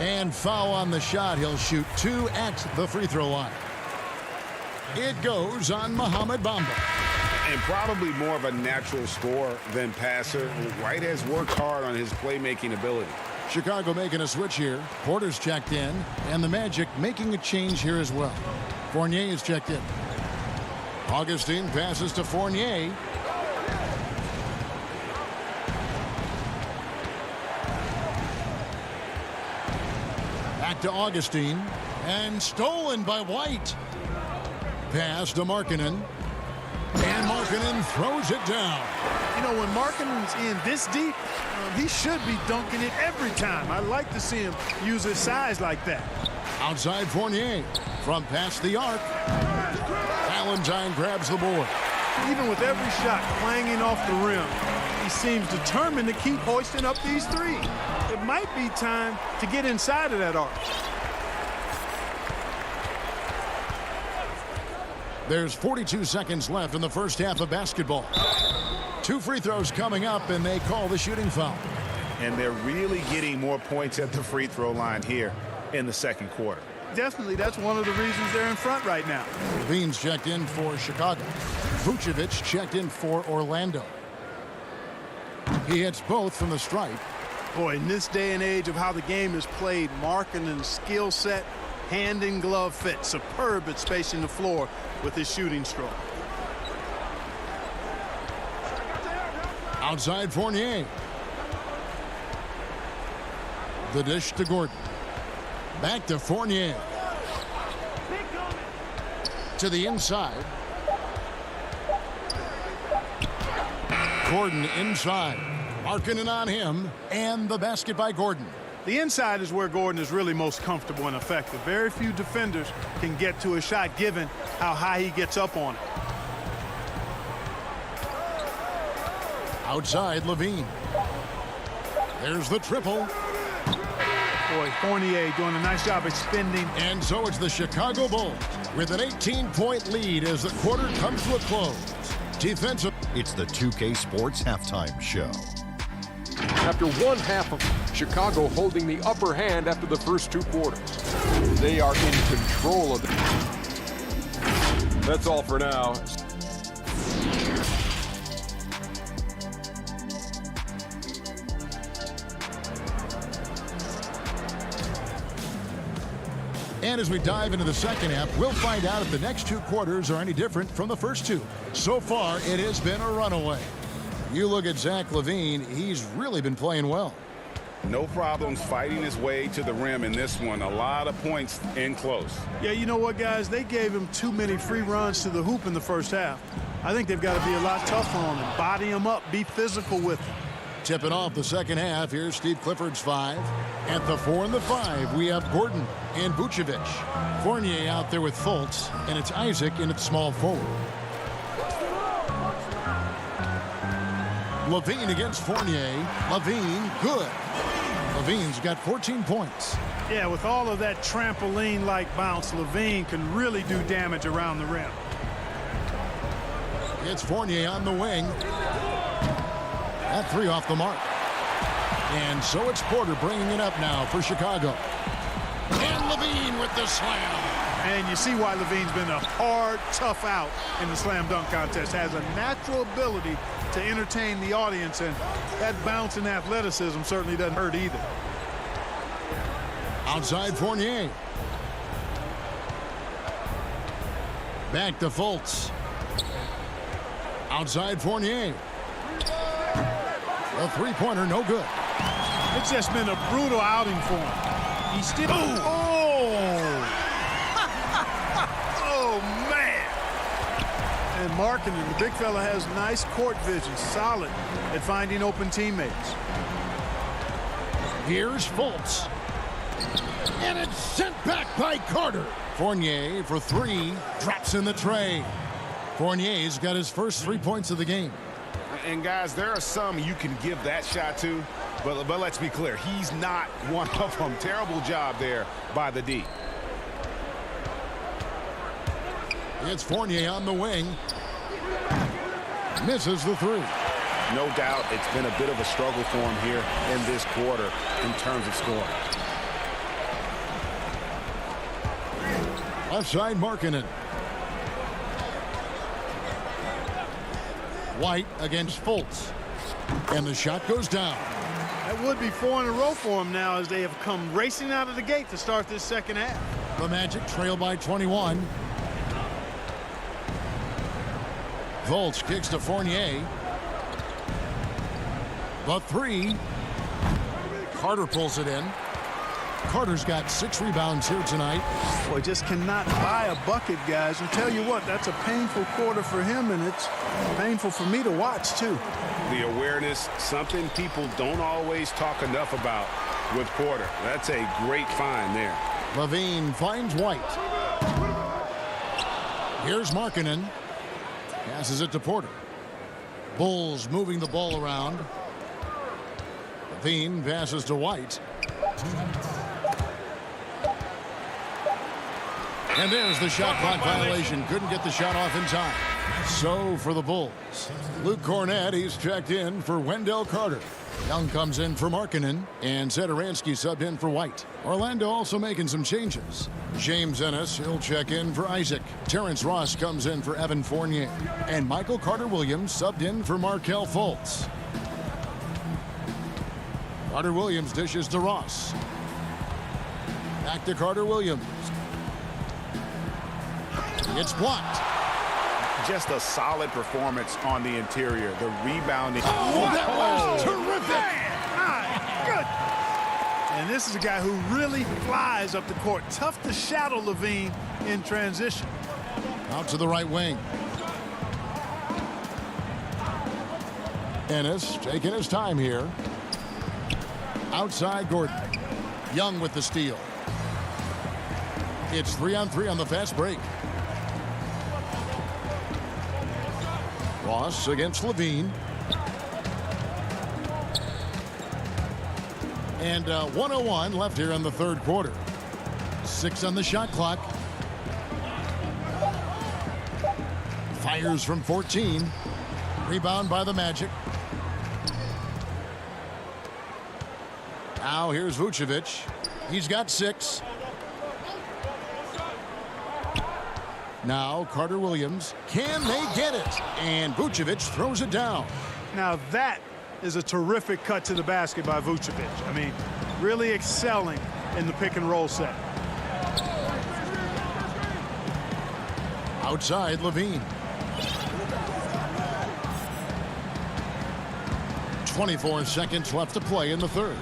And foul on the shot. He'll shoot 2 at the free throw line. It goes on Mohamed Bamba. And probably more of a natural scorer than passer. White has worked hard on his playmaking ability. Chicago making a switch here. Porter's checked in, and the Magic making a change here as well. Fournier is checked in. Augustine passes to Fournier. Back to Augustine, and stolen by White. Pass to Markkanen. And Markkanen throws it down. You know, when Markkanen's in this deep, he should be dunking it every time. I like to see him use his size like that. Outside Fournier from past the arc. Valentine grabs the board. Even with every shot clanging off the rim, he seems determined to keep hoisting up these threes. It might be time to get inside of that arc. There's 42 seconds left in the first half of basketball. 2 free throws coming up, and they call the shooting foul. And they're really getting more points at the free throw line here in the second quarter. Definitely, that's one of the reasons they're in front right now. Levine's checked in for Chicago. Vucevic checked in for Orlando. He hits both from the stripe. Boy, in this day and age of how the game is played, Markkanen's skill set, hand and glove fit, superb at spacing the floor with his shooting stroke. Outside Fournier. The dish to Gordon. Back to Fournier. To the inside. Gordon inside. Markkanen on him. And the basket by Gordon. The inside is where Gordon is really most comfortable and effective. Very few defenders can get to a shot given how high he gets up on it. Outside Levine. There's the triple. Boy, Fournier doing a nice job extending. And so it's the Chicago Bulls with an 18-point lead as the quarter comes to a close. Defensive. It's the 2K Sports Halftime Show. After one half of Chicago holding the upper hand after the first 2 quarters. They are in control of it. That's all for now. And as we dive into the second half, we'll find out if the next 2 quarters are any different from the first 2. So far, it has been a runaway. You look at Zach LaVine, he's really been playing well. No problems fighting his way to the rim in this one. A lot of points in close. Yeah, you know what, guys? They gave him too many free runs to the hoop in the first half. I think they've got to be a lot tougher on him. Body him up. Be physical with him. Tipping off the second half, here's Steve Clifford's 5. At the 4 and the 5, we have Gordon and Vucevic. Fournier out there with Fultz, and it's Isaac in at small forward. Levine against Fournier. Levine, good. Levine's got 14 points. Yeah, with all of that trampoline-like bounce, Levine can really do damage around the rim. It's Fournier on the wing. That 3 off the mark. And so it's Porter bringing it up now for Chicago. And Levine with the slam. And you see why Levine's been a hard, tough out in the slam dunk contest. Has a natural ability to entertain the audience, and that bounce and athleticism certainly doesn't hurt either. Outside Fournier. Back to Fultz. Outside Fournier. A 3-pointer, no good. It's just been a brutal outing for him. He's still... Oh! Oh, man! And Markkanen, the big fella, has nice court vision, solid at finding open teammates. Here's Fultz. And it's sent back by Carter. Fournier for three. Drops in the tray. Fournier's got his first 3 points of the game. And, guys, there are some you can give that shot to, but let's be clear. He's not one of them. Terrible job there by the D. It's Fournier on the wing. Misses the three. No doubt it's been a bit of a struggle for him here in this quarter in terms of scoring. Left side, Markkanen. White against Fultz. And the shot goes down. That would be 4 in a row for him now as they have come racing out of the gate to start this second half. The Magic trail by 21. Fultz kicks to Fournier. The three. Carter pulls it in. Carter's got 6 rebounds here tonight. Boy, just cannot buy a bucket, guys. And tell you what, that's a painful quarter for him, and it's painful for me to watch, too. The awareness, something people don't always talk enough about with Porter. That's a great find there. Levine finds White. Here's Markkanen. Passes it to Porter. Bulls moving the ball around. Levine passes to White. And there's the shot clock violation. Couldn't get the shot off in time. So for the Bulls, Luke Kornet, he's checked in for Wendell Carter. Young comes in for Markkanen, and Satoransky subbed in for White. Orlando also making some changes. James Ennis, he'll check in for Isaac. Terrence Ross comes in for Evan Fournier. And Michael Carter-Williams subbed in for Markelle Fultz. Carter-Williams dishes to Ross. Back to Carter-Williams. It's blocked. Just a solid performance on the interior. The rebounding. Oh, that was terrific. My goodness. And this is a guy who really flies up the court. Tough to shadow Levine in transition. Out to the right wing. Ennis taking his time here. Outside Gordon. Young with the steal. It's 3-on-3 on the fast break. Ross against Levine. And 1:01 left here in the third quarter. 6 on the shot clock. Fires from 14. Rebound by the Magic. Now here's Vucevic. He's got 6. Now Carter-Williams. Can they get it? And Vucevic throws it down. Now that is a terrific cut to the basket by Vucevic. I mean, really excelling in the pick and roll set. Outside Levine. 24 seconds left to play in the third.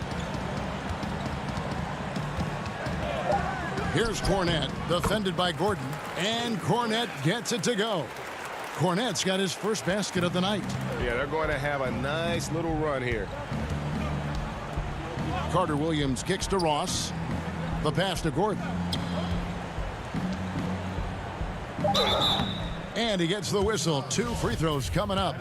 Here's Kornet, defended by Gordon, and Kornet gets it to go. Kornet's got his first basket of the night. Yeah, they're going to have a nice little run here. Carter-Williams kicks to Ross. The pass to Gordon. And he gets the whistle. 2 free throws coming up.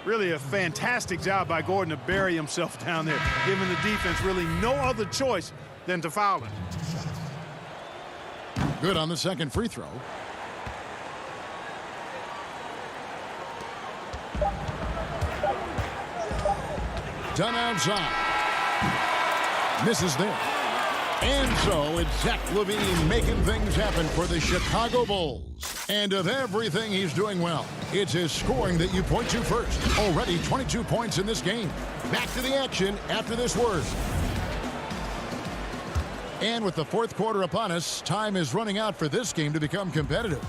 Really a fantastic job by Gordon to bury himself down there, giving the defense really no other choice than to foul him. Good on the second free throw. Done outside. Misses there. And so it's Zach LaVine making things happen for the Chicago Bulls. And of everything he's doing well, it's his scoring that you point to first. Already 22 points in this game. Back to the action after this word. And with the fourth quarter upon us, time is running out for this game to become competitive.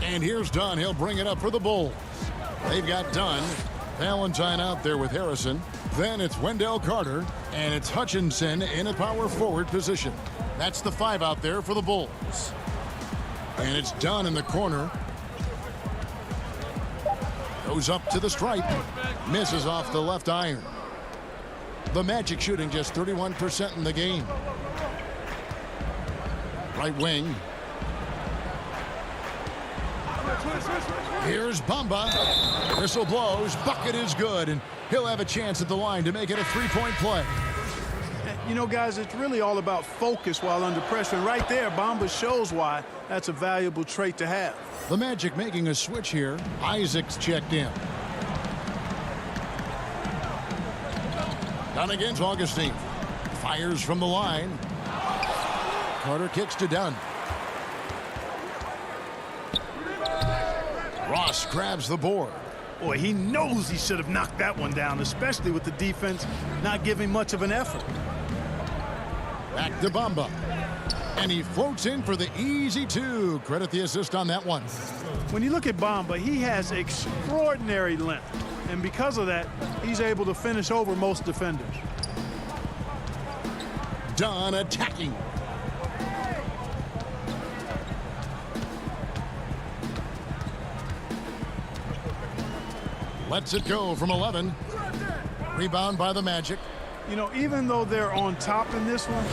And here's Dunn. He'll bring it up for the Bulls. They've got Dunn. Valentine out there with Harrison. Then it's Wendell Carter, and it's Hutchinson in a power forward position. That's the 5 out there for the Bulls. And it's Dunn in the corner. Goes up to the stripe. Misses off the left iron. The Magic shooting just 31% in the game. Right wing. Here's Bamba. Whistle blows. Bucket is good, and he'll have a chance at the line to make it a 3-point play. You know, guys, it's really all about focus while under pressure. And right there, Bamba shows why that's a valuable trait to have. The Magic making a switch here. Isaac's checked in. Dunn against Augustine. Fires from the line. Carter kicks to Dunn. Ross grabs the board. Boy, he knows he should have knocked that one down, especially with the defense not giving much of an effort. Back to Bamba. And he floats in for the easy 2. Credit the assist on that one. When you look at Bamba, he has extraordinary length. And because of that, he's able to finish over most defenders. Dunn attacking. Lets it go from 11. Rebound by the Magic. You know, even though they're on top in this one,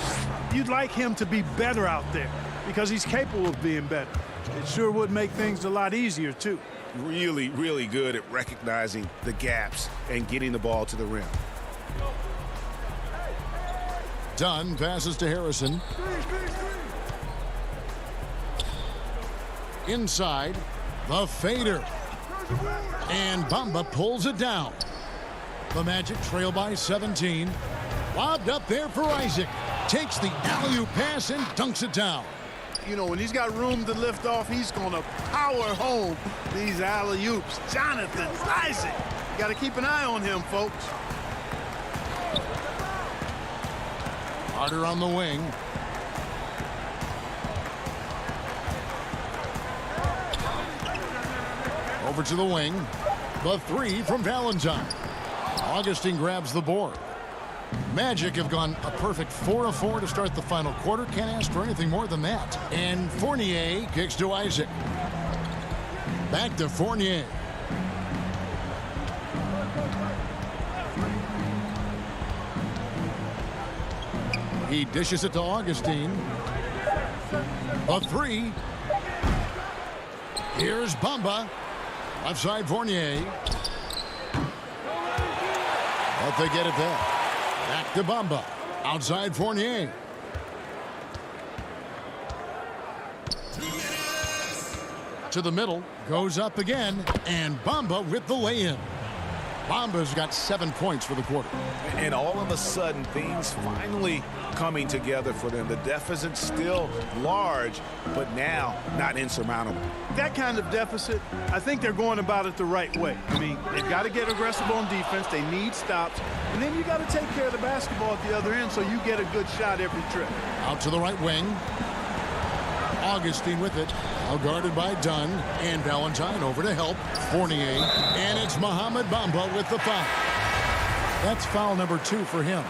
you'd like him to be better out there because he's capable of being better. It sure would make things a lot easier, too. Really, really good at recognizing the gaps and getting the ball to the rim. Dunn passes to Harrison. Inside, the fader. And Bamba pulls it down. The Magic trail by 17. Lobbed up there for Isaac. Takes the alley-oop pass and dunks it down. You know, when he's got room to lift off, he's going to power home these alley-oops. Jonathan Isaac. Got to keep an eye on him, folks. Carter on the wing. Over to the wing. The 3 from Valentine. Augustine grabs the board. Magic have gone a perfect 4 of 4 to start the final quarter. Can't ask for anything more than that. And Fournier kicks to Isaac. Back to Fournier. He dishes it to Augustine. A 3. Here's Bamba. Left side Fournier. But they get it there. Back to Bamba. Outside Fournier. To the middle. Goes up again. And Bamba with the lay-in. Bamba's got 7 points for the quarter. And all of a sudden, things finally coming together for them. The deficit still large, but now not insurmountable. That kind of deficit, I think they're going about it the right way. I mean, they've got to get aggressive on defense. They need stops. And then you got to take care of the basketball at the other end so you get a good shot every trip. Out to the right wing. Augustine with it. Now guarded by Dunn. And Valentine over to help. Fournier. And it's Mohamed Bamba with the foul. That's foul number 2 for him.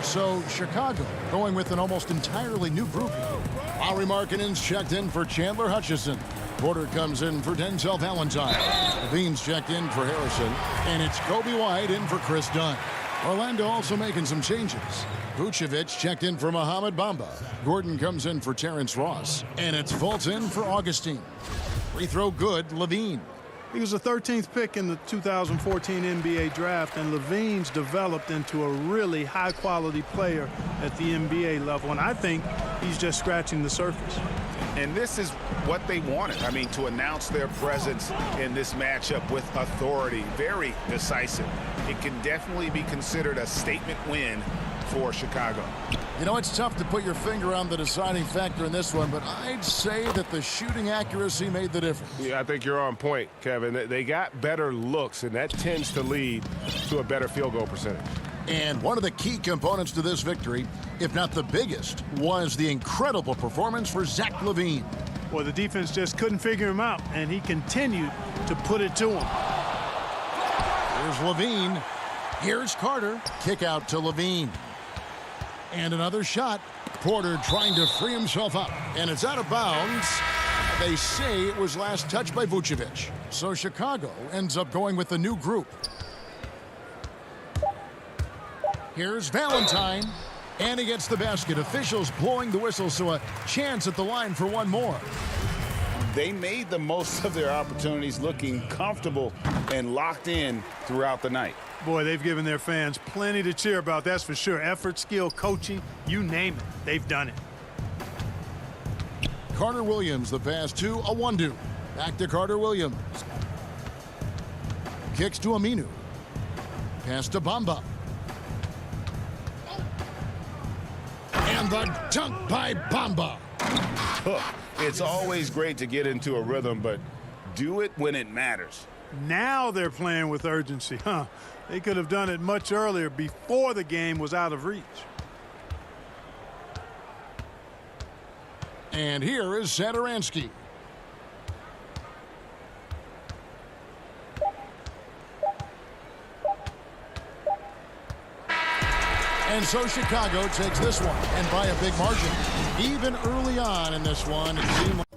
So Chicago going with an almost entirely new group here. Lauri Markkanen's checked in for Chandler Hutchison. Porter comes in for Denzel Valentine. Levine's checked in for Harrison. And it's Kobe White in for Chris Dunn. Orlando also making some changes. Vucevic checked in for Mohamed Bamba. Gordon comes in for Terrence Ross. And it's Fultz in for Augustine. Free throw good, Levine. He was the 13th pick in the 2014 NBA draft, and Levine's developed into a really high-quality player at the NBA level, and I think he's just scratching the surface. And this is what they wanted. I mean, to announce their presence in this matchup with authority, very decisive. It can definitely be considered a statement win for Chicago. You know, it's tough to put your finger on the deciding factor in this one, but I'd say that the shooting accuracy made the difference. Yeah, I think you're on point, Kevin. They got better looks, and that tends to lead to a better field goal percentage. And one of the key components to this victory, if not the biggest, was the incredible performance for Zach LaVine. Well, the defense just couldn't figure him out, and he continued to put it to him. Here's LaVine. Here's Carter. Kick out to Levine. And another shot. Porter trying to free himself up. And it's out of bounds. They say it was last touched by Vucevic. So Chicago ends up going with the new group. Here's Valentine. And he gets the basket. Officials blowing the whistle, so a chance at the line for one more. They made the most of their opportunities, looking comfortable and locked in throughout the night. Boy, they've given their fans plenty to cheer about, that's for sure. Effort, skill, coaching, you name it. They've done it. Carter Williams, the pass to Awandu. Back to Carter Williams. Kicks to Aminu. Pass to Bamba. And the dunk by Bamba. It's always great to get into a rhythm, but do it when it matters. Now they're playing with urgency, huh? They could have done it much earlier, before the game was out of reach. And here is Satoransky. And so Chicago takes this one, and by a big margin. Even early on in this one, it seemed like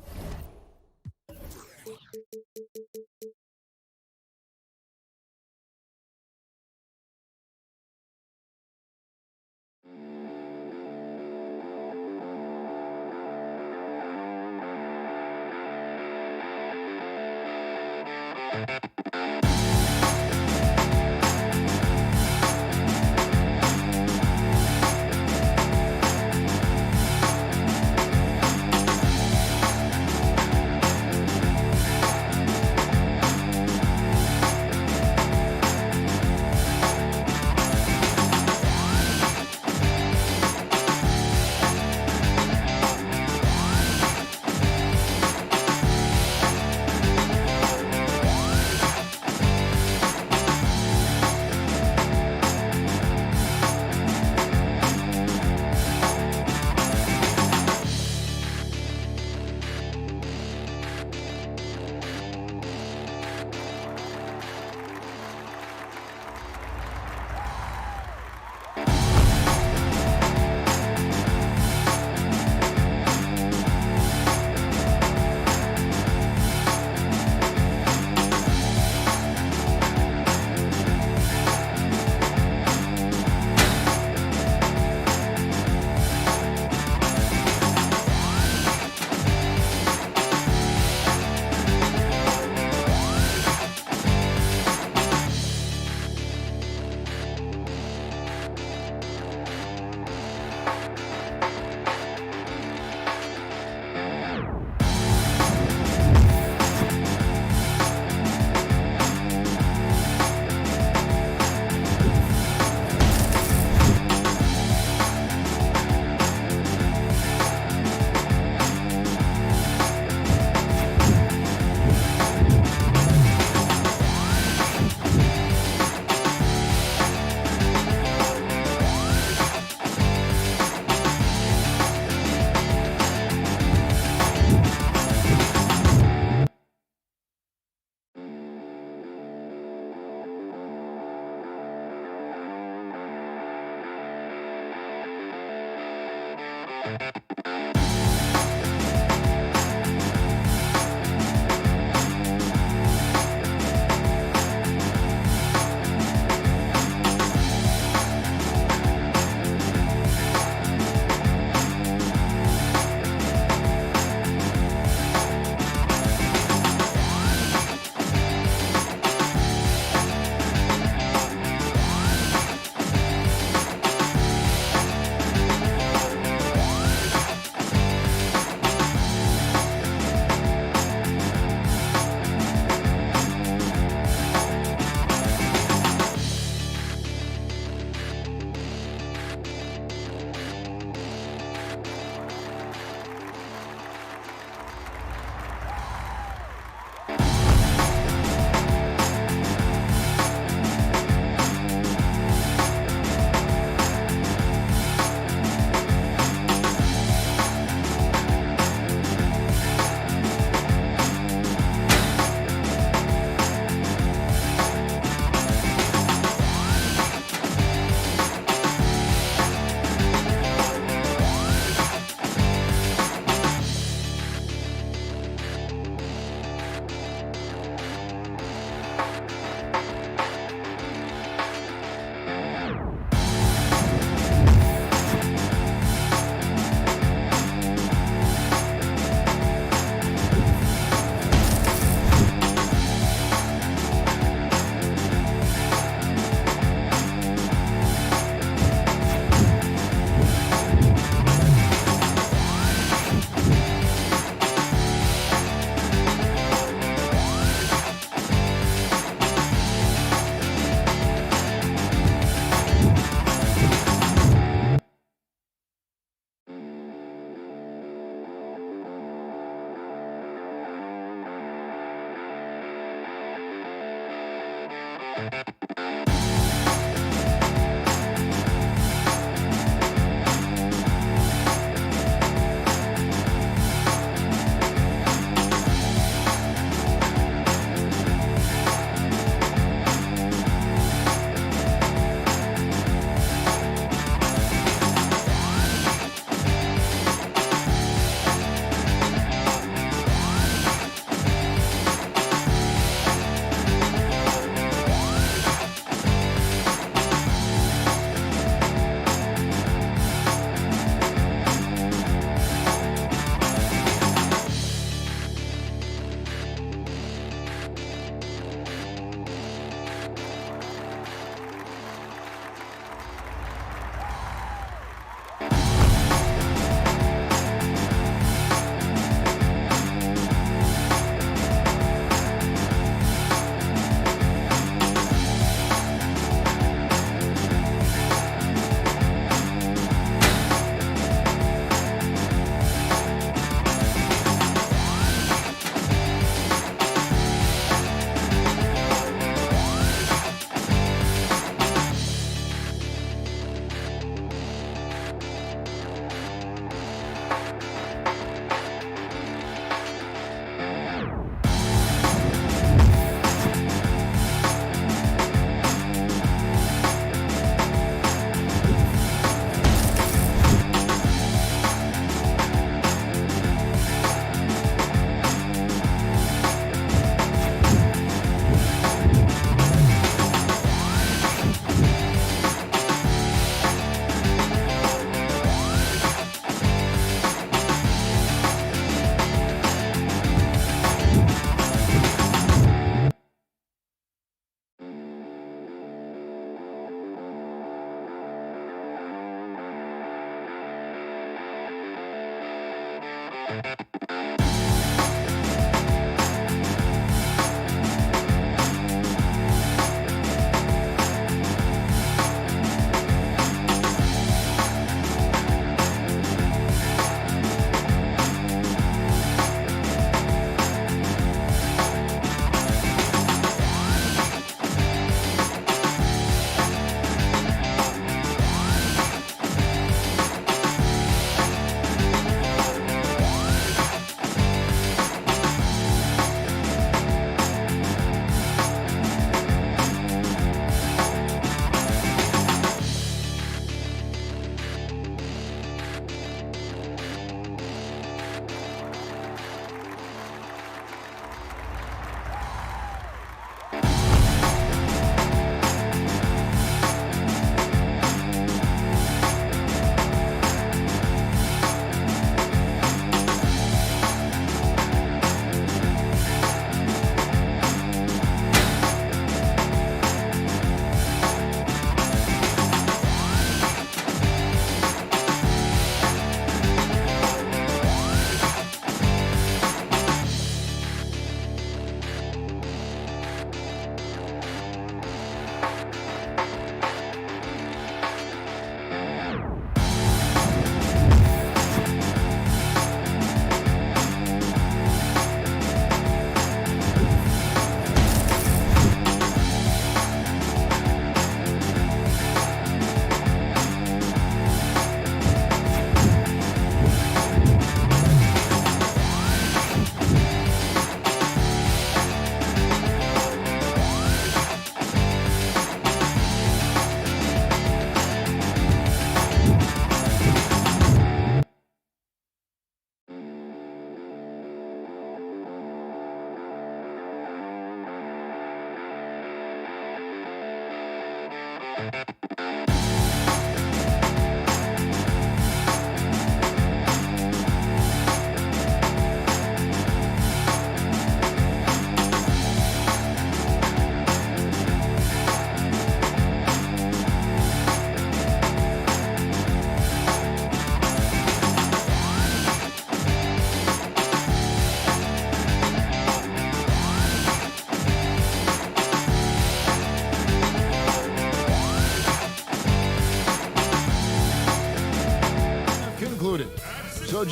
So,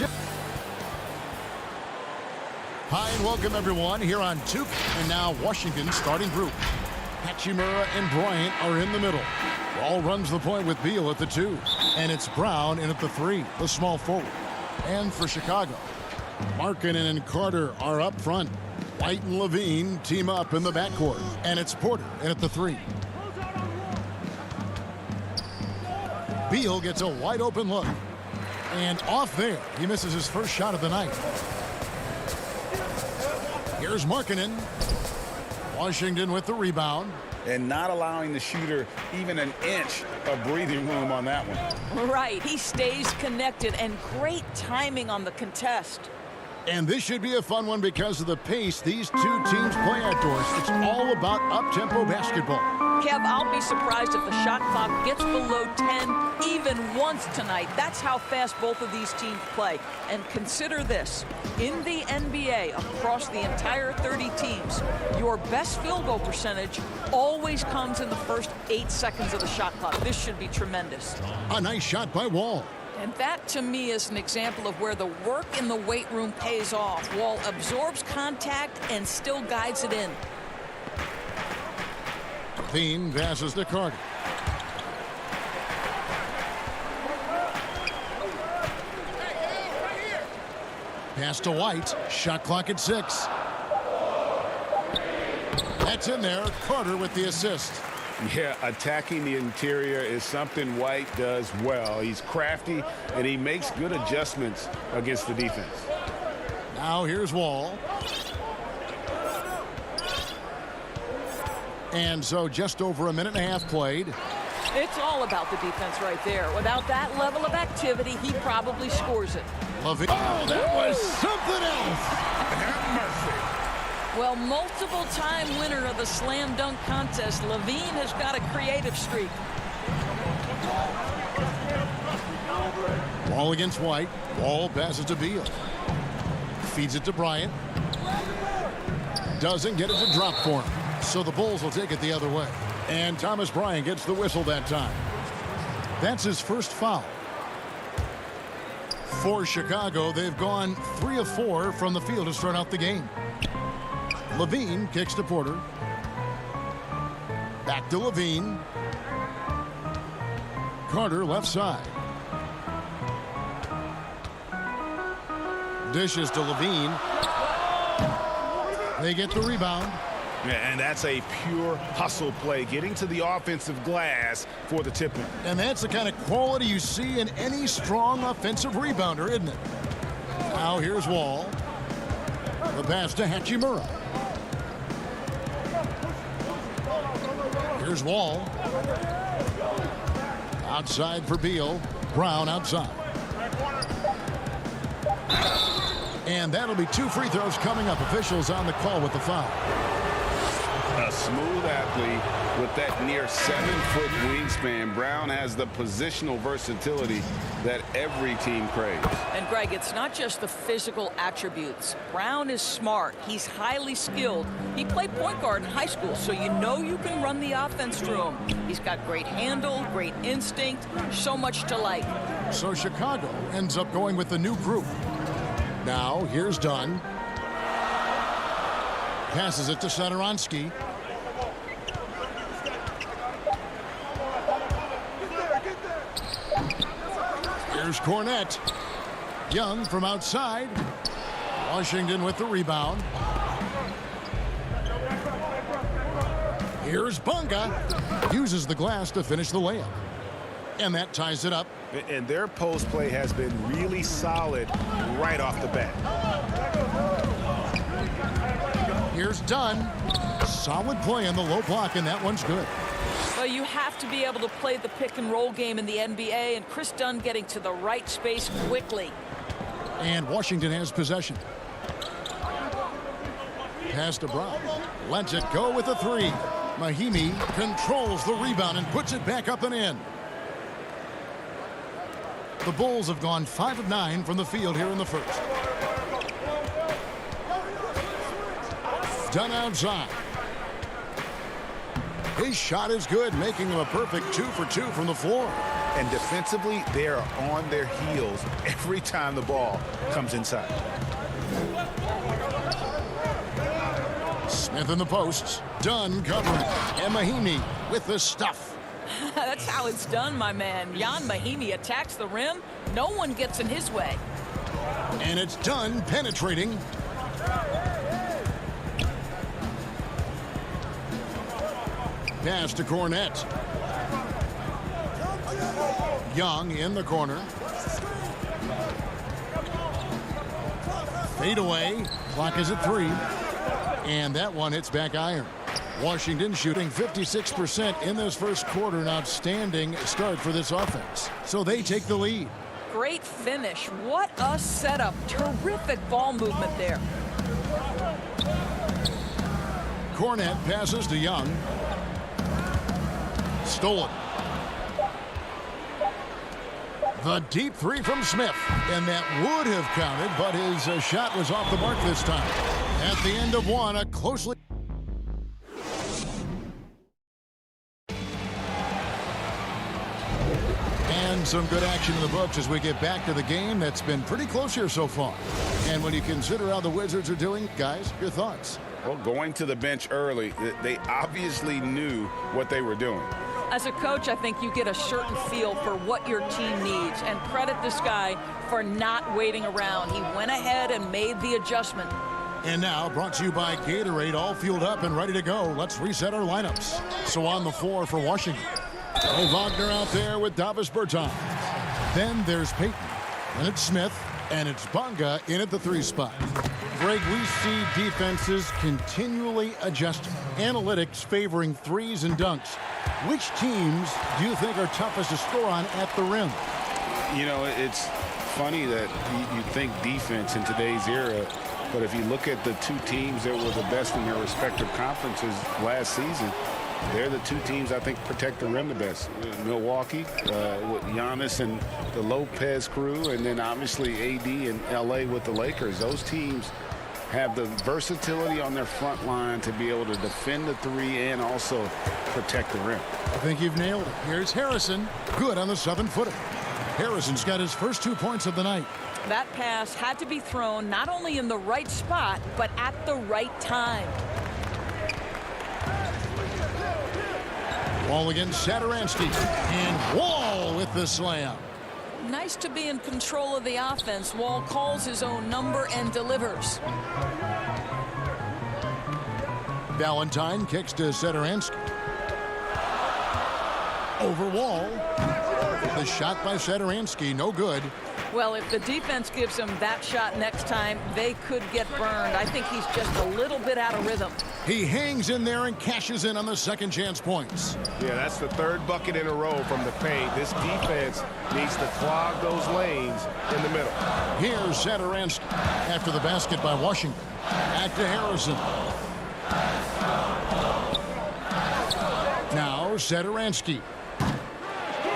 hi and welcome everyone here on 2. And now Washington's starting group. Hachimura and Bryant are in the middle. Ball runs the point with Beal at the 2. And it's Brown in at the 3, the small forward. And for Chicago, Markkanen and Carter are up front. White and Levine team up in the backcourt. And it's Porter in at the 3. Beal gets a wide open look. And off there, he misses his first shot of the night. Here's Markkanen. Washington with the rebound. And not allowing the shooter even an inch of breathing room on that one. Right, he stays connected, and great timing on the contest. And this should be a fun one because of the pace these two teams play outdoors. It's all about up-tempo basketball. Kev, I'll be surprised if the shot clock gets below 10 even once tonight. That's how fast both of these teams play. And consider this. In the NBA, across the entire 30 teams, your best field goal percentage always comes in the first 8 seconds of the shot clock. This should be tremendous. A nice shot by Wall. And that, to me, is an example of where the work in the weight room pays off. Wall absorbs contact and still guides it in. Levine passes to Carter. Pass to White. Shot clock at 6. That's in there. Carter with the assist. Yeah, attacking the interior is something White does well. He's crafty, and he makes good adjustments against the defense. Now here's Wall. And so just over a minute and a half played. It's all about the defense right there. Without that level of activity, he probably scores it. Levine. Oh, that was something else. Have mercy. Well, multiple-time winner of the slam dunk contest, Levine has got a creative streak. Ball against White. Ball passes to Beal. Feeds it to Bryant. Doesn't get it to drop for him. So the Bulls will take it the other way. And Thomas Bryant gets the whistle that time. That's his first foul. For Chicago, they've gone 3 of 4 from the field to start out the game. Levine kicks to Porter. Back to Levine. Carter left side. Dishes to Levine. They get the rebound. And that's a pure hustle play, getting to the offensive glass for the tip-in. And that's the kind of quality you see in any strong offensive rebounder, isn't it? Now here's Wall. The pass to Hachimura. Here's Wall. Outside for Beal. Brown outside. And that'll be 2 free throws coming up. Officials on the call with the foul. A smooth athlete with that near 7-foot wingspan. Brown has the positional versatility that every team craves. And Greg, it's not just the physical attributes. Brown is smart. He's highly skilled. He played point guard in high school, so you know you can run the offense through him. He's got great handle, great instinct, so much to like. So Chicago ends up going with the new group. Now here's Dunn. Passes it to Satoransky. Here's Cornette. Young from outside. Washington with the rebound. Here's Bunga. Uses the glass to finish the layup. And that ties it up. And their post play has been really solid right off the bat. Here's Dunn. Solid play in the low block, and that one's good. Well, you have to be able to play the pick-and-roll game in the NBA, and Chris Dunn getting to the right space quickly. And Washington has possession. Pass to Brown. Lets it go with a 3. Mahimi controls the rebound and puts it back up and in. The Bulls have gone 5 of 9 from the field here in the first. Dunn outside. His shot is good, making him a perfect 2 for 2 from the floor. And defensively, they are on their heels every time the ball comes inside. Smith in the posts. Dunn covering. And Mahinmi with the stuff. That's how it's done, my man. Jan Mahinmi attacks the rim. No one gets in his way. And it's Dunn penetrating. Pass to Cornette. Young in the corner. Fade away. Clock is at 3. And that one hits back iron. Washington shooting 56% in this first quarter. An outstanding start for this offense. So they take the lead. Great finish. What a setup. Terrific ball movement there. Cornette passes to Young. Stolen. The deep three from Smith. And that would have counted, but his shot was off the mark this time. At the end of one, a closely... And some good action in the books as we get back to the game that's been pretty close here so far. And when you consider how the Wizards are doing, guys, your thoughts? Well, going to the bench early, they obviously knew what they were doing. As a coach, I think you get a certain feel for what your team needs, and credit this guy for not waiting around. He went ahead and made the adjustment. And now, brought to you by Gatorade, all fueled up and ready to go. Let's reset our lineups. So on the floor for Washington. Wagner out there with Davis Bertans. Then there's Payton. And it's Smith. And it's Bonga in at the 3 spot. Greg, we see defenses continually adjusting. Analytics favoring threes and dunks. Which teams do you think are toughest to score on at the rim? You know, it's funny that you think defense in today's era, but if you look at the two teams that were the best in their respective conferences last season, they're the two teams I think protect the rim the best. Milwaukee with Giannis and the Lopez crew, and then obviously AD and LA with the Lakers. Those teams have the versatility on their front line to be able to defend the 3 and also protect the rim. I think you've nailed it. Here's Harrison. Good on the 7-footer. Harrison's got his first 2 points of the night. That pass had to be thrown not only in the right spot, but at the right time. Wall against Satoransky. And Wall with the slam. Nice to be in control of the offense. Wall calls his own number and delivers. Valentine kicks to Satoransky. Over Wall. The shot by Satoransky, no good. Well, if the defense gives him that shot next time, they could get burned. I think he's just a little bit out of rhythm. He hangs in there and cashes in on the second chance points. Yeah, that's the 3rd bucket in a row from the paint. This defense needs to clog those lanes in the middle. Here's Satoransky after the basket by Washington. Back to Harrison. Now Satoransky.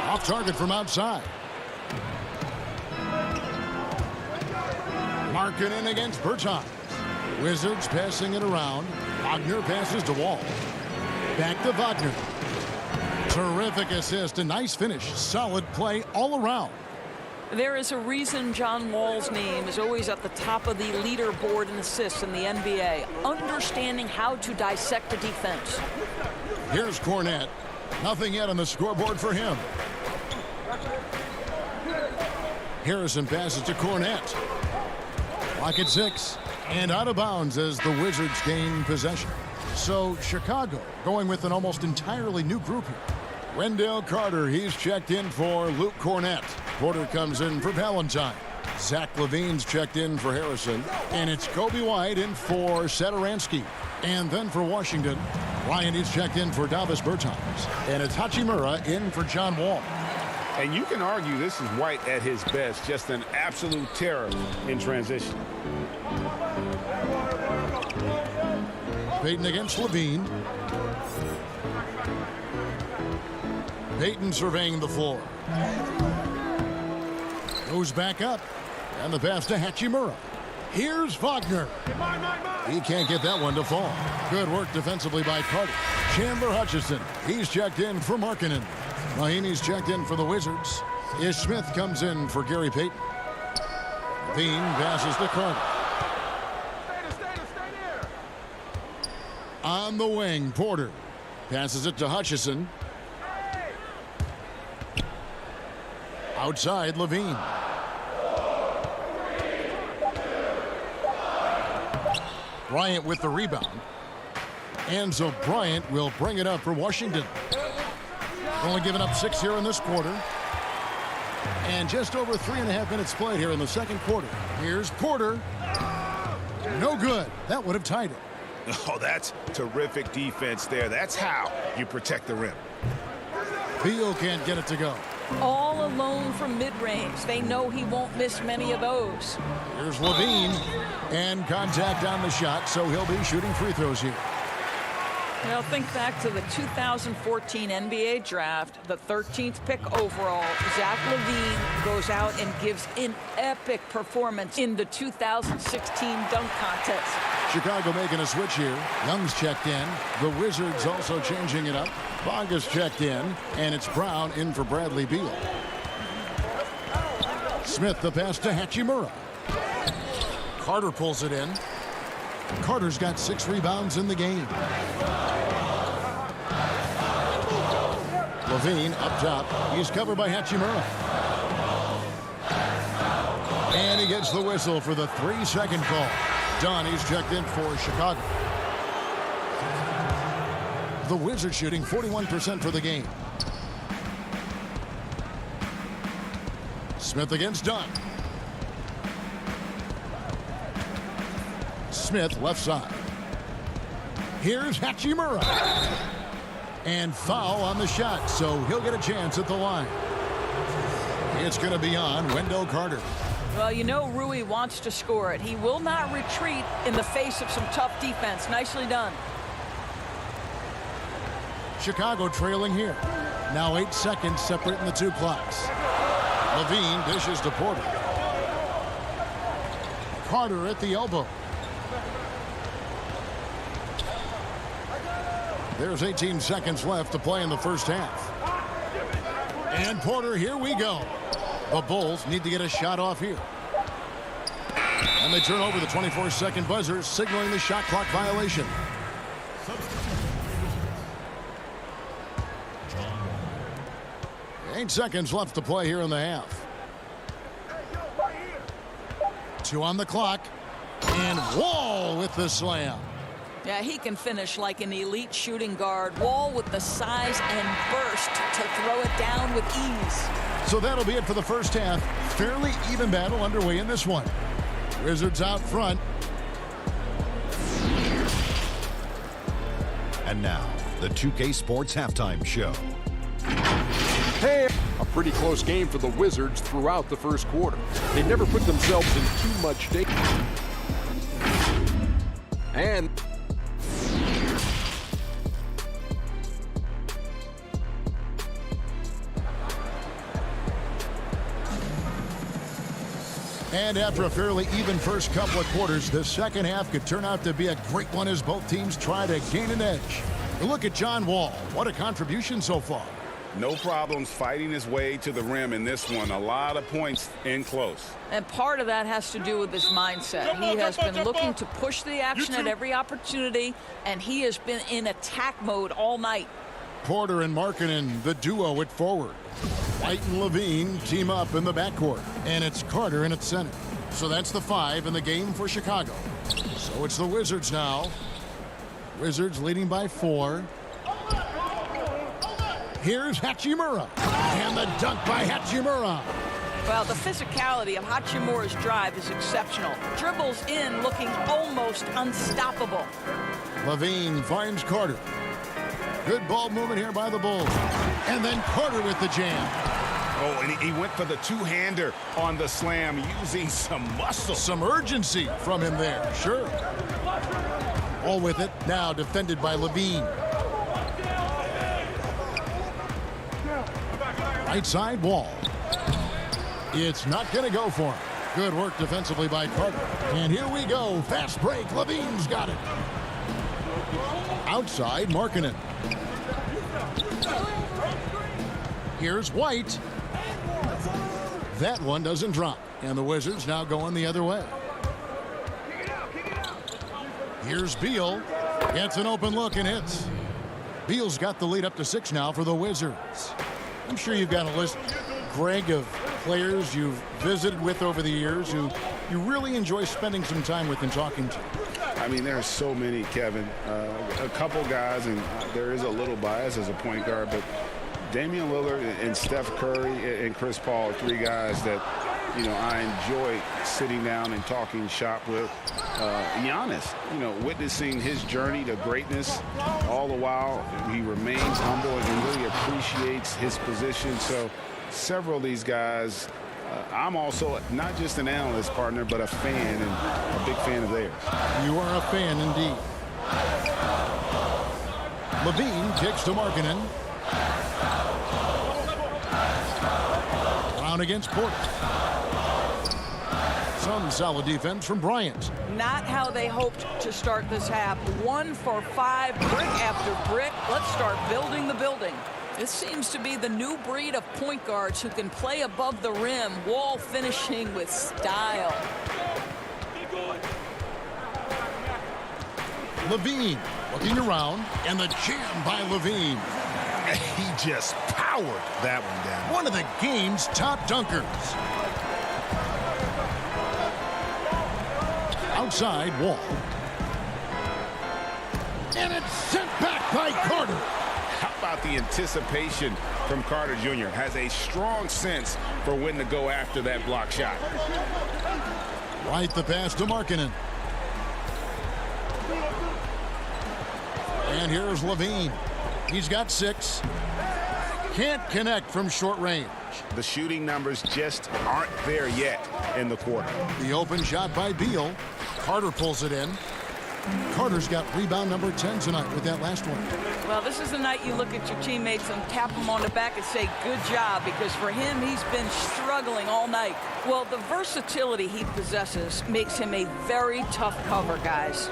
Off target from outside. Markkanen against Bertans. Wizards passing it around. Wagner passes to Wall. Back to Wagner. Terrific assist. A nice finish. Solid play all around. There is a reason John Wall's name is always at the top of the leaderboard in assists in the NBA. Understanding how to dissect the defense. Here's Cornette. Nothing yet on the scoreboard for him. Harrison passes to Cornette. Clock at 6. And out of bounds as the Wizards gain possession. So Chicago going with an almost entirely new group here. Wendell Carter, he's checked in for Luke Cornette. Porter comes in for Valentine. Zach LaVine's checked in for Harrison. And it's Kobe White in for Satoransky. And then for Washington, Ryan is checked in for Davis Bertans. And it's Hachimura in for John Wall. And you can argue this is White at his best, just an absolute terror in transition. Payton against LaVine. Payton surveying the floor. Goes back up. And the pass to Hachimura. Here's Wagner. He can't get that one to fall. Good work defensively by Carter. Chandler Hutchison. He's checked in for Markkanen. Mahinmi's checked in for the Wizards. Ish Smith comes in for Gary Payton. Dean passes to Carter. On the wing, Porter passes it to Hutchison. Outside, Levine. Bryant with the rebound. And so Bryant will bring it up for Washington. Only giving up 6 here in this quarter. And just over 3.5 minutes played here in the second quarter. Here's Porter. No good. That would have tied it. Oh, that's terrific defense there. That's how you protect the rim. Beal can't get it to go. All alone from mid-range. They know he won't miss many of those. Here's Levine. And contact on the shot, so he'll be shooting free throws here. Well, think back to the 2014 NBA draft, the 13th pick overall. Zach LaVine goes out and gives an epic performance in the 2016 dunk contest. Chicago making a switch here. Young's checked in. The Wizards also changing it up. Bonga's checked in, and it's Brown in for Bradley Beal. Smith the pass to Hachimura. Carter pulls it in. Carter's got 6 rebounds in the game. Levine up top. He's covered by Hachimura. And he gets the whistle for the 3-second call. Dunn, he's checked in for Chicago. The Wizards shooting 41% for the game. Smith against Dunn. Smith left side. Here's Hachimura. And foul on the shot, so he'll get a chance at the line. It's going to be on Wendell Carter. Well, you know Rui wants to score it. He will not retreat in the face of some tough defense. Nicely done. Chicago trailing here. Now 8 seconds separating the 2 clocks. Levine dishes to Porter. Carter at the elbow. There's 18 seconds left to play in the first half. And Porter, here we go. The Bulls need to get a shot off here. And they turn over the 24-second buzzer, signaling the shot clock violation. Eight seconds left to play here in the half. 2 on the clock. And Wall with the slam. Yeah, he can finish like an elite shooting guard. Wall with the size and burst to throw it down with ease. So that'll be it for the first half. Fairly even battle underway in this one. Wizards out front. And now, the 2K Sports Halftime Show. Hey, a pretty close game for the Wizards throughout the first quarter. They never put themselves in too much danger. And after a fairly even first couple of quarters, the second half could turn out to be a great one as both teams try to gain an edge. Look at John Wall. What a contribution so far. No problems fighting his way to the rim in this one. A lot of points in close. And part of that has to do with his mindset. He has been looking to push the action at every opportunity, and he has been in attack mode all night. Porter and Markkanen, the duo at forward. White and Levine team up in the backcourt. And it's Carter in at center. So that's the 5 in the game for Chicago. So it's the Wizards now. Wizards leading by 4. Here's Hachimura. And the dunk by Hachimura. Well, the physicality of Hachimura's drive is exceptional. Dribbles in looking almost unstoppable. Levine finds Carter. Good ball movement here by the Bulls. And then Carter with the jam. Oh, and he went for the two-hander on the slam, using some muscle. Some urgency from him there, sure. All with it, now defended by Levine. Right side, Wall. It's not going to go for him. Good work defensively by Carter. And here we go, fast break. Levine's got it. Outside, Markkanen. Here's White. That one doesn't drop. And the Wizards now going the other way. Here's Beal. Gets an open look and hits. Beal's got the lead up to 6 now for the Wizards. I'm sure you've got a list, Greg, of players you've visited with over the years who you really enjoy spending some time with and talking to. I mean, there are so many, Kevin. A couple guys, and there is a little bias as a point guard, but Damian Lillard and Steph Curry and Chris Paul are 3 guys that, you know, I enjoy sitting down and talking shop with. Giannis, you know, witnessing his journey to greatness, all the while he remains humble and really appreciates his position. So several of these guys, I'm also not just an analyst, partner, but a fan, and a big fan of theirs. You are a fan indeed. Levine kicks to Markkanen. Brown against Porter. Some solid defense from Bryant. Not how they hoped to start this half. 1 for 5, brick after brick. Let's start building the building. This seems to be the new breed of point guards who can play above the rim, wall finishing with style. Levine looking around, and the jam by Levine. He just powered that one down. One of the game's top dunkers. Outside Wall. And it's sent back by Carter. How about the anticipation from Carter Jr.? Has a strong sense for when to go after that block shot. Right the pass to Markkanen. And here's Levine. He's got 6. Can't connect from short range. The shooting numbers just aren't there yet in the quarter. The open shot by Beal. Carter pulls it in. Carter's got rebound number 10 tonight with that last one. Well, this is the night you look at your teammates and tap them on the back and say, good job, because for him, he's been struggling all night. Well, the versatility he possesses makes him a very tough cover, guys.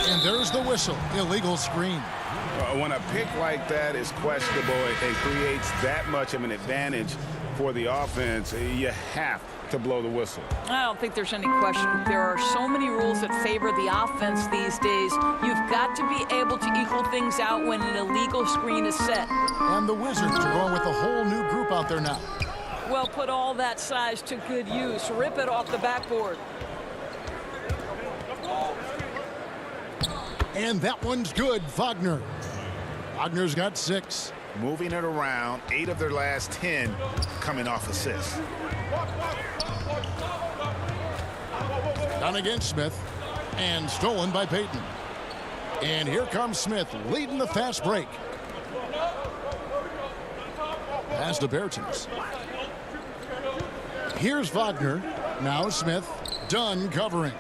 And there's the whistle. Illegal screen. When a pick like that is questionable and creates that much of an advantage for the offense, you have to blow the whistle. I don't think there's any question. There are so many rules that favor the offense these days. You've got to be able to equal things out when an illegal screen is set. And the Wizards are going with a whole new group out there now. Well, put all that size to good use. Rip it off the backboard. And that one's good. Wagner. Wagner's got 6. Moving it around, 8 of their last 10 coming off assists. Done against Smith. And stolen by Payton. And here comes Smith leading the fast break. Pass to Bertens. Here's Wagner. Now Smith. Dunn covering.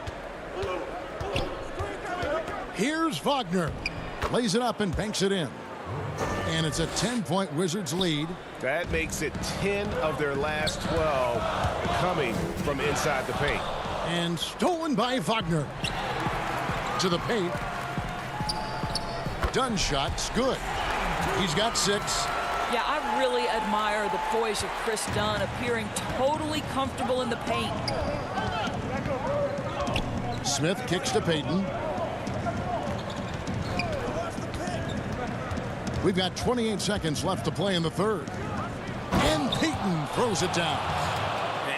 Here's Wagner. Lays it up and banks it in. And it's a 10-point Wizards lead. That makes it 10 of their last 12 coming from inside the paint. And stolen by Wagner. To the paint. Dunn shot's good. He's got 6. Yeah, I really admire the poise of Chris Dunn, appearing totally comfortable in the paint. Smith kicks to Payton. We've got 28 seconds left to play in the third. And Payton throws it down.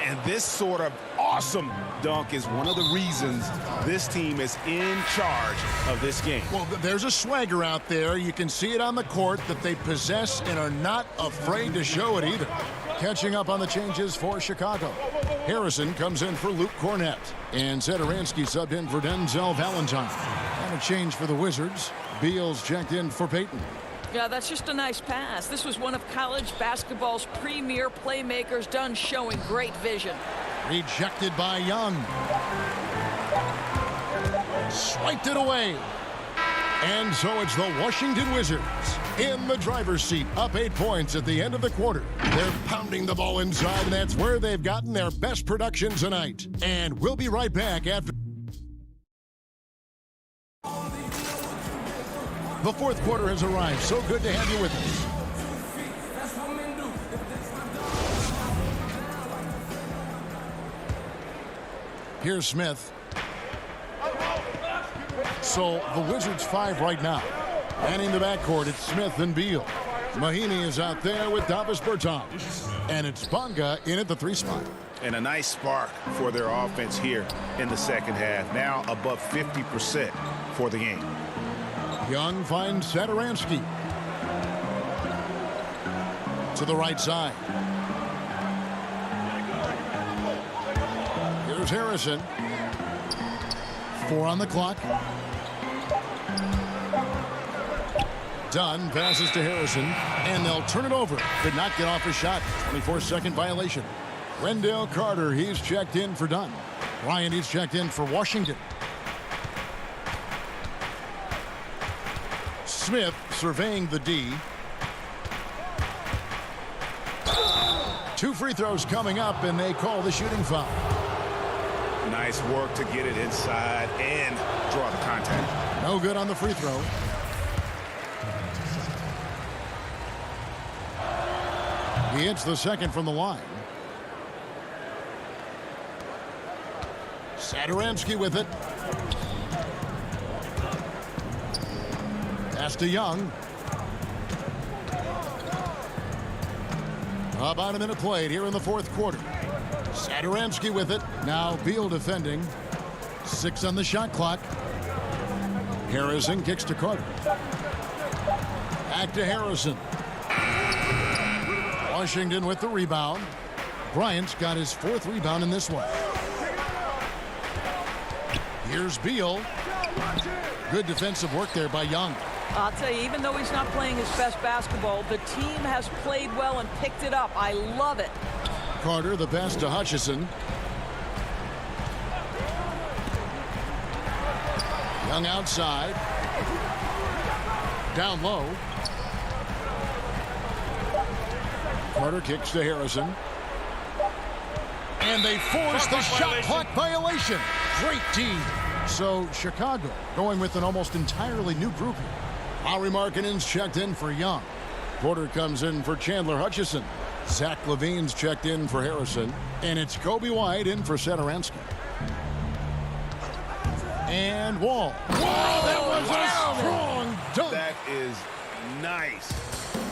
And this sort of awesome dunk is one of the reasons this team is in charge of this game. Well, there's a swagger out there. You can see it on the court that they possess and are not afraid to show it either. Catching up on the changes for Chicago. Harrison comes in for Luke Cornett. And Zedaransky subbed in for Denzel Valentine. And a change for the Wizards. Beal's checked in for Payton. Yeah, that's just a nice pass. This was one of college basketball's premier playmakers, Dunn showing great vision. Rejected by Young. Swiped it away. And so it's the Washington Wizards in the driver's seat, up 8 points at the end of the quarter. They're pounding the ball inside, and that's where they've gotten their best production tonight. And we'll be right back after. The fourth quarter has arrived. So good to have you with us. Here's Smith. So the Wizards 5 right now. And in the backcourt, it's Smith and Beal. Mahinmi is out there with Davis Bertans. And it's Bonga in at the 3 spot. And a nice spark for their offense here in the second half. Now above 50% for the game. Young finds Satoransky. To the right side. Here's Harrison. 4 on the clock. Dunn passes to Harrison, and they'll turn it over. Did not get off a shot. 24-second violation. Wendell Carter, he's checked in for Dunn. Bryant, he's checked in for Washington. Smith surveying the D. 2 free throws coming up, and they call the shooting foul. Nice work to get it inside and draw the contact. No good on the free throw. He hits the second from the line. Satoransky with it. Pass to Young. About a minute played here in the 4th quarter. Satoransky with it. Now Beal defending. 6 on the shot clock. Harrison kicks to Carter. Back to Harrison. Washington with the rebound. Bryant's got his 4th rebound in this one. Here's Beal. Good defensive work there by Young. I'll tell you, even though he's not playing his best basketball, the team has played well and picked it up. I love it. Carter, the pass to Hutchison. Young outside. Down low. Carter kicks to Harrison. And they force the shot clock violation. Great D. So Chicago going with an almost entirely new group here. Lauri Markkanen's checked in for Young. Porter comes in for Chandler Hutchison. Zach LaVine's checked in for Harrison. And it's Kobe White in for Satoransky. And Wall. Wow, that was a strong dunk. That is nice.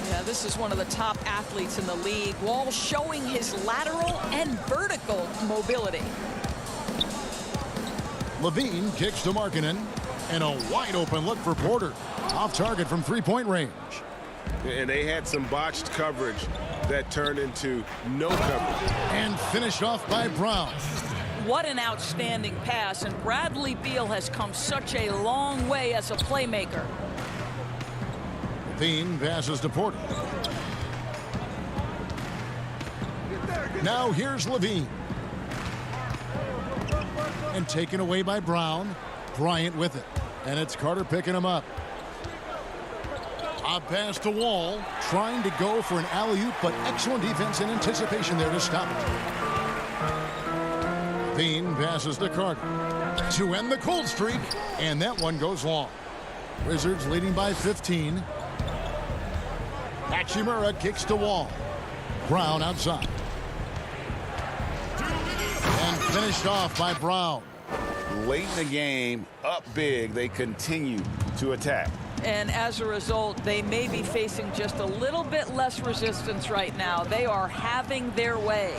Yeah, this is one of the top athletes in the league. Wall showing his lateral and vertical mobility. LaVine kicks to Markkanen. And a wide open look for Porter. Off target from 3-point range. And they had some botched coverage that turned into no coverage. And finished off by Brown. What an outstanding pass. And Bradley Beal has come such a long way as a playmaker. LaVine passes to Porter. Now here's LaVine. And taken away by Brown. Bryant with it. And it's Carter picking him up. Top pass to Wall. Trying to go for an alley-oop, but excellent defense and anticipation there to stop it. LaVine passes to Carter. To end the cold streak. And that one goes long. Wizards leading by 15. Hachimura kicks to Wall. Brown outside. And finished off by Brown. Late in the game, up big, they continue to attack. And as a result, they may be facing just a little bit less resistance right now. They are having their way.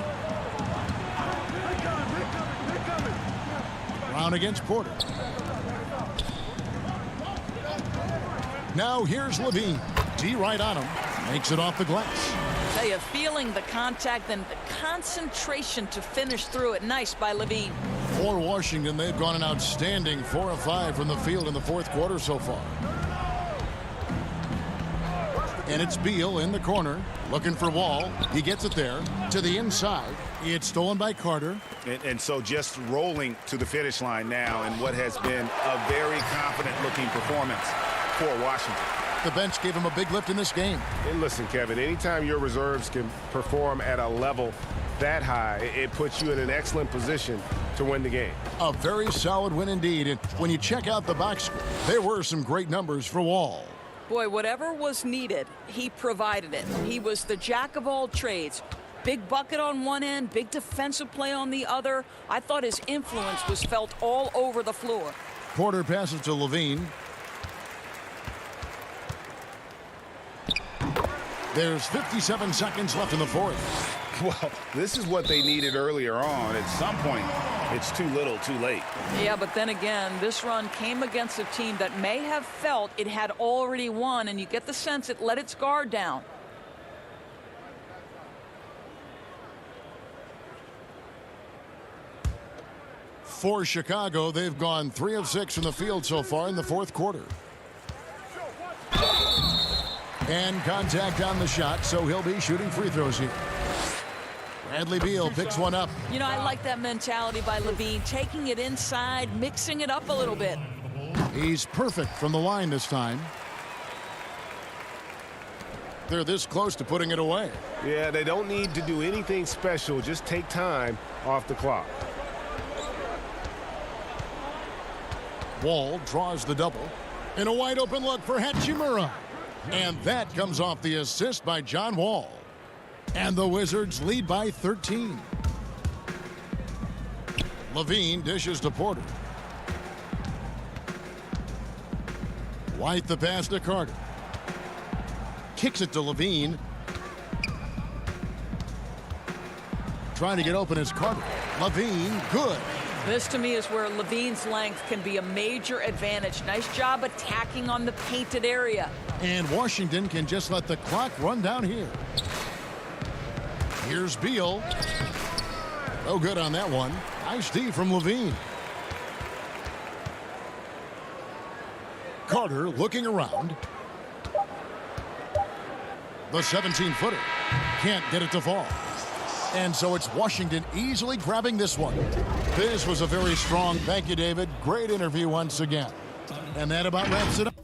Brown against Porter. Now here's LaVine. D right on him. Makes it off the glass. Tell you, feeling the contact and the concentration to finish through it. Nice by LaVine. For Washington, they've gone an outstanding 4 of 5 from the field in the 4th quarter so far. And it's Beal in the corner, looking for Wall. He gets it there to the inside. It's stolen by Carter. And so just rolling to the finish line now in what has been a very confident-looking performance for Washington. The bench gave him a big lift in this game. And listen, Kevin, anytime your reserves can perform at a level that high, it puts you in an excellent position to win the game. A very solid win indeed. And when you check out the box score, there were some great numbers for Wall. Boy, whatever was needed, he provided it. He was the jack of all trades. Big bucket on one end, big defensive play on the other. I thought his influence was felt all over the floor. Porter passes to Levine. There's 57 seconds left in the fourth. Well, this is what they needed earlier on. At some point, it's too little, too late. Yeah, but then again, this run came against a team that may have felt it had already won, and you get the sense it let its guard down. For Chicago, they've gone 3 of 6 from the field so far in the fourth quarter. And contact on the shot, so he'll be shooting free throws here. Bradley Beal picks one up. You know, I like that mentality by Levine, taking it inside, mixing it up a little bit. He's perfect from the line this time. They're this close to putting it away. Yeah, they don't need to do anything special. Just take time off the clock. Wall draws the double. And a wide open look for Hachimura. And that comes off the assist by John Wall. And the Wizards lead by 13. Levine dishes to Porter. White the pass to Carter. Kicks it to Levine. Trying to get open is Carter. Levine, good. This to me is where Levine's length can be a major advantage. Nice job attacking on the painted area. And Washington can just let the clock run down here. Here's Beal. No good on that one. Nice D from Levine. Carter looking around. The 17-footer can't get it to fall. And so it's Washington easily grabbing this one. This was a very strong, thank you, David. Great interview once again. And that about wraps it up.